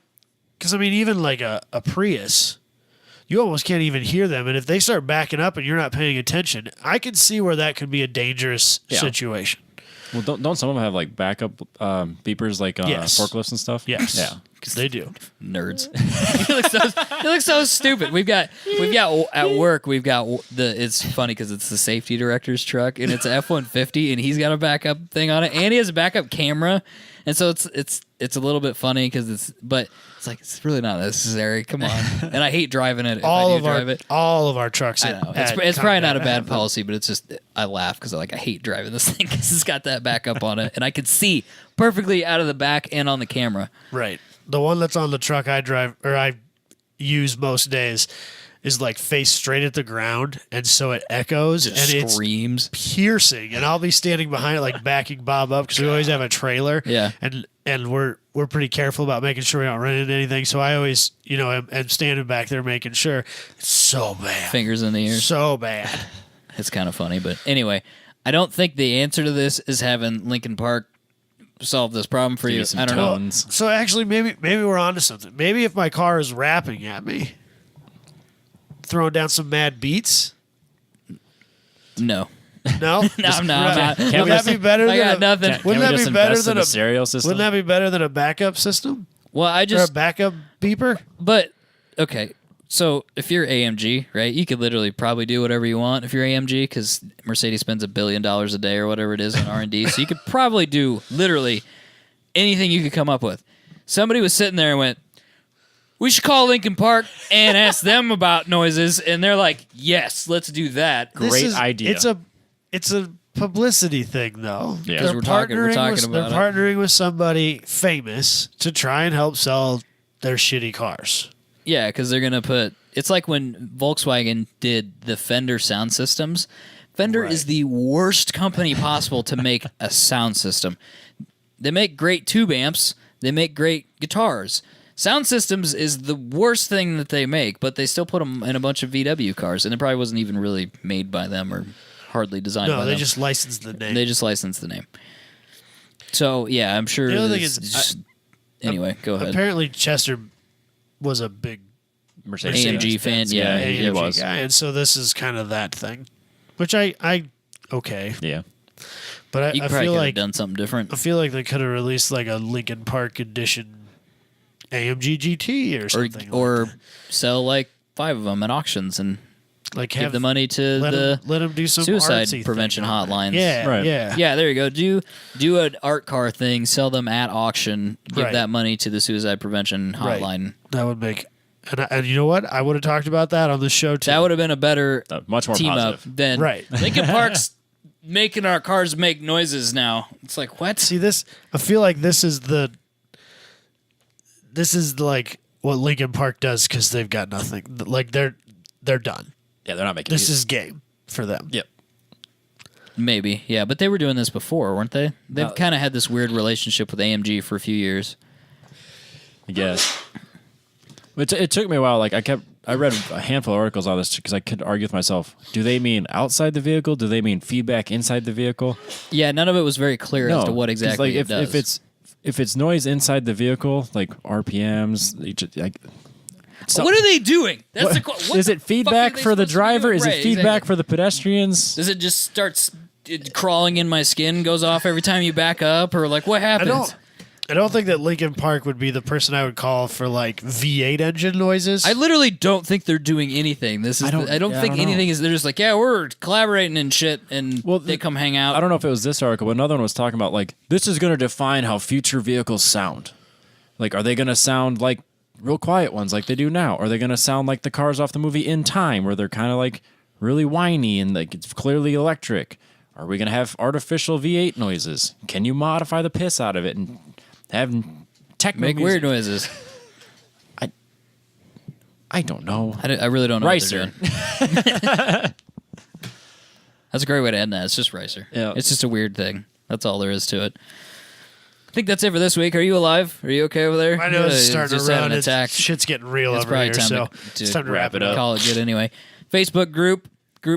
because I mean, even like a Prius, you almost can't even hear them. And if they start backing up and you're not paying attention, I can see where that could be a dangerous situation. Well, don't some of them have like backup beepers, like Yes. forklifts and stuff? Yes. Yeah. They do. Nerds. you look so stupid. We've got at work. We've got It's funny because it's the safety director's truck and it's an F-150 and he's got a backup thing on it and he has a backup camera, and so it's a little bit funny because it's like it's really not necessary. Come on. And I hate driving it. All if I do drive it. All of our trucks. I know it's probably not a bad policy, but it's just I laugh because I hate driving this thing because it's got that backup on it and I can see perfectly out of the back and on the camera. Right. The one that's on the truck I drive or I use most days is like face straight at the ground, and so it echoes and screams. It's piercing. And I'll be standing behind it, like backing Bob up because we always have a trailer. Yeah. And we're pretty careful about making sure we don't run into anything. So I always, am standing back there making sure. It's so bad. Fingers in the ears. So bad. It's kind of funny, but anyway, I don't think the answer to this is having Lincoln Park solve this problem for you. I don't know. So actually, maybe we're onto something. Maybe if my car is rapping at me, throwing down some mad beats. No. No, No, I'm not. Would that be better? I got nothing. Wouldn't that be better than a stereo system? Wouldn't that be better than a backup system? Well, Or a backup beeper? But okay. So if you're AMG, right, you could literally probably do whatever you want if you're AMG because Mercedes spends $1 billion a day or whatever it is on R&D. So you could probably do literally anything you could come up with. Somebody was sitting there and went, we should call Lincoln Park and ask them about noises. And they're like, yes, let's do that. Great idea. It's a publicity thing, though. Yeah. They're We're talking they're about partnering with somebody famous to try and help sell their shitty cars. Yeah, because they're going to put... It's like when Volkswagen did the Fender sound systems. Fender is the worst company possible to make a sound system. They make great tube amps. They make great guitars. Sound systems is the worst thing that they make, but they still put them in a bunch of VW cars, and it probably wasn't even really made by them or hardly designed by them. No, they just licensed the name. They just licensed the name. So, yeah, I'm sure... The other thing is... anyway, go ahead. Apparently, Chester was a big Mercedes AMG fan, yeah, he was. guy, and so this is kind of that thing, which I okay, Yeah. but You I probably feel could have like done something different. I feel like they could have released like a Lincoln Park edition AMG GT or something, Or sell like 5 of them at auctions and like give the money to let them do some suicide artsy prevention thing on it. hotlines. Yeah, Right. yeah, Yeah, there you go. Do an art car thing, sell them at auction, give Right. that money to the suicide prevention Right. hotline. That would make. And you know what? I would have talked about that on the show too. That would have been a better Much more team positive. up than Right. Lincoln Park's making our cars make noises now. It's like, what? See this? I feel like this is like what Lincoln Park does because they've got nothing. Like they're done. Yeah, they're not making This music. is game for them. Yep. Maybe, yeah, but they were doing this before, weren't they? They've kind of had this weird relationship with AMG for a few years. I guess. It took me a while. Like I read a handful of articles on this because I could argue with myself. Do they mean outside the vehicle? Do they mean feedback inside the vehicle? Yeah, none of it was very clear as to what 'cause, exactly like, it does. if it's noise inside the vehicle, like RPMs, What are they doing? That's the question. is it feedback for the driver? Is it feedback for the pedestrians? Does it just start crawling in my skin, goes off every time you back up, or like what happens? I don't think that Lincoln Park would be the person I would call for like V8 engine noises. I literally don't think they're doing anything. This is I don't think anything is. They're just like, yeah, we're collaborating and shit, and they come hang out. I don't know if it was this article, but another one was talking about like this is going to define how future vehicles sound. Like, are they going to sound like real quiet ones like they do now? Are they going to sound like the cars off the movie In Time, where they're kind of like really whiny and like it's clearly electric? Are we going to have artificial V8 noises? Can you modify the piss out of it and have techno Make music? weird noises. I don't know. I really don't know Ricer. what they're doing. That's a great way to end that. It's just Ricer. Yeah. It's just a weird thing. That's all there is to it. I think that's it for this week. Are you alive? Are you okay over there? I know it's Yeah, starting just to had run. an attack. Shit's getting real It's over probably here, time so to it's time to wrap it up. Call it good anyway. Facebook group,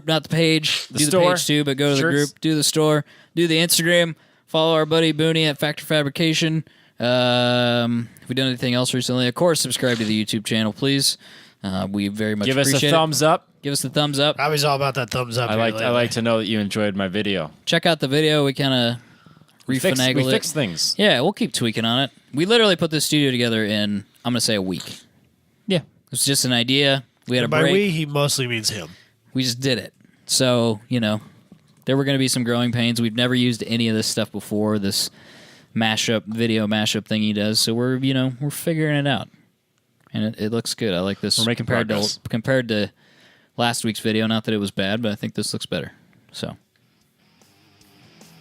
not the page. The do store. the page too, but go to the Shirts. group. Do the store. Do the Instagram. Follow our buddy Booney at Factor Fabrication. Have we done anything else recently? Of course, subscribe to the YouTube channel, please. We very much Give us appreciate a thumbs up. Give us the thumbs up. I was all about that thumbs up. I like to know that you enjoyed my video. Check out the video. We kind of We refinagled it. fixed things. Yeah, we'll keep tweaking on it. We literally put this studio together in, I'm going to say, a week. Yeah. It was just an idea. We had a By break. we, he mostly means him. We just did it. So, there were going to be some growing pains. We've never used any of this stuff before, this video mashup thing he does. So we're figuring it out. And it looks good. I like this. We're making progress. Compared to last week's video, not that it was bad, but I think this looks better. So,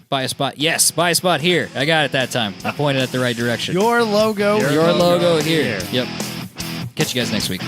buy a spot. Yes, buy a spot here. I got it that time. I pointed at the right direction. Your logo. Your logo here. Yep. Catch you guys next week.